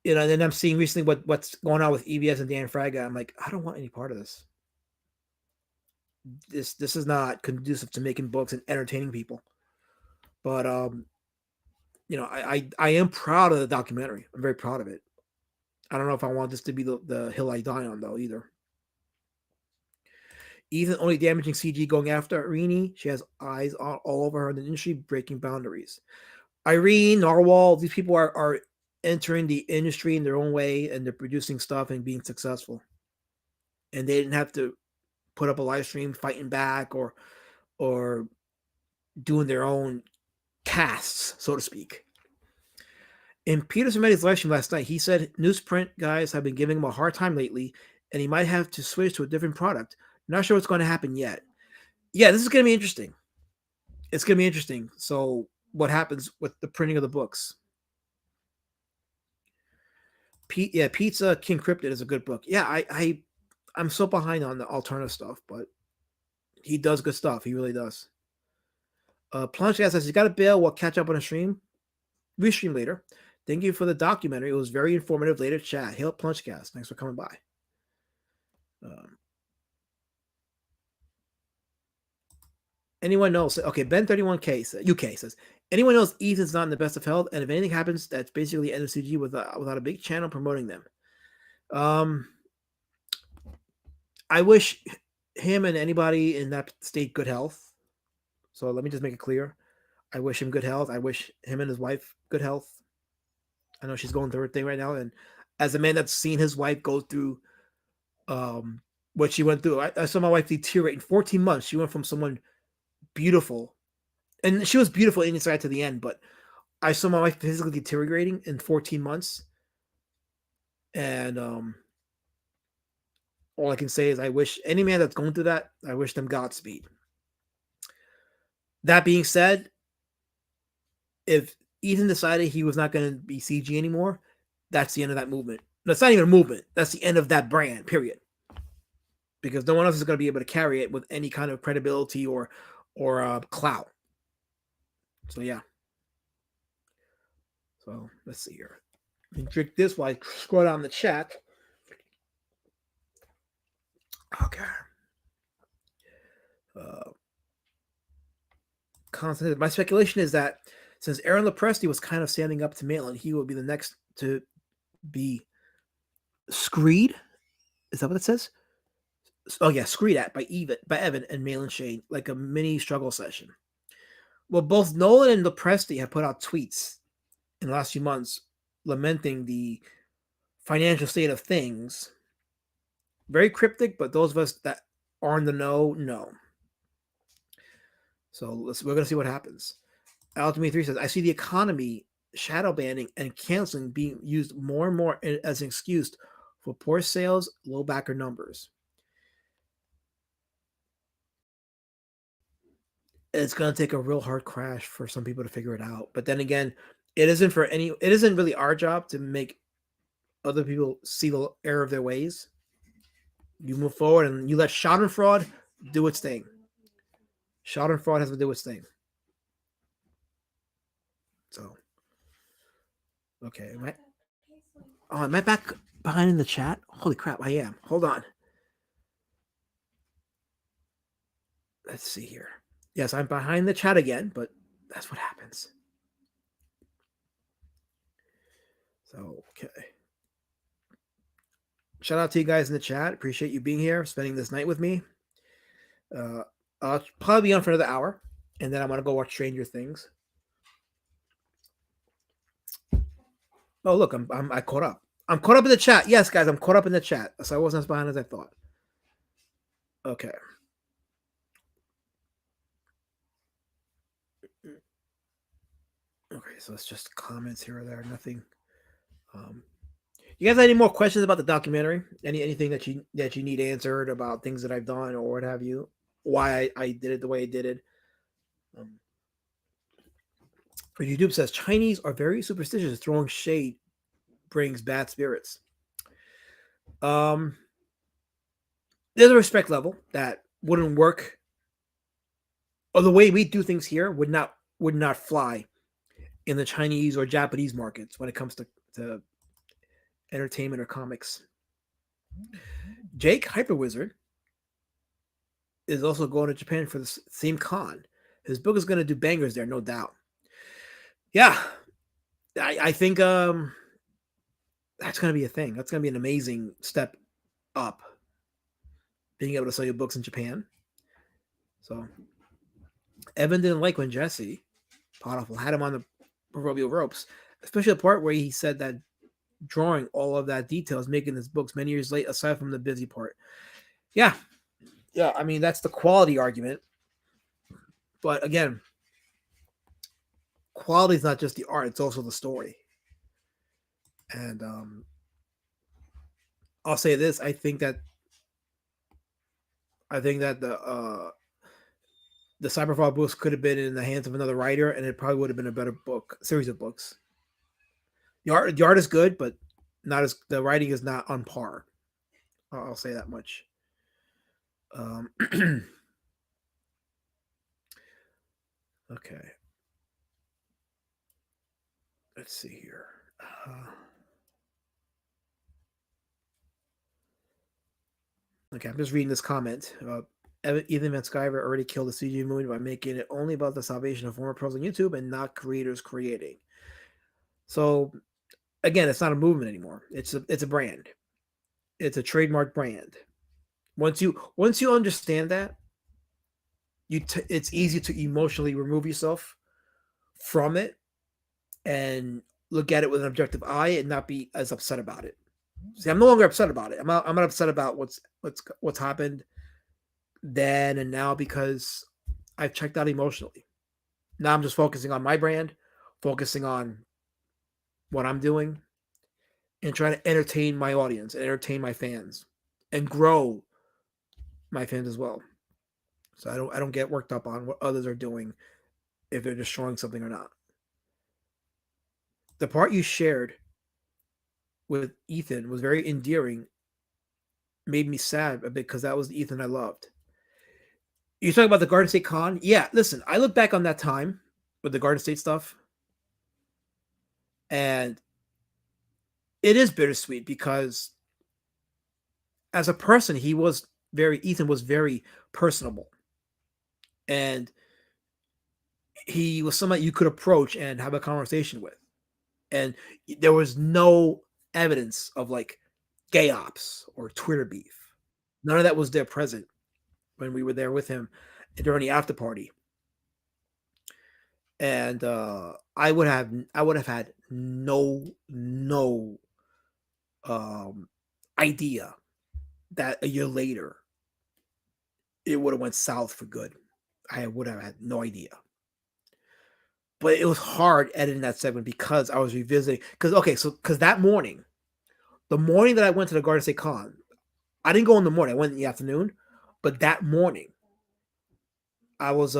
You know, and then I'm seeing recently what's going on with EBS and Dan Fraga. I'm like, I don't want any part of this. This is not conducive to making books and entertaining people. But you know, I am proud of the documentary. I'm very proud of it. I don't know if I want this to be the hill I die on though either. Ethan only damaging CG going after Irene. She has eyes all over her in the industry, breaking boundaries. Irene, Narwhal, these people are entering the industry in their own way and they're producing stuff and being successful. And they didn't have to put up a live stream fighting back or doing their own casts, so to speak. In Peter Cimetti's live stream last night, he said newsprint guys have been giving him a hard time lately, and he might have to switch to a different product. Not sure what's going to happen yet. Yeah, this is going to be interesting. It's going to be interesting. So, what happens with the printing of the books? Pizza King Cryptid is a good book. Yeah, I'm so behind on the alternative stuff, but he does good stuff. He really does. Plunge says, you got to bail. We'll catch up on a stream. Restream later. Thank you for the documentary. It was very informative. Later chat. Hail Plungecast. Thanks for coming by. Anyone knows? Okay, Ben31K UK says, anyone knows Ethan's not in the best of health, and if anything happens, that's basically NCG without a big channel promoting them. I wish him and anybody in that state good health. So let me just make it clear. I wish him good health. I wish him and his wife good health. I know she's going through her thing right now. And as a man that's seen his wife go through what she went through, I saw my wife deteriorate in 14 months. She went from someone beautiful, and she was beautiful inside to the end, but I saw my wife physically deteriorating in 14 months. And all I can say is I wish any man that's going through that, I wish them Godspeed. That being said, if Ethan decided he was not going to be CG anymore, that's the end of that movement. That's not even a movement. That's the end of that brand, period. Because no one else is going to be able to carry it with any kind of credibility or clout. So, yeah. So, let's see here. Let me drink this while I scroll down the chat. Okay. My speculation is that since Aaron Lopresti was kind of standing up to Malin, he will be the next to be screed. Is that what it says? Oh yeah, screed at by Evan and Malin Shane, like a mini struggle session. Well, both Nolan and Lopresti have put out tweets in the last few months lamenting the financial state of things. Very cryptic, but those of us that are in the know. So we're going to see what happens. Alchemy3 says, I see the economy shadow banning and canceling being used more and more as an excuse for poor sales, low backer numbers. It's going to take a real hard crash for some people to figure it out. But then again, it isn't really our job to make other people see the error of their ways. You move forward and you let Schadenfreude do its thing. Schadenfreude has to do its thing. So, okay. Am I back behind in the chat? Holy crap, I am. Hold on. Let's see here. Yes, I'm behind the chat again, but that's what happens. So, okay. Shout out to you guys in the chat. Appreciate you being here, spending this night with me. I'll probably be on for another hour, and then I'm gonna go watch Stranger Things. Oh, look, I caught up. I'm caught up in the chat. Yes, guys, I'm caught up in the chat. So I wasn't as behind as I thought. Okay. Okay, so it's just comments here or there. Nothing. You guys have any more questions about the documentary? Anything that you need answered about things that I've done or what have you? Why I did it the way I did it? YouTube says Chinese are very superstitious. Throwing shade brings bad spirits. There's a respect level that wouldn't work, or the way we do things here would not fly in the Chinese or Japanese markets when it comes to entertainment or comics. Jake Hyperwizard is also going to Japan for the same con. His book is going to do bangers there, no doubt. Yeah, I think that's going to be a thing. That's going to be an amazing step up, being able to sell your books in Japan. So Evan didn't like when Jesse Potiphar had him on the proverbial ropes, especially the part where he said that drawing all of that detail is making his books many years late, aside from the busy part. Yeah. I mean, that's the quality argument. But again, quality is not just the art; it's also the story. And I'll say this: I think that the Cyberfall books could have been in the hands of another writer, and it probably would have been a better series of books. The art is good, but the writing is not on par. I'll say that much. Okay. Let's see here. Okay, I'm just reading this comment. Ethan Van Sciver already killed the CG movie by making it only about the salvation of former pros on YouTube and not creators creating. So, again, it's not a movement anymore. It's a brand. It's a trademark brand. Once you understand that, it's easy to emotionally remove yourself from it and look at it with an objective eye and not be as upset about it. See, I'm no longer upset about it. I'm not upset about what's happened then and now, because I've checked out emotionally. Now I'm just focusing on my brand, focusing on what I'm doing, and trying to entertain my audience and entertain my fans and grow my fans as well. So I don't get worked up on what others are doing, if they're destroying something or not. The part you shared with Ethan was very endearing, made me sad a bit, because that was the Ethan I loved. You talking about the Garden State Con? Yeah, listen, I look back on that time with the Garden State stuff, and it is bittersweet because as a person, Ethan was very personable, and he was somebody you could approach and have a conversation with, and there was no evidence of like gay ops or Twitter beef. None of that was there present when we were there with him during the after party. And I would have had no idea that a year later it would have went south for good. I would have had no idea. But it was hard editing that segment because I was revisiting. Because that morning, the morning that I went to the Garden State Con, I didn't go in the morning. I went in the afternoon. But that morning, I was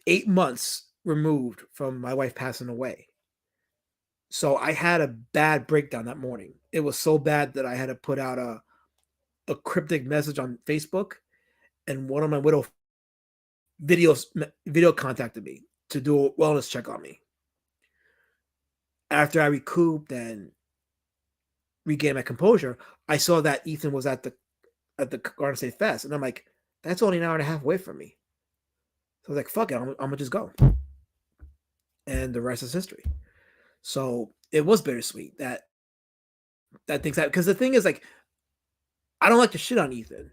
8 months removed from my wife passing away. So I had a bad breakdown that morning. It was so bad that I had to put out a cryptic message on Facebook, and one of my video contacted me to do a wellness check on me. After I recouped and regained my composure, I saw that Ethan was at the Garden State Fest, and I'm like, that's only an hour and a half away from me. So I was like, fuck it, I'm gonna just go. And the rest is history. So it was bittersweet that thing's happened. Because the thing is, like, I don't like to shit on Ethan,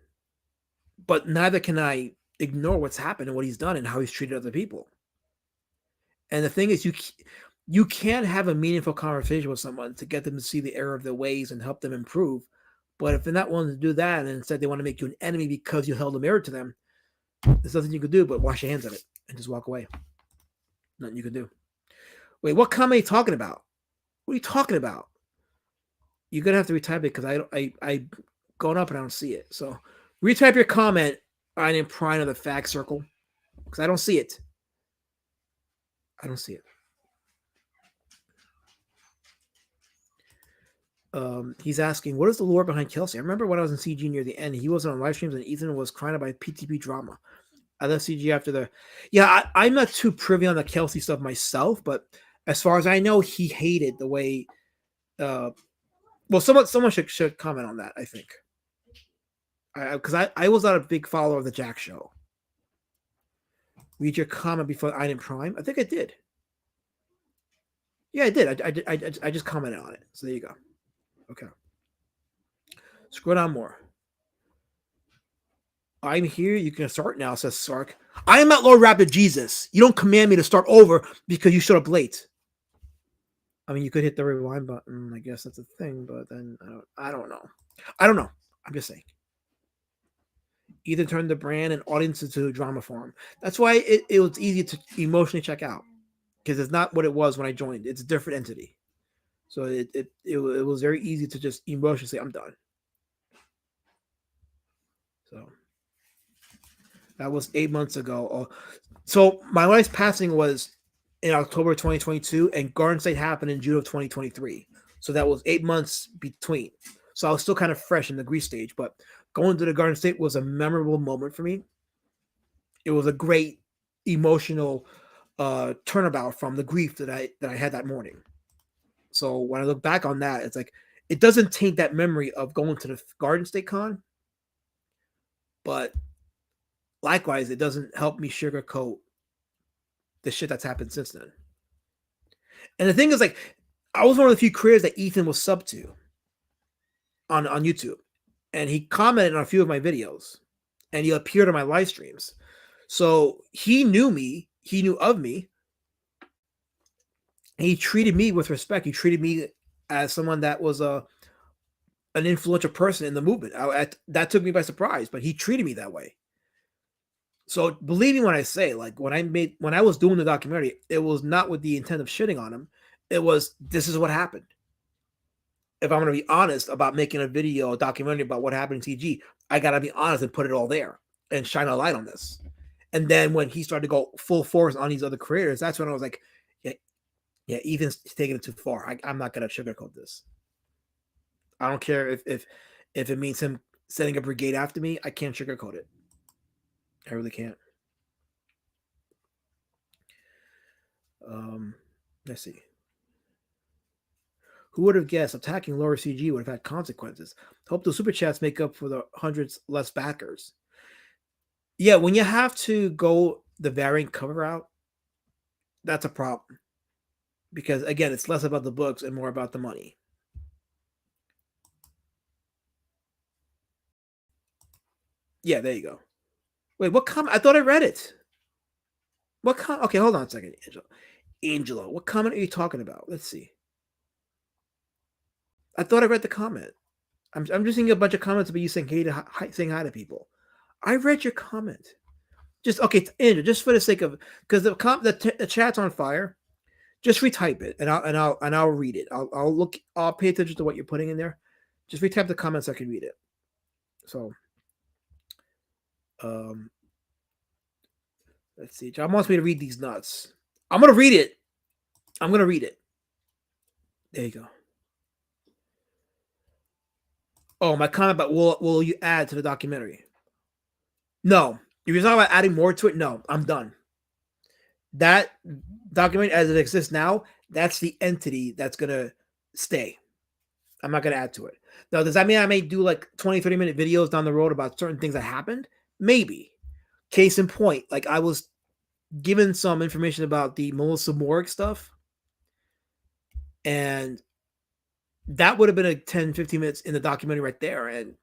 but neither can I ignore what's happened and what he's done and how he's treated other people. And the thing is, you can't have a meaningful conversation with someone to get them to see the error of their ways and help them improve. But if they're not willing to do that, and instead they want to make you an enemy because you held a mirror to them, there's nothing you can do but wash your hands of it and just walk away. Nothing you can do. Wait, what comment are you talking about? What are you talking about? You're gonna have to retype it because I going up and I don't see it. So retype your comment on in Prime of the fact circle because I don't see it. I don't see it. He's asking, what is the lore behind Kelsey? I remember when I was in CG near the end, he wasn't on live streams and Ethan was crying about PTP drama. I left CG after the. Yeah, I'm not too privy on the Kelsey stuff myself, but as far as I know, he hated the way. Well, someone should comment on that. I think, because I was not a big follower of the Jack Show. Read your comment before I didn't Prime. I think I did. Yeah, I did. I just commented on it. So there you go. Okay. Scroll down more. I'm here. You can start now, says Sark. I am not Lord Rapid Jesus. You don't command me to start over because you showed up late. I mean, you could hit the rewind button. I guess that's a thing, but then I don't know. I don't know. I'm just saying. Either turn the brand and audience into a drama form. That's why it was easy to emotionally check out because it's not what it was when I joined. It's a different entity. So it was very easy to just emotionally say, I'm done. So that was 8 months ago. So my wife's passing was in October 2022, and Garden State happened in June of 2023. So that was 8 months between. So I was still kind of fresh in the grief stage, but going to the Garden State was a memorable moment for me. It was a great emotional turnabout from the grief that I had that morning. So when I look back on that, it's like it doesn't taint that memory of going to the Garden State Con, but likewise, it doesn't help me sugarcoat the shit that's happened since then. And the thing is, like, I was one of the few creators that Ethan was sub to on YouTube, and he commented on a few of my videos, and he appeared on my live streams. So he knew me, he knew of me. He treated me with respect. He treated me as someone that was an influential person in the movement. That took me by surprise, but he treated me that way. So believe me when I say, like, when I was doing the documentary, it was not with the intent of shitting on him. It was, this is what happened. If I'm going to be honest about making a video, a documentary about what happened in TG, I got to be honest and put it all there and shine a light on this. And then when he started to go full force on these other creators, that's when I was like, yeah, Ethan's taking it too far. I'm not going to sugarcoat this. I don't care if it means him setting a brigade after me. I can't sugarcoat it. I really can't. Let's see. Who would have guessed attacking lower CG would have had consequences? Hope the super chats make up for the hundreds less backers. Yeah, when you have to go the variant cover route, that's a problem. Because again, it's less about the books and more about the money. Yeah, there you go. Wait, what comment? I thought I read it. What comment? Okay, hold on a second, Angelo. What comment are you talking about? Let's see. I thought I read the comment. I'm just seeing a bunch of comments about you saying saying hi to people. I read your comment. Just okay, Andrew. Just for the sake of, because the chat's on fire. Just retype it, and I'll read it. I'll pay attention to what you're putting in there. Just retype the comments so I can read it. So, let's see. John wants me to read these nuts. I'm gonna read it. There you go. Oh, my comment about will you add to the documentary? No. If you're talking about adding more to it, no, I'm done. That document as it exists now, that's the entity that's going to stay. I'm not going to add to it. Now, does that mean I may do like 20, 30-minute videos down the road about certain things that happened? Maybe. Case in point, like I was given some information about the Melissa Morg stuff, and that would have been a 10, 15 minutes in the documentary right there, and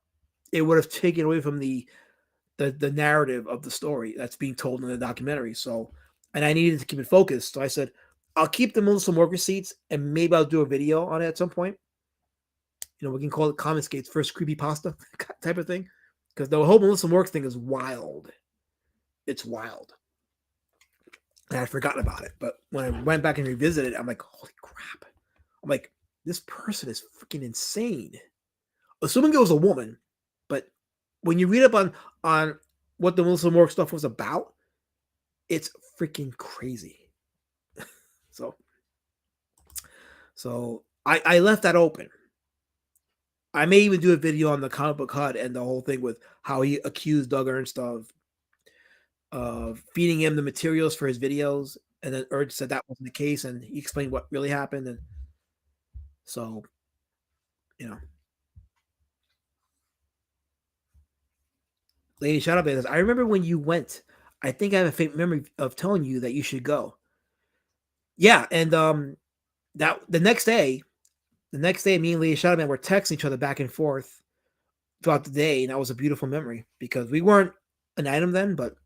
it would have taken away from the the narrative of the story that's being told in the documentary. So, and I needed to keep it focused. So I said, I'll keep the Melissa Mork receipts, and maybe I'll do a video on it at some point. You know, we can call it Comicsgate's first creepypasta type of thing, because the whole Melissa Mork thing is wild. It's wild. And I'd forgotten about it, but when I went back and revisited it, I'm like, holy crap! I'm like, this person is freaking insane. Assuming it was a woman, but when you read up on what the Melissa Mork stuff was about, it's freaking crazy. So I left that open. I may even do a video on the comic book HUD and the whole thing with how he accused Doug Ernst of feeding him the materials for his videos, and then Ernst said that wasn't the case, and he explained what really happened. And so, you know, Lady Shadowbane says, I remember when you went. I think I have a faint memory of telling you that you should go. Yeah, and that the next day, me and Lady Shadowman were texting each other back and forth throughout the day, and that was a beautiful memory because we weren't an item then, but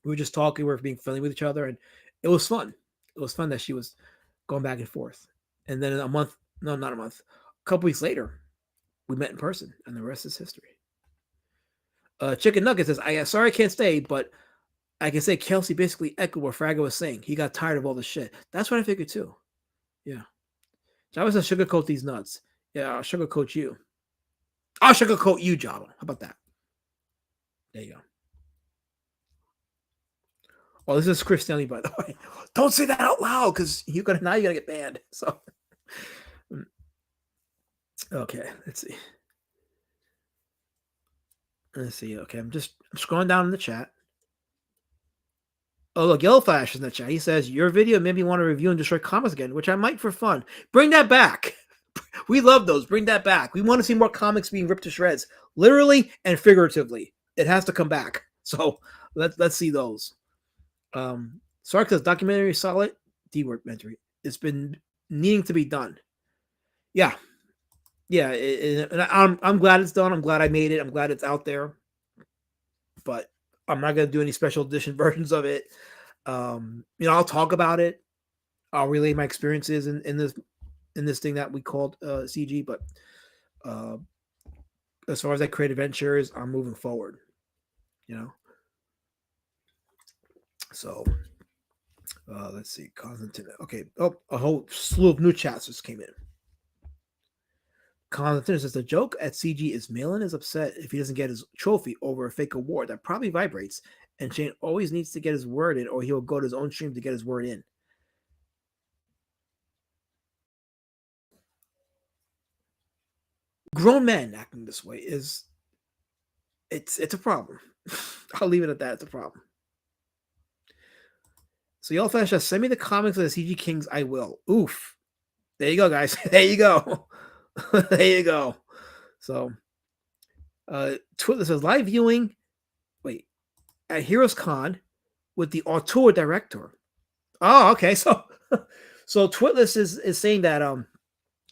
we were just talking, we were being friendly with each other, and it was fun. It was fun that she was going back and forth. And then a couple weeks later, we met in person, and the rest is history. Chicken Nugget says, sorry I can't stay, but I can say Kelsey basically echoed what Frago was saying. He got tired of all the shit. That's what I figured too. Yeah. Java says, sugarcoat these nuts. Yeah, I'll sugarcoat you. I'll sugarcoat you, Java. How about that? There you go. Oh, this is Chris Stanley, by the way. Don't say that out loud, because now you're gonna get banned. So okay, let's see. Okay, I'm scrolling down in the chat. Oh, look, Yellow Flash is in the chat. He says, your video made me want to review and destroy comics again, which I might for fun. Bring that back. We love those. Bring that back. We want to see more comics being ripped to shreds, literally and figuratively. It has to come back. So let's see those. Sark says, documentary is solid. D-word mentary. It's been needing to be done. Yeah. Yeah. And I'm glad it's done. I'm glad I made it. I'm glad it's out there. But I'm not going to do any special edition versions of it. I'll talk about it. I'll relay my experiences in this thing that we called CG. But as far as that creative ventures, I'm moving forward. So let's see. Constantine. Okay. Oh, a whole slew of new chats just came in. Constantine says the joke at CG is Malin is upset if he doesn't get his trophy over a fake award that probably vibrates, and Shane always needs to get his word in, or he'll go to his own stream to get his word in. Grown men acting this way it's a problem. I'll leave it at that. It's a problem. So y'all flash us. Send me the comics of the CG Kings. I will. Oof. There you go, guys. There you go. There you go. So, Twitter says live viewing. Wait, at Heroes Con with the auteur director. Oh, okay. So Twitless is saying that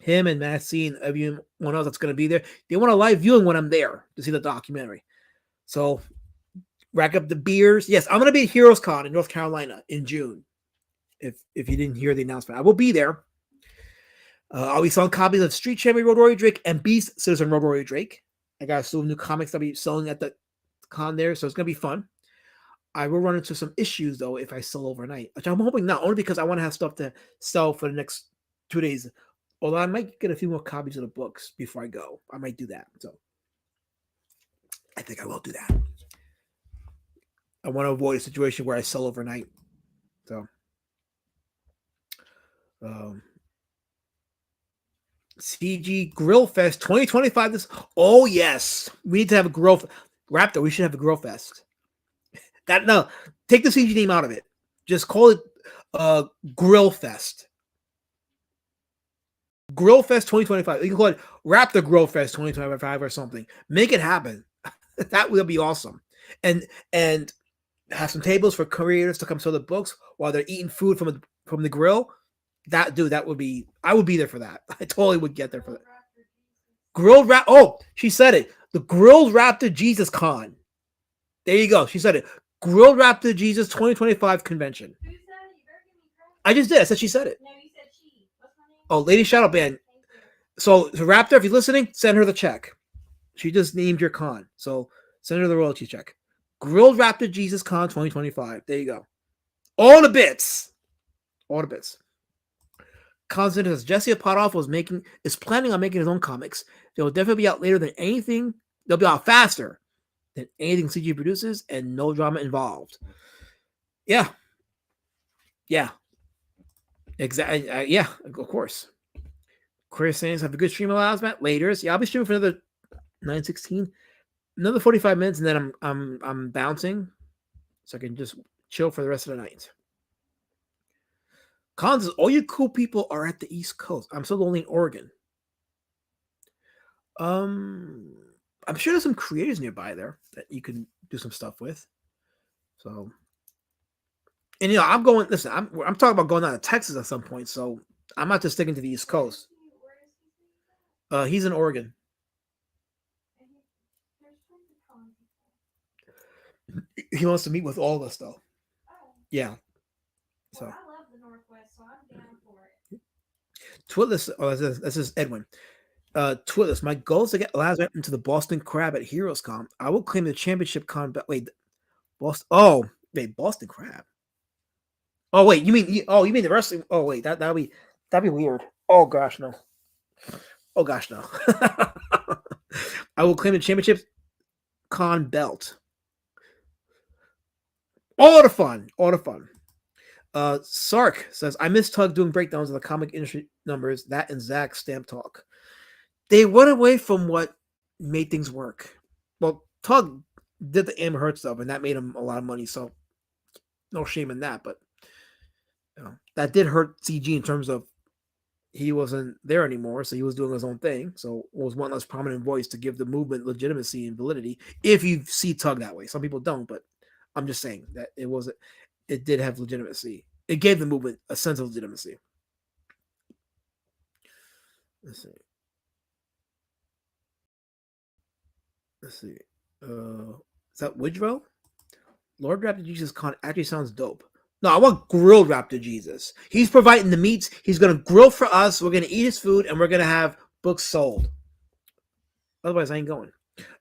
him and Maxine and everyone else that's going to be there, they want a live viewing when I'm there to see the documentary. So rack up the beers. Yes, I'm going to be at Heroes Con in North Carolina in June. If you didn't hear the announcement, I will be there. I'll be selling copies of Street Champion Road Warrior Drake and Beast Citizen Road Warrior Drake. I got some new comics I'll be selling at the con there, so it's going to be fun. I will run into some issues, though, if I sell overnight, which I'm hoping not, only because I want to have stuff to sell for the next 2 days. Although I might get a few more copies of the books before I go. I might do that. So I think I will do that. I want to avoid a situation where I sell overnight. So CG Grill Fest 2025. Oh yes, we need to have a grill. Raptor, we should have a grill fest. Take the CG name out of it. Just call it Grill Fest. Grill Fest 2025. You can call it Raptor Grill Fest 2025 or something. Make it happen. That will be awesome. And have some tables for creators to come sell the books while they're eating food from the grill. That would be. I would be there for that. I totally would get there for that. Grilled Raptor. Oh, she said it. The Grilled Raptor Jesus Con. There you go. She said it. Grilled Raptor Jesus 2025 convention. Who said it? You better give me credit. I just did. I said she said it. No, you said she. What's my name? Oh, Lady Shadowban. Thank you. So Raptor, if you're listening, send her the check. She just named your con. So send her the royalty check. Grilled Raptor Jesus Con 2025. There you go. All the bits. All the bits. Constant says Jesse Potoff is planning on making his own comics. They will definitely be out later than anything. They'll be out faster than anything CG produces, and no drama involved. Yeah. Yeah. Exactly. Yeah, of course. Chris saying have a good stream allows Matt later. Yeah, I'll be streaming for another 9:16, another 45 minutes, and then I'm bouncing, so I can just chill for the rest of the night. Collins says all you cool people are at the East Coast. I'm still only in Oregon. I'm sure there's some creators nearby there that you can do some stuff with. So, and you know, I'm going. Listen, I'm talking about going down to Texas at some point. So I'm not just sticking to the East Coast. He's in Oregon. He wants to meet with all of us, though. Yeah. So. Well, I love the Northwest, so I'm down for it. Twitless. Oh, this is Edwin. Twitless. My goal is to get Lazarus into the Boston Crab at Heroes Con. I will claim the championship con. But wait, Boston. Oh, wait, Boston Crab. Oh wait, you mean the wrestling? Oh wait, that'd be weird. Oh gosh, no. Oh gosh, no. I will claim the championship con belt. All the fun. Sark says, I miss Tug doing breakdowns of the comic industry numbers, that and Zach Stamp Talk. They went away from what made things work. Well, Tug did the Amber Heard stuff, and that made him a lot of money, so no shame in that, but you know, that did hurt CG in terms of he wasn't there anymore, so he was doing his own thing, so it was one less prominent voice to give the movement legitimacy and validity, if you see Tug that way. Some people don't, but I'm just saying that it did have legitimacy. It gave the movement a sense of legitimacy. Let's see. Is that Woodrow? Lord Raptor Jesus Con actually sounds dope. No, I want grilled Raptor Jesus. He's providing the meats. He's going to grill for us. We're going to eat his food, and we're going to have books sold. Otherwise, I ain't going.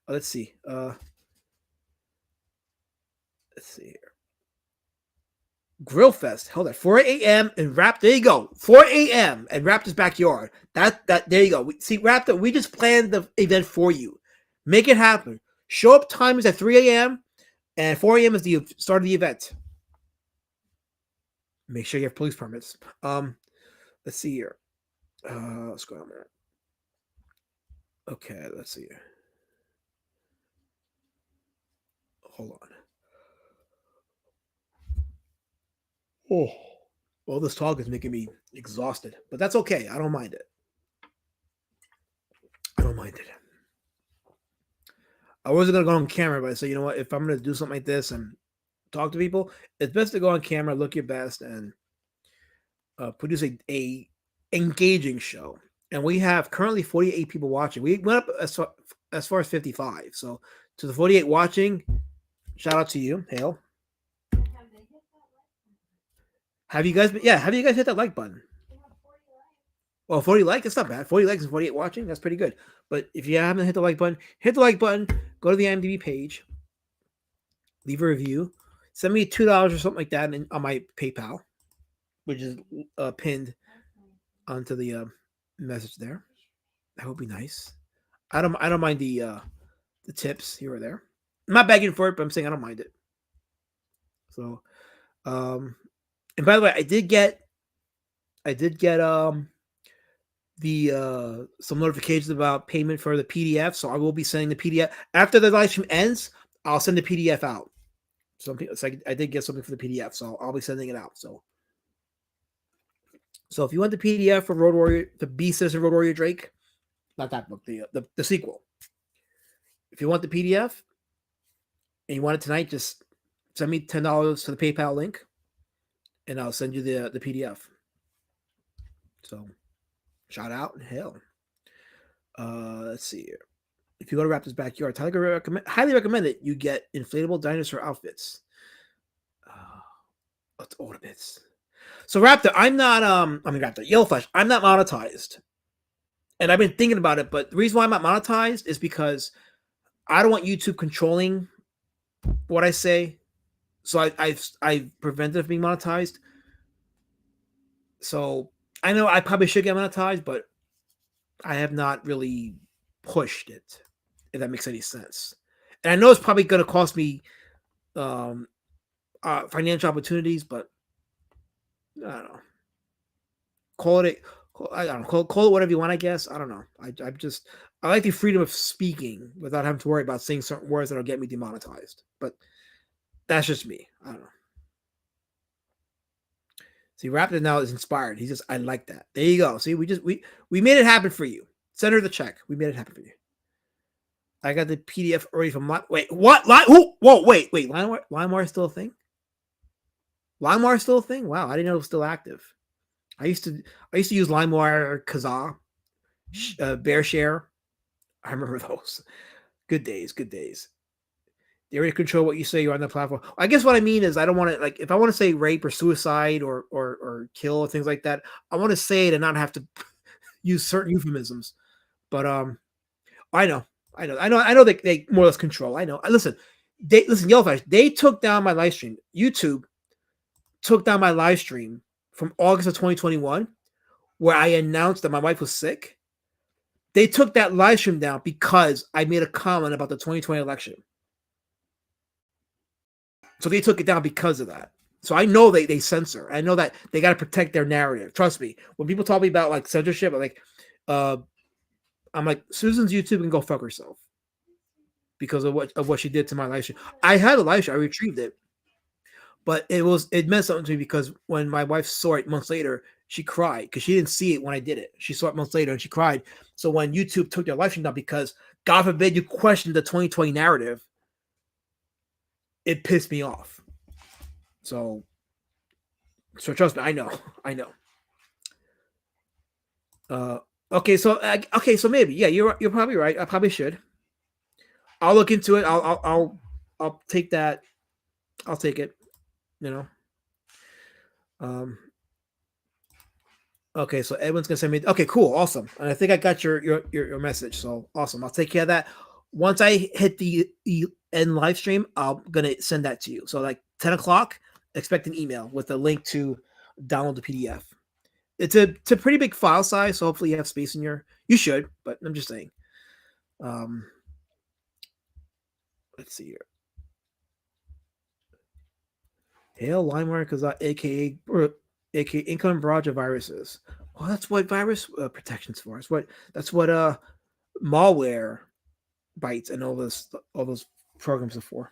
Let's see. Let's see here. Grill Fest held at 4 a.m. in Raptor. There you go. 4 a.m. in Raptor's backyard. That there you go. See, Raptor, we just planned the event for you. Make it happen. Show up time is at 3 a.m. and 4 a.m. is the start of the event. Make sure you have police permits. Let's see here. Let's go on there. Okay, let's see here. Hold on. Oh, well, this talk is making me exhausted, but that's okay. I don't mind it. I wasn't going to go on camera, but I said, you know what? If I'm going to do something like this and talk to people, it's best to go on camera, look your best, and produce a engaging show. And we have currently 48 people watching. We went up as far as 55. So to the 48 watching, shout out to you. Hail. Have you guys hit that like button? Well, 40 likes, that's not bad. 40 likes and 48 watching, that's pretty good. But if you haven't hit the like button, go to the IMDb page, leave a review, send me $2 or something like that on my PayPal, which is pinned onto the message there. That would be nice. I don't mind the tips here or there. I'm not begging for it, but I'm saying I don't mind it. So, and by the way, I did get some notifications about payment for the PDF, so I will be sending the PDF after the live stream ends. I'll send the PDF out. So I did get something for the PDF, so I'll be sending it out. So if you want the PDF for Road Warrior, the Beast Citizen Road Warrior Drake, not that book, the sequel. If you want the PDF and you want it tonight, just send me $10 to the PayPal link, and I'll send you the PDF. So. Shout out and hell. Let's see here. If you go to Raptor's backyard, highly recommend it. You get inflatable dinosaur outfits. Let's order this. So Raptor, Raptor, Yellowflash, I'm not monetized. And I've been thinking about it, but the reason why I'm not monetized is because I don't want YouTube controlling what I say. So I've prevented it from being monetized. So I know I probably should get monetized, but I have not really pushed it, if that makes any sense. And I know it's probably going to cost me financial opportunities, but I don't know. Call it whatever you want, I guess. I don't know. I like the freedom of speaking without having to worry about saying certain words that'll get me demonetized. But that's just me. I don't know. See, Raptor now is inspired. He says, I like that. There you go. See, we made it happen for you. Send her the check. We made it happen for you. I got the PDF already from wait, what? Whoa, wait. LimeWire is still a thing? LimeWire is still a thing? Wow, I didn't know it was still active. I used to use LimeWire, Kazaa, BearShare. I remember those. Good days. They already control what you say you're on the platform. I guess what I mean is I don't want to, like, if I want to say rape or suicide or kill or things like that, I want to say it and not have to use certain euphemisms. But I know they more or less control. I know. Listen, Yellowflash, they took down my live stream. YouTube took down my live stream from August of 2021, where I announced that my wife was sick. They took that live stream down because I made a comment about the 2020 election. So they took it down because of that. So I know they censor. I know that they got to protect their narrative. Trust me. When people talk to me about like censorship, I'm like, Susan's YouTube can go fuck herself because of what she did to my live stream. I had a live stream. I retrieved it. But it meant something to me because when my wife saw it months later, she cried because she didn't see it when I did it. She saw it months later and she cried. So when YouTube took their live stream down, because God forbid you question the 2020 narrative, it pissed me off. So trust me, I know. Okay, so maybe, yeah, you're probably right. I probably should. I'll look into it. I'll take that. I'll take it. You know. Okay, so Edwin's gonna send me. Okay, cool, awesome. And I think I got your message. So awesome. I'll take care of that. Once I hit the end live stream, I'm gonna send that to you. So like 10 o'clock, expect an email with a link to download the PDF. It's a pretty big file size, so hopefully you have space in you should, but I'm just saying. Let's see here. Hail LimeWire Kazaa, aka income barrage of viruses. Well, that's what virus protection's for. That's what malware bites and all those programs are for.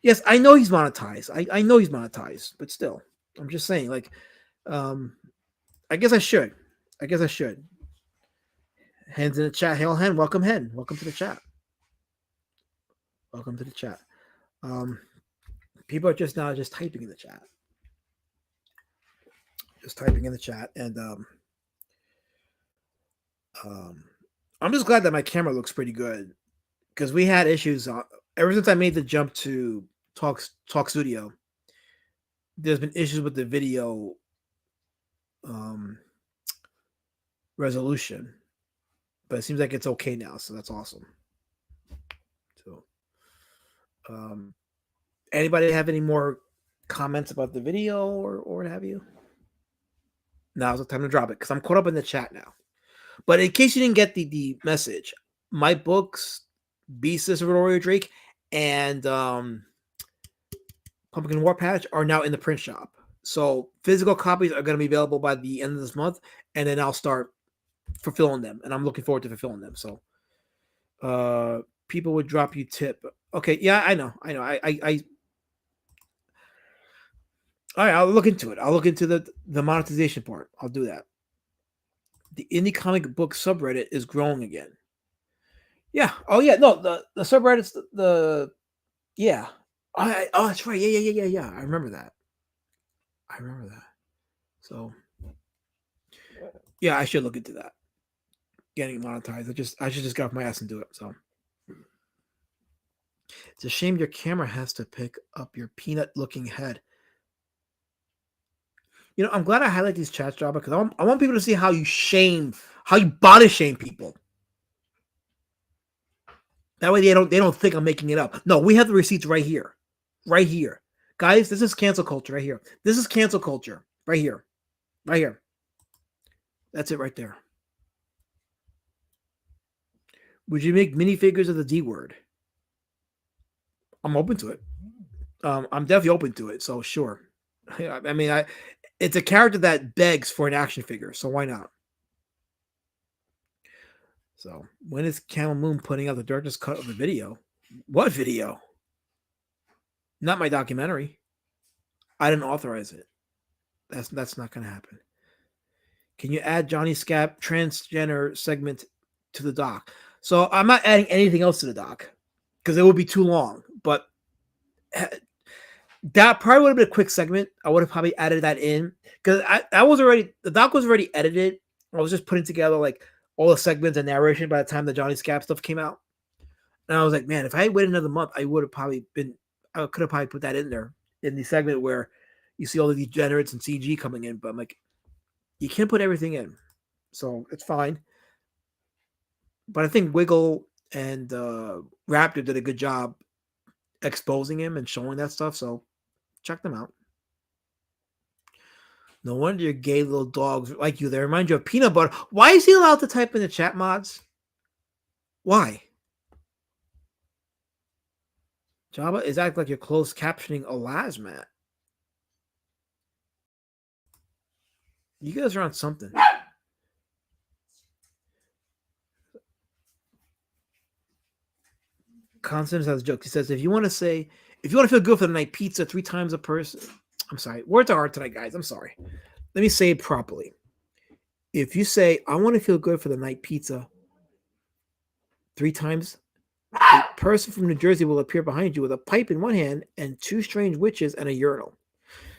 Yes, I know he's monetized. I know he's monetized, but still, I'm just saying, like, I guess I should. Hen's in the chat. Hail Hen, welcome Hen. Welcome to the chat. People are just typing in the chat. And I'm just glad that my camera looks pretty good because we had issues ever since I made the jump to Talk Studio. There's been issues with the video resolution, but it seems like it's okay now, so that's awesome. So, anybody have any more comments about the video or what have you? Now's the time to drop it because I'm caught up in the chat now. But in case you didn't get the message, my books, Beast of Aurora Drake, and Pumpkin War Patch are now in the print shop. So physical copies are going to be available by the end of this month, and then I'll start fulfilling them, and I'm looking forward to fulfilling them. So people would drop you tip. Okay, yeah, I know. All right, I'll look into it. I'll look into the monetization part. I'll do that. The indie comic book subreddit is growing again. Yeah. Oh yeah. No, the subreddit's yeah. Oh, that's right. Yeah. I remember that. So yeah, I should look into that. getting monetized. I should just get off my ass and do it. So it's a shame your camera has to pick up your peanut-looking head. You know, I'm glad I highlight these chats, Jabba, because I want people to see how you body shame people. That way they don't think I'm making it up. No, we have the receipts right here. Right here. Guys, this is cancel culture right here. This is cancel culture right here. Right here. That's it right there. Would you make minifigures of the D word? I'm open to it. I'm definitely open to it. So sure. I mean, it's a character that begs for an action figure, so why not? So when is Camel Moon putting out the darkness cut of the video? What video? Not my documentary. I didn't authorize it. That's not going to happen. Can you add Johnny Scap transgender segment to the doc? So I'm not adding anything else to the doc because it would be too long. But that probably would have been a quick segment. I would have probably added that in because the doc was already edited. I was just putting together like all the segments and narration by the time the Johnny Scap stuff came out. And I was like, man, if I had waited another month, I could have probably put that in there in the segment where you see all the degenerates and CG coming in. But I'm like, you can't put everything in. So it's fine. But I think Wiggle and Raptor did a good job exposing him and showing that stuff. So check them out. No wonder your gay little dogs like you. They remind you of peanut butter. Why is he allowed to type in the chat mods? Why? Jabba is acting like you're closed captioning a Lasmat. You guys are on something. Constance has jokes. He says, if you want to feel good for the night, pizza 3 times a person. I'm sorry. Words are hard tonight, guys. I'm sorry. Let me say it properly. If you say, I want to feel good for the night, pizza 3 times, a person from New Jersey will appear behind you with a pipe in one hand and 2 strange witches and a urinal.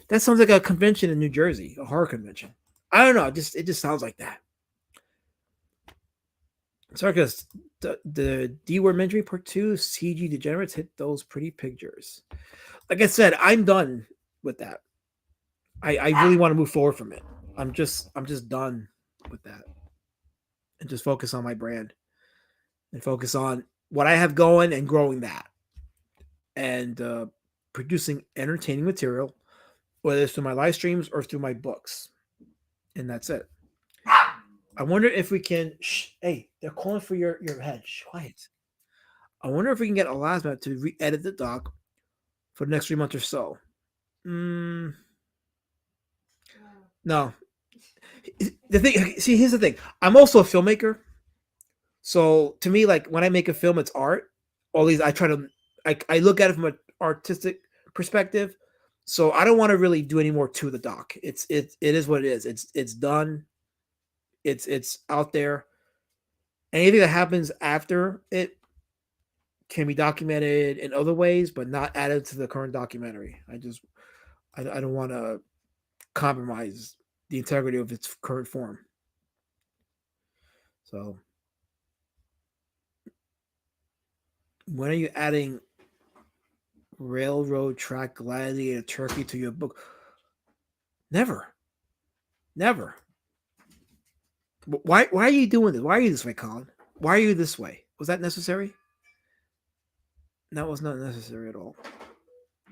That sounds like a convention in New Jersey, a horror convention. I don't know. It just sounds like that. Sorry, because the D-word mentoring part 2, CG degenerates hit those pretty pictures. Like I said, I'm done with that. I really want to move forward from it. I'm just done with that. And just focus on my brand. And focus on what I have going and growing that. And producing entertaining material, whether it's through my live streams or through my books. And that's it. I wonder if we can. Hey, they're calling for your head. Quiet. I wonder if we can get Elasmat to re-edit the doc for the next 3 months or so. No. The thing. See, here's the thing. I'm also a filmmaker, so to me, like when I make a film, it's art. All these, I look at it from an artistic perspective. So I don't want to really do any more to the doc. It is what it is. It's done. It's out there. Anything that happens after it can be documented in other ways, but not added to the current documentary. I don't want to compromise the integrity of its current form. So when are you adding railroad track gladiator turkey to your book? Never. Why are you doing this? Why are you this way, Colin? Why are you this way? Was that necessary? That was not necessary at all.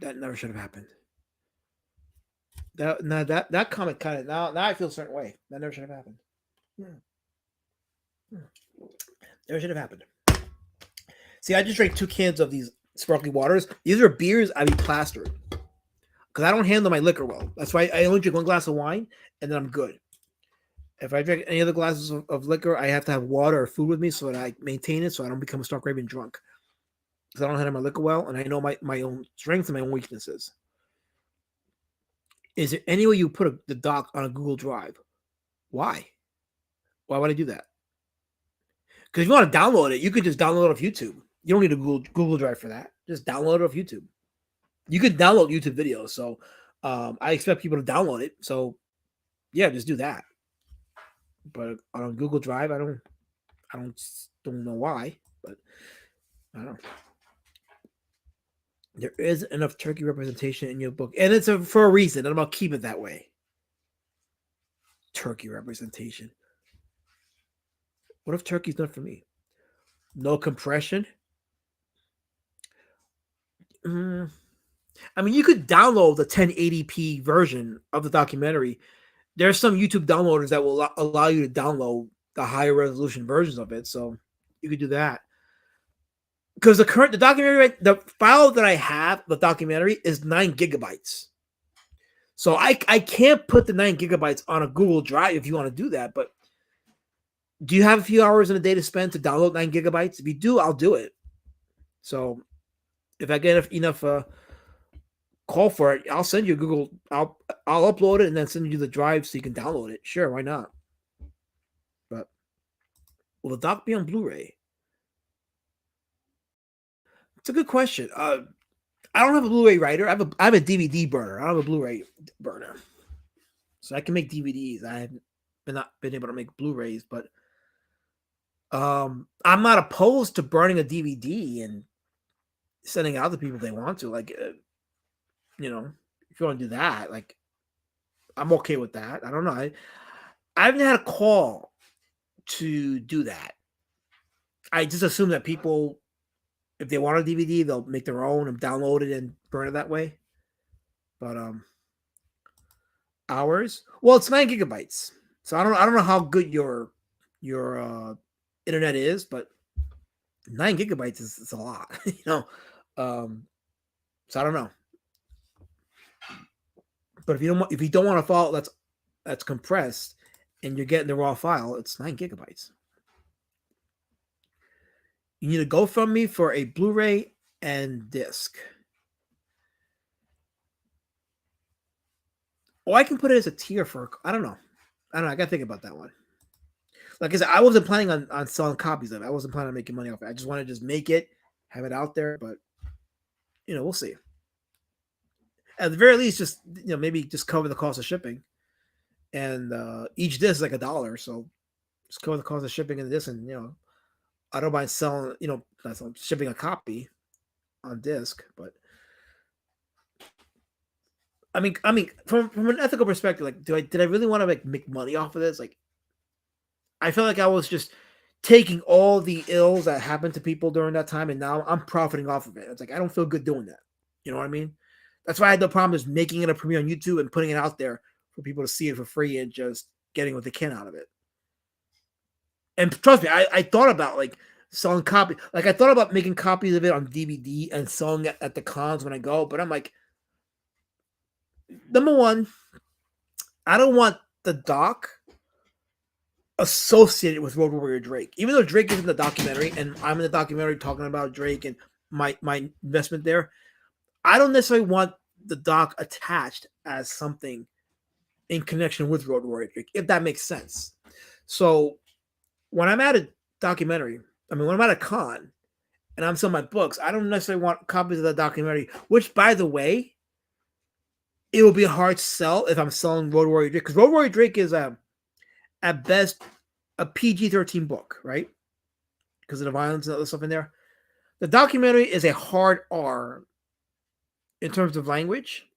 That never should have happened. That comment kind of now I feel a certain way. That never should have happened. Never should have happened. See, I just drank 2 cans of these sparkling waters. These are beers I be plastered because I don't handle my liquor well. That's why I only drink 1 glass of wine and then I'm good. If I drink any other glasses of liquor, I have to have water or food with me so that I maintain it so I don't become a stark raving drunk. Because I don't handle my liquor well and I know my own strengths and my own weaknesses. Is there any way you put the doc on a Google Drive? Why? Why would I do that? Because if you want to download it, you could just download it off YouTube. You don't need a Google Drive for that. Just download it off YouTube. You could download YouTube videos. So I expect people to download it. So yeah, just do that. But on Google Drive, I don't know why, but I don't know. There isn't enough turkey representation in your book, and it's for a reason. And I'm gonna keep it that way. Turkey representation. What if turkey's not for me? No compression. I mean, you could download the 1080p version of the documentary. There's some YouTube downloaders that will allow you to download the higher resolution versions of it, so you could do that. Because the documentary, the file that I have, the documentary is 9 gigabytes. So I can't put the 9 gigabytes on a Google Drive if you want to do that. But do you have a few hours in a day to spend to download 9 gigabytes? If you do, I'll do it. So if I get enough call for it, I'll send you Google. I'll upload it and then send you the drive so you can download it. Sure, why not? But will the doc be on Blu-ray? It's a good question. I don't have a Blu-ray writer. I have a DVD burner. I don't have a Blu-ray burner, so I can make DVDs. I haven't not been able to make Blu-rays, but I'm not opposed to burning a DVD and sending it out to people if they want to. Like, if you want to do that, like, I'm okay with that. I don't know. I haven't had a call to do that. I just assume that people, if they want a DVD, they'll make their own and download it and burn it that way. But hours? Well, it's 9 gigabytes. So I don't know how good your internet is, but 9 gigabytes is a lot, So I don't know. But if you don't want a file that's compressed and you're getting the raw file, it's 9 gigabytes. You need a GoFundMe for a Blu-ray and disc. Or I can put it as a tier for, I don't know. I gotta think about that one. Like I said, I wasn't planning on selling copies of it. I wasn't planning on making money off it. I just want to just make it, have it out there, but we'll see. At the very least, just maybe just cover the cost of shipping. And each disc is like $1, so just cover the cost of shipping in this, and I don't mind selling, not selling, shipping a copy on disc, but I mean, from an ethical perspective, like, did I really want to make money off of this? Like, I felt like I was just taking all the ills that happened to people during that time, and now I'm profiting off of it. It's like I don't feel good doing that. You know what I mean? That's why I had no problem just making it a premiere on YouTube and putting it out there for people to see it for free and just getting what they can out of it. And trust me, I thought about like selling copies. Like I thought about making copies of it on DVD and selling it at the cons when I go. But I'm like, number one, I don't want the doc associated with Road Warrior Drake. Even though Drake is in the documentary and I'm in the documentary talking about Drake and my investment there, I don't necessarily want the doc attached as something in connection with Road Warrior Drake, if that makes sense. So when I'm at a documentary, when I'm at a con and I'm selling my books, I don't necessarily want copies of the documentary, which, by the way, it will be a hard sell if I'm selling Road Warrior Drake, because Road Warrior Drake is at best a PG-13 book, right? Because of the violence and other stuff in there. The documentary is a hard R in terms of language,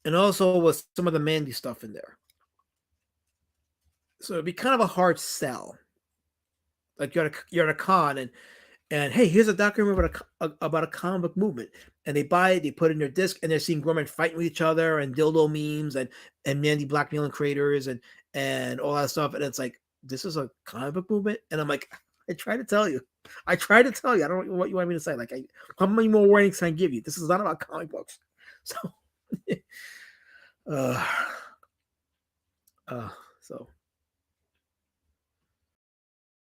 and also with some of the Mandy stuff in there. So it'd be kind of a hard sell. Like you're at a con and hey, here's a documentary about a comic book movement, and they buy it, they put it in their disc, and they're seeing grown men fighting with each other and dildo memes and Mandy blackmailing creators and all that stuff, and it's like, this is a comic book movement, and I'm like, I try to tell you. I don't know what you want me to say. Like, how many more warnings can I give you? This is not about comic books. So, so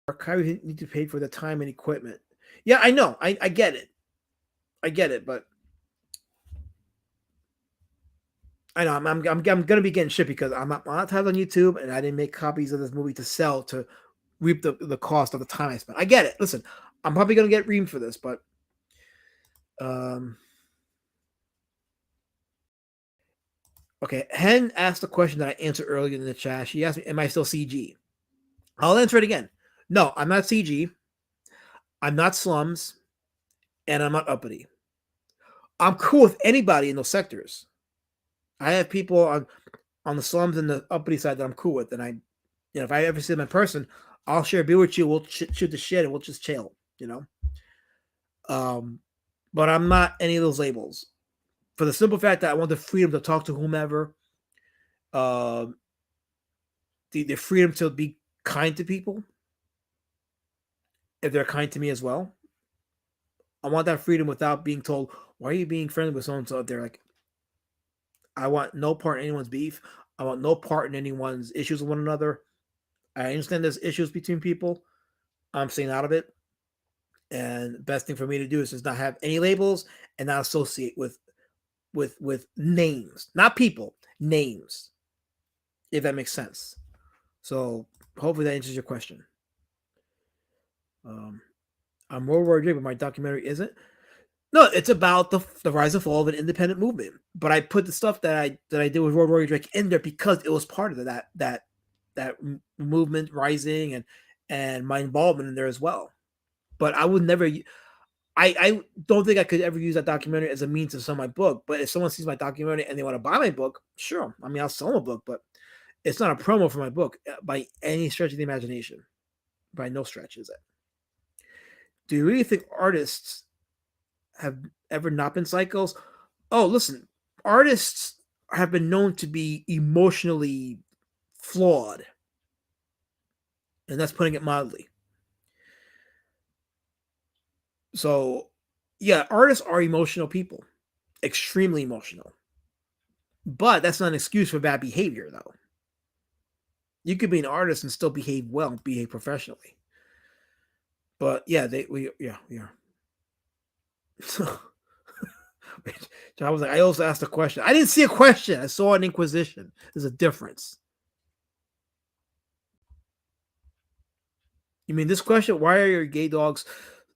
archive need to pay for the time and equipment. Yeah, I know. I get it. But I know I'm gonna be getting shit because I'm not monetized on YouTube and I didn't make copies of this movie to sell to reap the cost of the time I spent. I get it. Listen, I'm probably gonna get reamed for this, but okay. Hen asked a question that I answered earlier in the chat. She asked me, "Am I still CG?" I'll answer it again. No, I'm not CG. I'm not slums, and I'm not uppity. I'm cool with anybody in those sectors. I have people on the slums and the uppity side that I'm cool with, and if I ever see them in person, I'll share a beer with you. We'll shoot the shit and we'll just chill. But I'm not any of those labels for the simple fact that I want the freedom to talk to whomever, uh, the freedom to be kind to people if they're kind to me as well. I want that freedom without being told, why are you being friendly with so and so? They're like, I want no part in anyone's beef. I want no part in anyone's issues with one another. I understand there's issues between people. I'm staying out of it. And the best thing for me to do is just not have any labels and not associate with names, not people, names, if that makes sense. So hopefully that answers your question. I'm World War III, but my documentary isn't. No, it's about the rise and fall of an independent movement. But I put the stuff that I did with World War Drake in there because it was part of that movement rising and my involvement in there as well. But I would never. I don't think I could ever use that documentary as a means to sell my book. But if someone sees my documentary and they want to buy my book, sure. I mean, I'll sell them a book, but it's not a promo for my book by any stretch of the imagination. By no stretch is it. Do you really think artists have ever not been psychos? Oh, listen, artists have been known to be emotionally flawed. And that's putting it mildly. So, yeah, artists are emotional people, extremely emotional. But that's not an excuse for bad behavior, though. You could be an artist and still behave well, behave professionally. But yeah, we are. So, I was like, I also asked a question. I didn't see a question. I saw an inquisition. There's a difference. You mean this question? Why are your gay dogs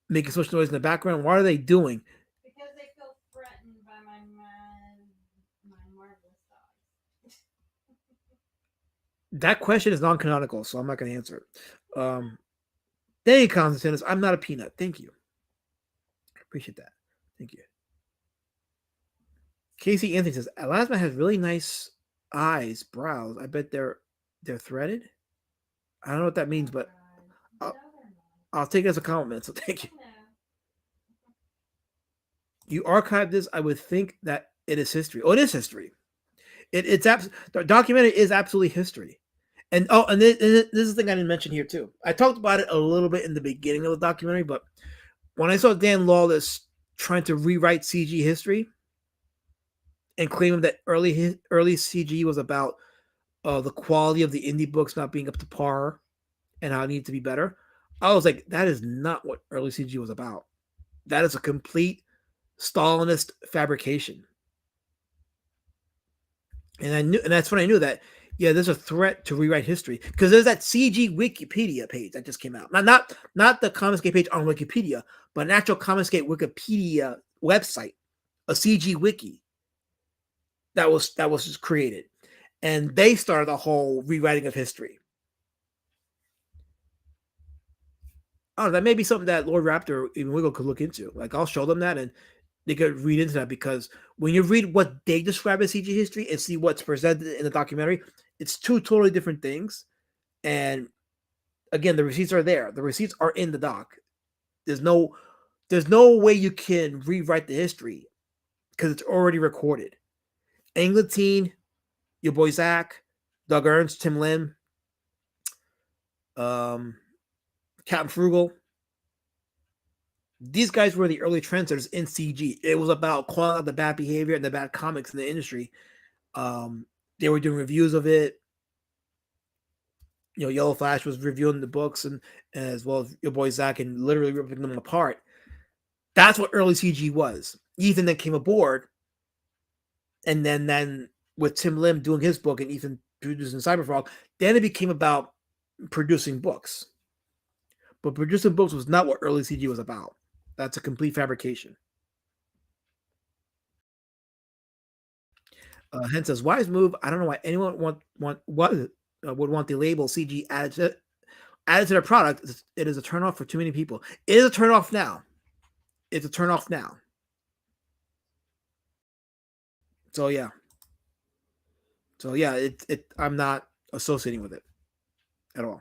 making so much noise in the background? What are they doing? Because they feel threatened by my marvelous dog. That question is non-canonical, so I'm not going to answer it. Thank you, Constantine. I'm not a peanut. Thank you. I appreciate that. Thank you. Casey Anthony says, Elasma has really nice eyes, brows. I bet they're threaded. I don't know what that means, but I'll take it as a compliment. So thank you. You archived this. I would think that it is history. Oh, it is history. The documentary is absolutely history. And this is the thing I didn't mention here too. I talked about it a little bit in the beginning of the documentary, but when I saw Dan Lawless trying to rewrite CG history and claiming that early CG was about the quality of the indie books not being up to par and how it needed to be better, I was like, that is not what early CG was about. That is a complete Stalinist fabrication. And that's when I knew that, yeah, there's a threat to rewrite history because there's that CG Wikipedia page that just came out. Not the Comicsgate page on Wikipedia, but an actual Comicsgate Wikipedia website, a CG wiki that was just created, and they started the whole rewriting of history. Oh, that may be something that Lord Raptor even Wiggle could look into. Like, I'll show them that and they could read into that, because when you read what they describe as CG history and see what's presented in the documentary, it's two totally different things. And again, the receipts are there. The receipts are in the doc. There's no way you can rewrite the history because it's already recorded. Angleton, your boy Zach, Doug Ernst, Tim Lin, Captain Frugal. These guys were the early trendsetters in CG. It was about calling out the bad behavior and the bad comics in the industry. They were doing reviews of it. Yellow Flash was reviewing the books, and as well as your boy Zach, and literally ripping them apart. That's what early CG was. Ethan then came aboard, and then with Tim Lim doing his book and Ethan producing Cyberfrog, then it became about producing books. But producing books was not what early CG was about. That's a complete fabrication. Hence says, wise move. I don't know why anyone would want the label CG added added to their product, it is a turnoff for too many people. It is a turnoff now. It's a turnoff now. So yeah. I'm not associating with it at all.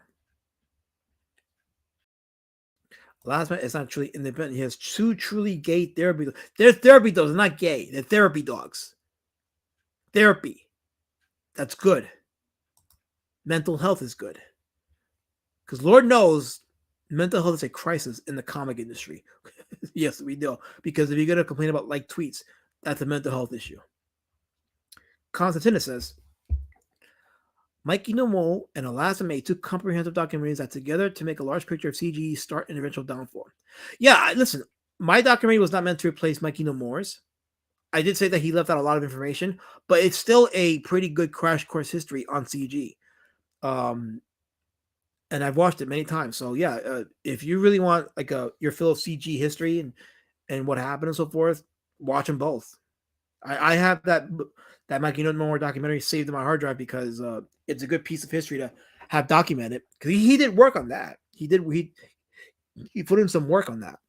Last man, it's not truly independent. He has two truly gay therapy. They're therapy dogs, not gay. They're therapy dogs. Therapy. That's good. Mental health is good. Because Lord knows mental health is a crisis in the comic industry. Yes, we do. Because if you're going to complain about like tweets, that's a mental health issue. Constantina says, Mikey No More and Eliza made two comprehensive documentaries that together to make a large picture of CGE's start and eventual downfall. Yeah, listen, my documentary was not meant to replace Mikey No More's. I did say that he left out a lot of information, but it's still a pretty good crash course history on CG. And I've watched it many times. So yeah, if you really want like your fill of CG history and what happened and so forth, watch them both. I have that Mikey No More documentary saved in my hard drive because it's a good piece of history to have documented. Because he did work on that. He put in some work on that.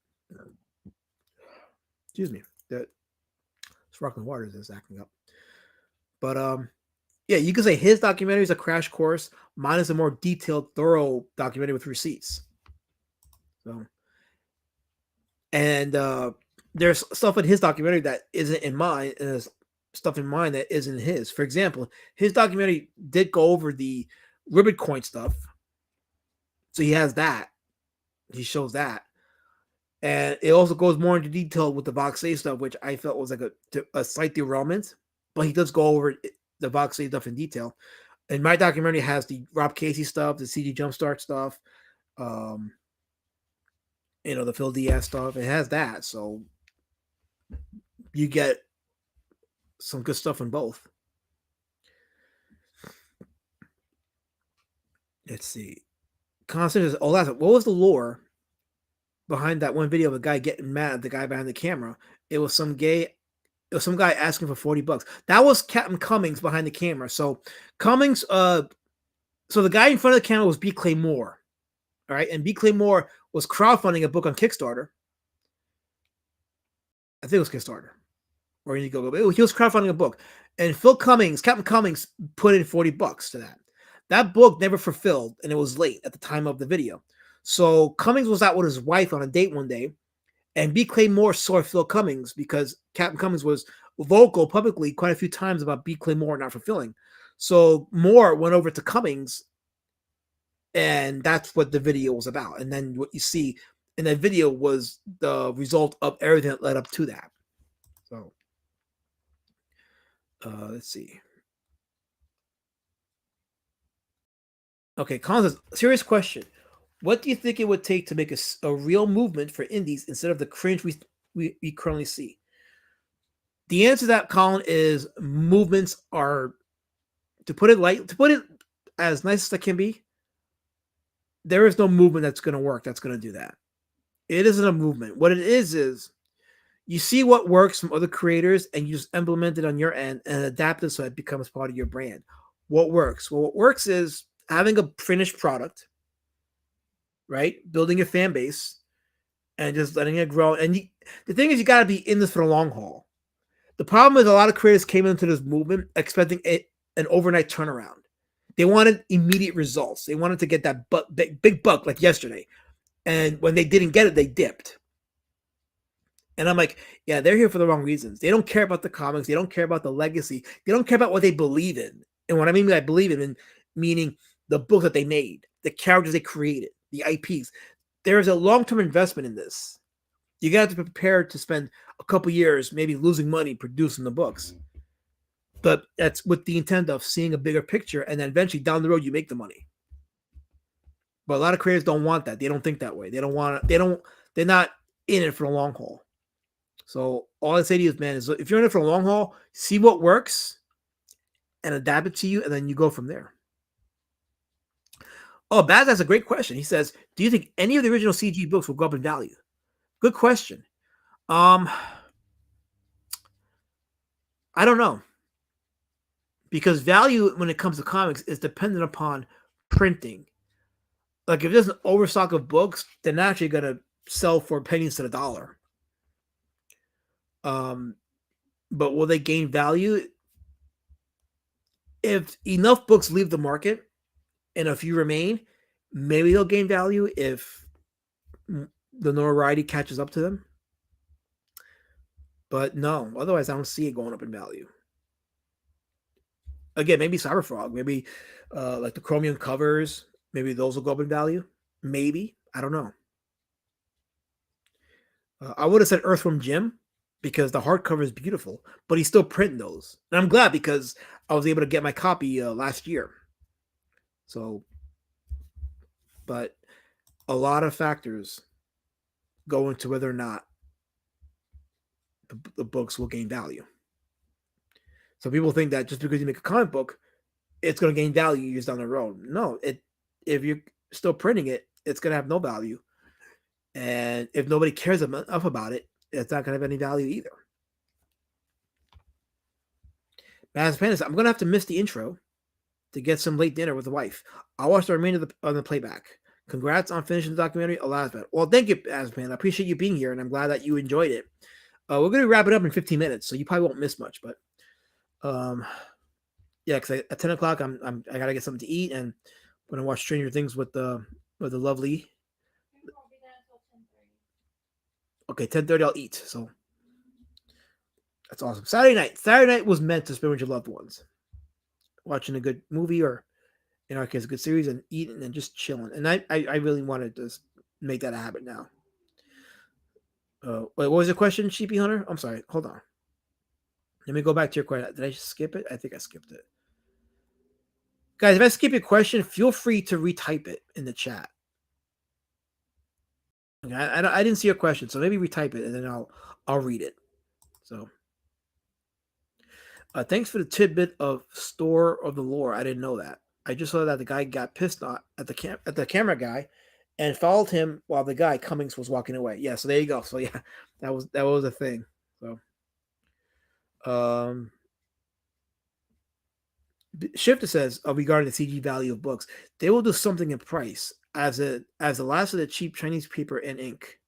Excuse me. That sparkling water is acting up. But yeah, you could say his documentary is a crash course. Mine is a more detailed, thorough documentary with receipts. So, and there's stuff in his documentary that isn't in mine, and there's stuff in mine that isn't his. For example, his documentary did go over the ribbon coin stuff, so he has that. He shows that, and it also goes more into detail with the Vox-A stuff, which I felt was like a slight derailment. But he does go over the Vox-A stuff in detail. And my documentary has the Rob Casey stuff, the CG Jumpstart stuff, the Phil Diaz stuff. It has that, so you get some good stuff in both. Let's see. Constant is what was the lore behind that one video of a guy getting mad at the guy behind the camera? It was some guy asking for $40. That was Captain Cummings behind the camera. So Cummings, so the guy in front of the camera was B. Clay Moore. All right, and B. Clay Moore was crowdfunding a book on Kickstarter. I think it was Kickstarter. Or Indiegogo. He was crowdfunding a book. And Captain Cummings, put in $40 to that. That book never fulfilled, and it was late at the time of the video. So Cummings was out with his wife on a date one day, and B. Clay Moore saw Phil Cummings because Captain Cummings was vocal publicly quite a few times about B. Clay Moore not fulfilling. So Moore went over to Cummings, and that's what the video was about. And then what you see in that video was the result of everything that led up to that. So let's see. Okay, Colin says, serious question. What do you think it would take to make a real movement for indies instead of the cringe we currently see? The answer to that, Colin, is movements are, to put it as nice as it can be, there is no movement that's going to work that's going to do that. It isn't a movement. What it is you see what works from other creators and you just implement it on your end and adapt it so it becomes part of your brand. What works? Well, what works is having a finished product, right? Building a fan base and just letting it grow. And the thing is, you got to be in this for the long haul. The problem is a lot of creators came into this movement expecting an overnight turnaround. They wanted immediate results. They wanted to get that big buck like yesterday. And when they didn't get it, they dipped. And I'm like, yeah, they're here for the wrong reasons. They don't care about the comics. They don't care about the legacy. They don't care about what they believe in. And what I mean by believe in, meaning the book that they made, the characters they created, the IPs. There is a long-term investment in this. You got to be prepared to spend a couple years maybe losing money producing the books. But that's with the intent of seeing a bigger picture, and then eventually down the road you make the money. But a lot of creators don't want that. They don't think that way. They're not in it for the long haul. So all I say to you is, man, is if you're in it for the long haul, see what works and adapt it to you, and then you go from there. Oh, Baz has a great question. He says, do you think any of the original CG books will go up in value? Good question. I don't know. Because value when it comes to comics is dependent upon printing. Like if there's an overstock of books, they're not actually gonna sell for pennies to the dollar. But will they gain value? If enough books leave the market and a few remain, maybe they'll gain value if the notoriety catches up to them. But no, otherwise I don't see it going up in value. Again, maybe Cyberfrog, maybe like the chromium covers, maybe those will go up in value. Maybe, I don't know. I would have said Earthworm Jim because the hardcover is beautiful, but he's still printing those, and I'm glad because I was able to get my copy last year. So, but a lot of factors go into whether or not the books will gain value. So people think that just because you make a comic book, it's going to gain value years down the road. No, if you're still printing it, it's going to have no value. And if nobody cares enough about it, it's not going to have any value either. As Pandas, I'm going to have to miss the intro to get some late dinner with the wife. I'll watch the remainder of the playback. Congrats on finishing the documentary, Elasman. Well, thank you, Aspan. I appreciate you being here, and I'm glad that you enjoyed it. We're going to wrap it up in 15 minutes, so you probably won't miss much. But yeah, because at 10 o'clock, I got to get something to eat, and I'm going to watch Stranger Things with the lovely. It won't be done until 10:30. Okay, 10:30 I'll eat. So that's awesome. Saturday night was meant to spend with your loved ones, watching a good movie or, in our case, a good series, and eating and just chilling. And I really wanted to make that a habit now. Wait, what was the question, Sheepy Hunter? I'm sorry. Hold on. Let me go back to your question. Did I just skip it? I think I skipped it. Guys, if I skip your question, feel free to retype it in the chat. Okay, I didn't see your question, so maybe retype it and then I'll read it. So, thanks for the tidbit of Store of the Lore. I didn't know that. I just saw that the guy got pissed at the camera guy and followed him while the guy Cummings was walking away. Yeah, so there you go. So yeah, that was a thing. So, Shifter says regarding the CG value of books, they will do something in price as the last of the cheap Chinese paper and ink.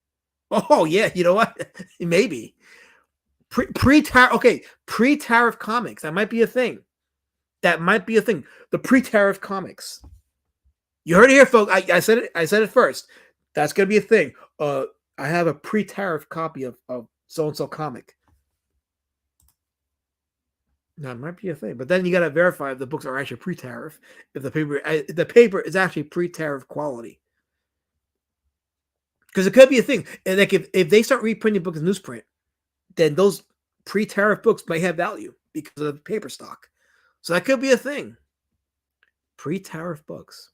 Oh yeah, you know what? Maybe pre-tariff comics. That might be a thing. The pre-tariff comics. You heard it here, folks. I said it. I said it first. That's gonna be a thing. I have a pre-tariff copy of so and so comic. That might be a thing, but then you got to verify if the books are actually pre-tariff. If the paper is actually pre-tariff quality, because it could be a thing. And like if they start reprinting books in newsprint, then those pre-tariff books may have value because of the paper stock. So that could be a thing. Pre-tariff books.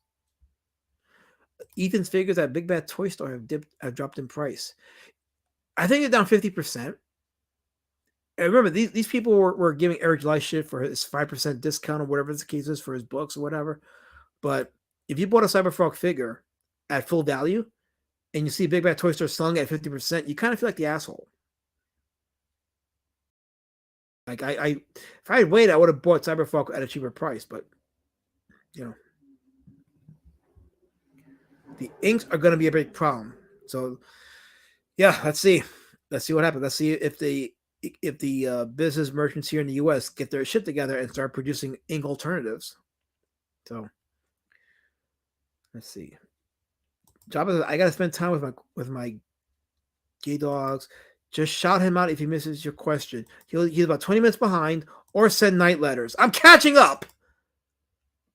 Ethan's figures at Big Bad Toy Store have dropped in price. I think they're down 50%. And remember, these people were giving Eric July shit for his 5% discount or whatever the case is for his books or whatever. But if you bought a Cyberfrog figure at full value and you see Big Bad Toy Store selling at 50%, you kind of feel like the asshole. Like if I had waited, I would have bought Cyberfrog at a cheaper price, but you know. The inks are going to be a big problem. So yeah, let's see what happens. Let's see if the business merchants here in the U.S. get their shit together and start producing ink alternatives. So let's see. Jabba says, I gotta spend time with my gay dogs. Just shout him out if he misses your question. He's about 20 minutes behind, or send night letters. I'm catching up.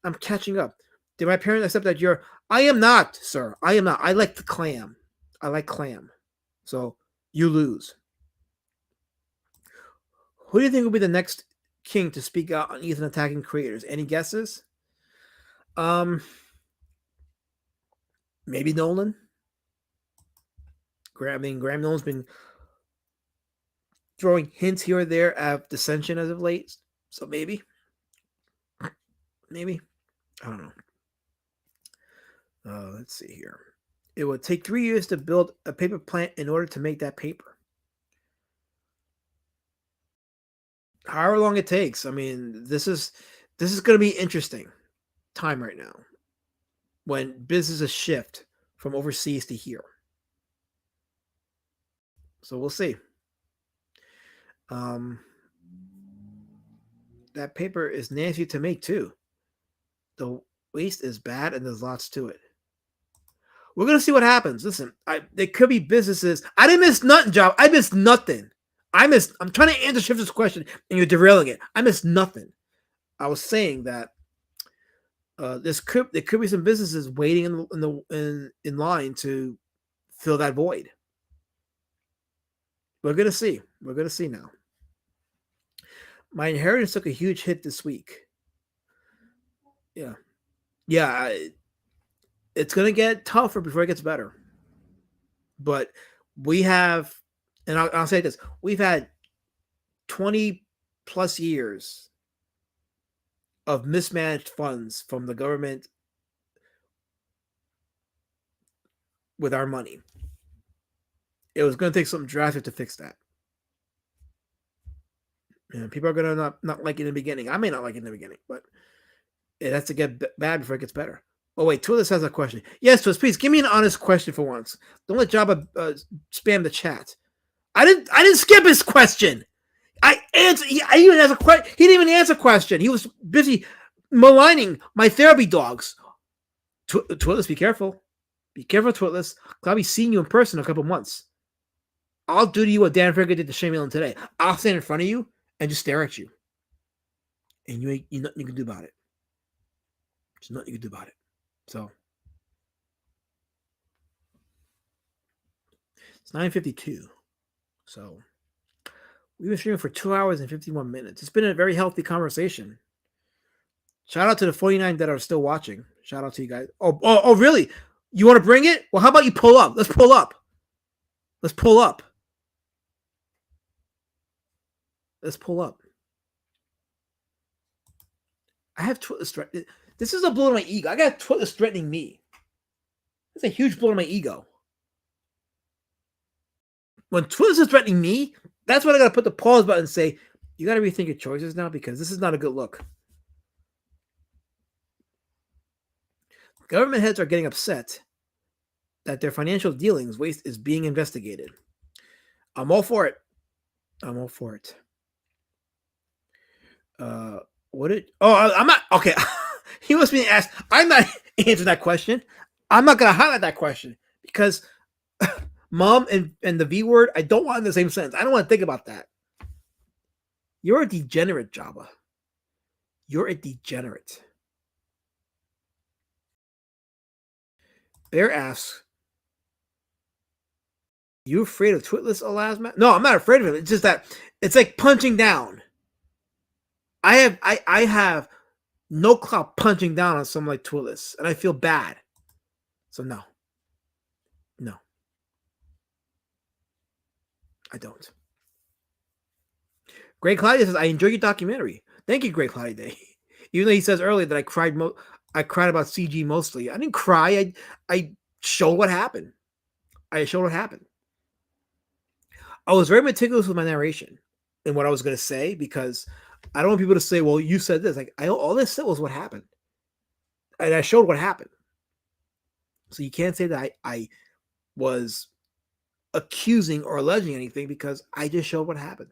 Did my parents accept that you're? I am not, sir. I am not. I like the clam. I like clam. So you lose. Who do you think will be the next king to speak out on Ethan attacking creators? Any guesses? Maybe Nolan. Graham Nolan's been throwing hints here or there of dissension as of late. So maybe. I don't know. Let's see here. It would take 3 years to build a paper plant in order to make that paper. However long it takes. I mean, this is going to be interesting time right now. when businesses shift from overseas to here. So we'll see. That paper is nasty to make too. The waste is bad and there's lots to it. We're gonna see what happens. Listen, there could be businesses. I didn't miss nothing, Job. I missed nothing. I'm trying to answer Shifter's question and you're derailing it. I missed nothing. I was saying that there could be some businesses waiting in line to fill that void. We're gonna see. We're gonna see now. My inheritance took a huge hit this week. Yeah. It's gonna get tougher before it gets better. But we have, and I'll say this: we've had 20 plus years of mismanaged funds from the government with our money. It was going to take something drastic to fix that. And people are going to not like it in the beginning. I may not like it in the beginning, but it has to get bad before it gets better. Oh, wait, Twillis has a question. Yes, Twillis, please give me an honest question for once. Don't let Jabba spam the chat. I didn't skip his question. I even asked a question. He didn't even answer a question. He was busy maligning my therapy dogs. Twillis, be careful. Be careful, Twillis. I'll be seeing you in person in a couple months. I'll do to you what Dan Frigga did to Shane Millen today. I'll stand in front of you and just stare at you. And you nothing you can do about it. There's nothing you can do about it. So it's 9:52. So we've been streaming for 2 hours and 51 minutes. It's been a very healthy conversation. Shout out to the 49 that are still watching. Shout out to you guys. Oh, really? You want to bring it? Well, how about you pull up? Let's pull up. Let's pull up. Let's pull up. I have Twitter's threat. This is a blow to my ego. I got Twitter's threatening me. It's a huge blow to my ego. When Twitter's is threatening me, that's when I got to put the pause button and say, you got to rethink your choices now because this is not a good look. Government heads are getting upset that their financial dealings waste is being investigated. I'm all for it. I'm all for it. I'm not okay. He must be asked. I'm not answering that question. I'm not gonna highlight that question because mom and the V word, I don't want in the same sentence. I don't want to think about that. You're a degenerate, Jabba. You're a degenerate. Bear asks, you afraid of Twitless Elasma? No, I'm not afraid of him. It's just that it's like punching down. I have no clout punching down on someone like Twitless, and I feel bad. So no. I don't. Great Cloudy says, I enjoy your documentary. Thank you, Great Cloudy Day. Even though he says earlier that I cried about CG mostly. I didn't cry. I showed what happened. I was very meticulous with my narration and what I was going to say because I don't want people to say, well, you said this. Like all this said was what happened. And I showed what happened. So you can't say that I was accusing or alleging anything because I just showed what happened.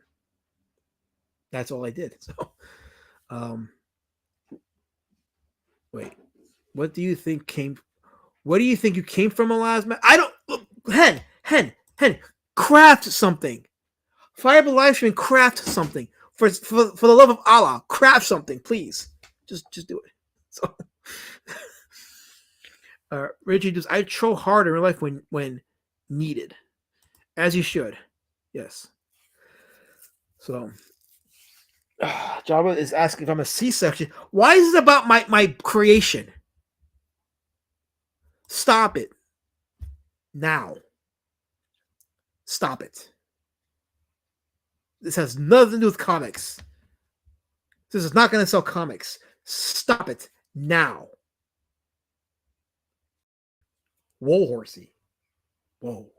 That's all I did. So, wait, what do you think you came from, Elasma? I don't, Hen, craft something. Fireball Livestream, craft something. For the love of Allah, craft something, please. Just do it. So, Richie, I troll hard in real life when needed, as you should. Yes. So, Java is asking if I'm a C-section. Why is it about my creation? Stop it now. Stop it. This has nothing to do with comics. This is not going to sell comics. Stop it now. Whoa, horsey. Whoa.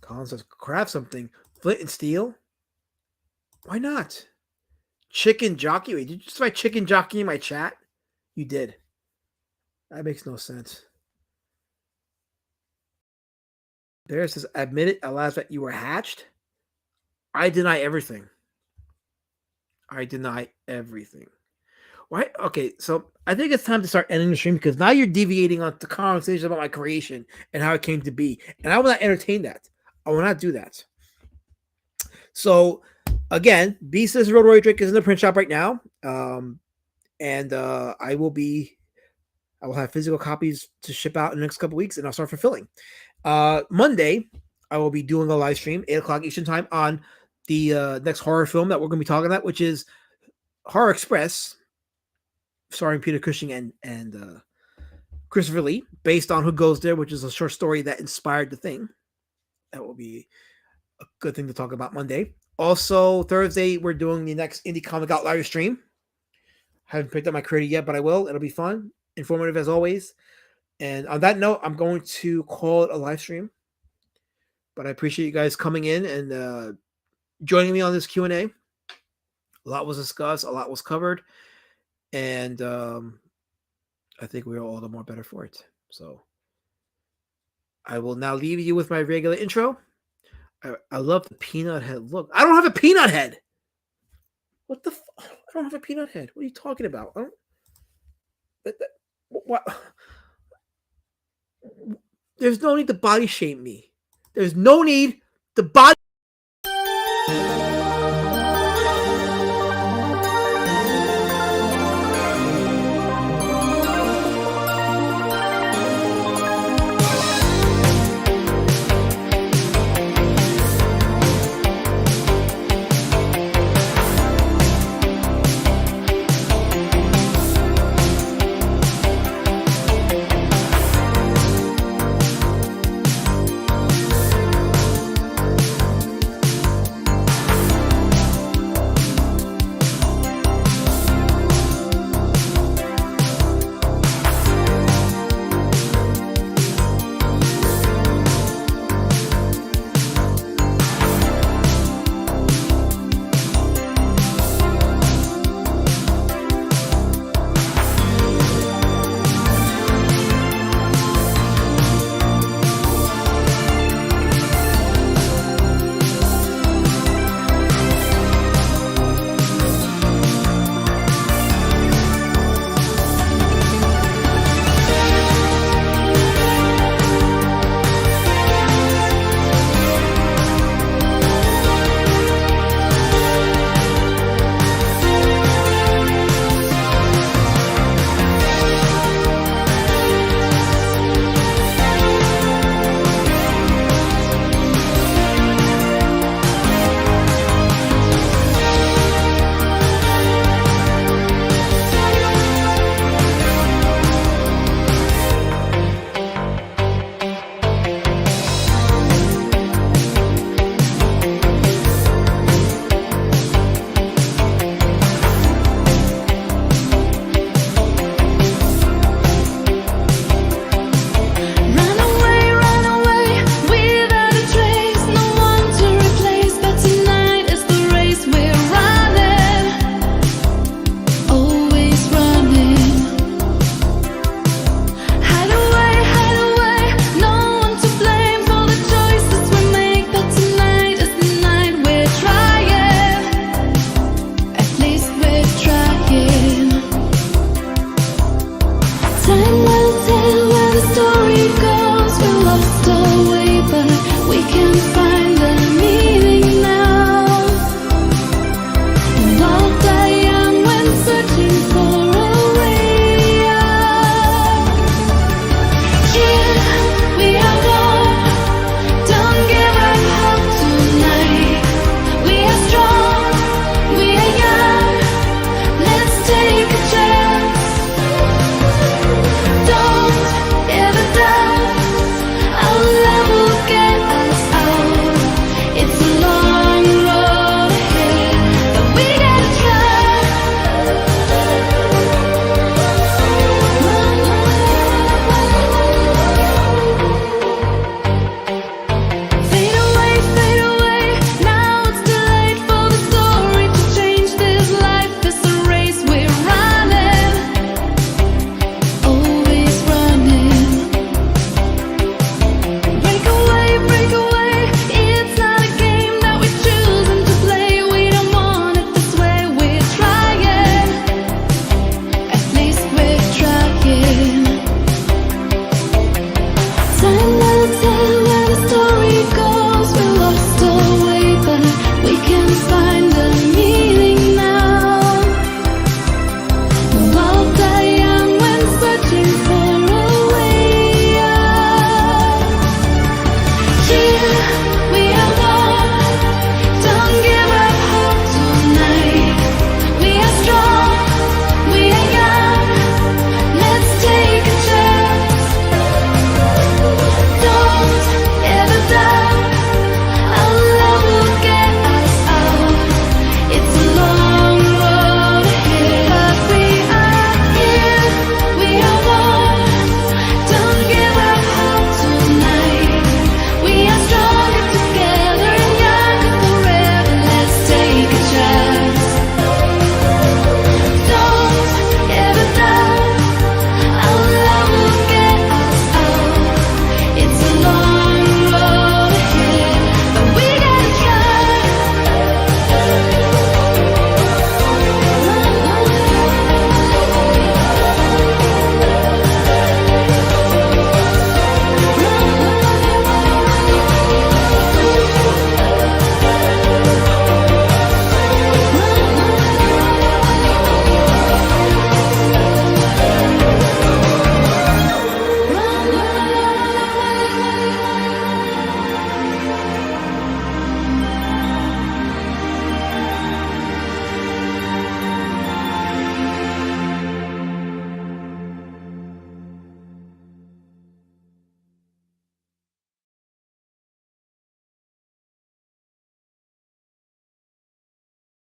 Colin says, craft something. Flint and steel? Why not? Chicken jockey? Wait, did you just write chicken jockey in my chat? You did. That makes no sense. Bear says, admit it, alas, that you were hatched. I deny everything. I deny everything. Why? Okay, so I think it's time to start ending the stream because now you're deviating on the conversation about my creation and how it came to be. And I will not entertain that. I will not do that. So, again, Beast says Road Warrior Drake is in the print shop right now. And I will have physical copies to ship out in the next couple weeks, and I'll start fulfilling. Monday, I will be doing a live stream, 8 o'clock Eastern time, on the next horror film that we're going to be talking about, which is Horror Express, starring Peter Cushing and Christopher Lee, based on Who Goes There, which is a short story that inspired The Thing. That will be a good thing to talk about Monday. Also, Thursday, we're doing the next Indie Comic Outlier stream. Haven't picked up my creator yet, but I will. It'll be fun, informative as always. And on that note, I'm going to call it a live stream. But I appreciate you guys coming in and joining me on this Q&A. A lot was discussed, a lot was covered, and I think we're all the more better for it. So I will now leave you with my regular intro. I love the peanut head look. I don't have a peanut head. What the? I don't have a peanut head. What are you talking about? What? There's no need to body shame me. There's no need to body. you.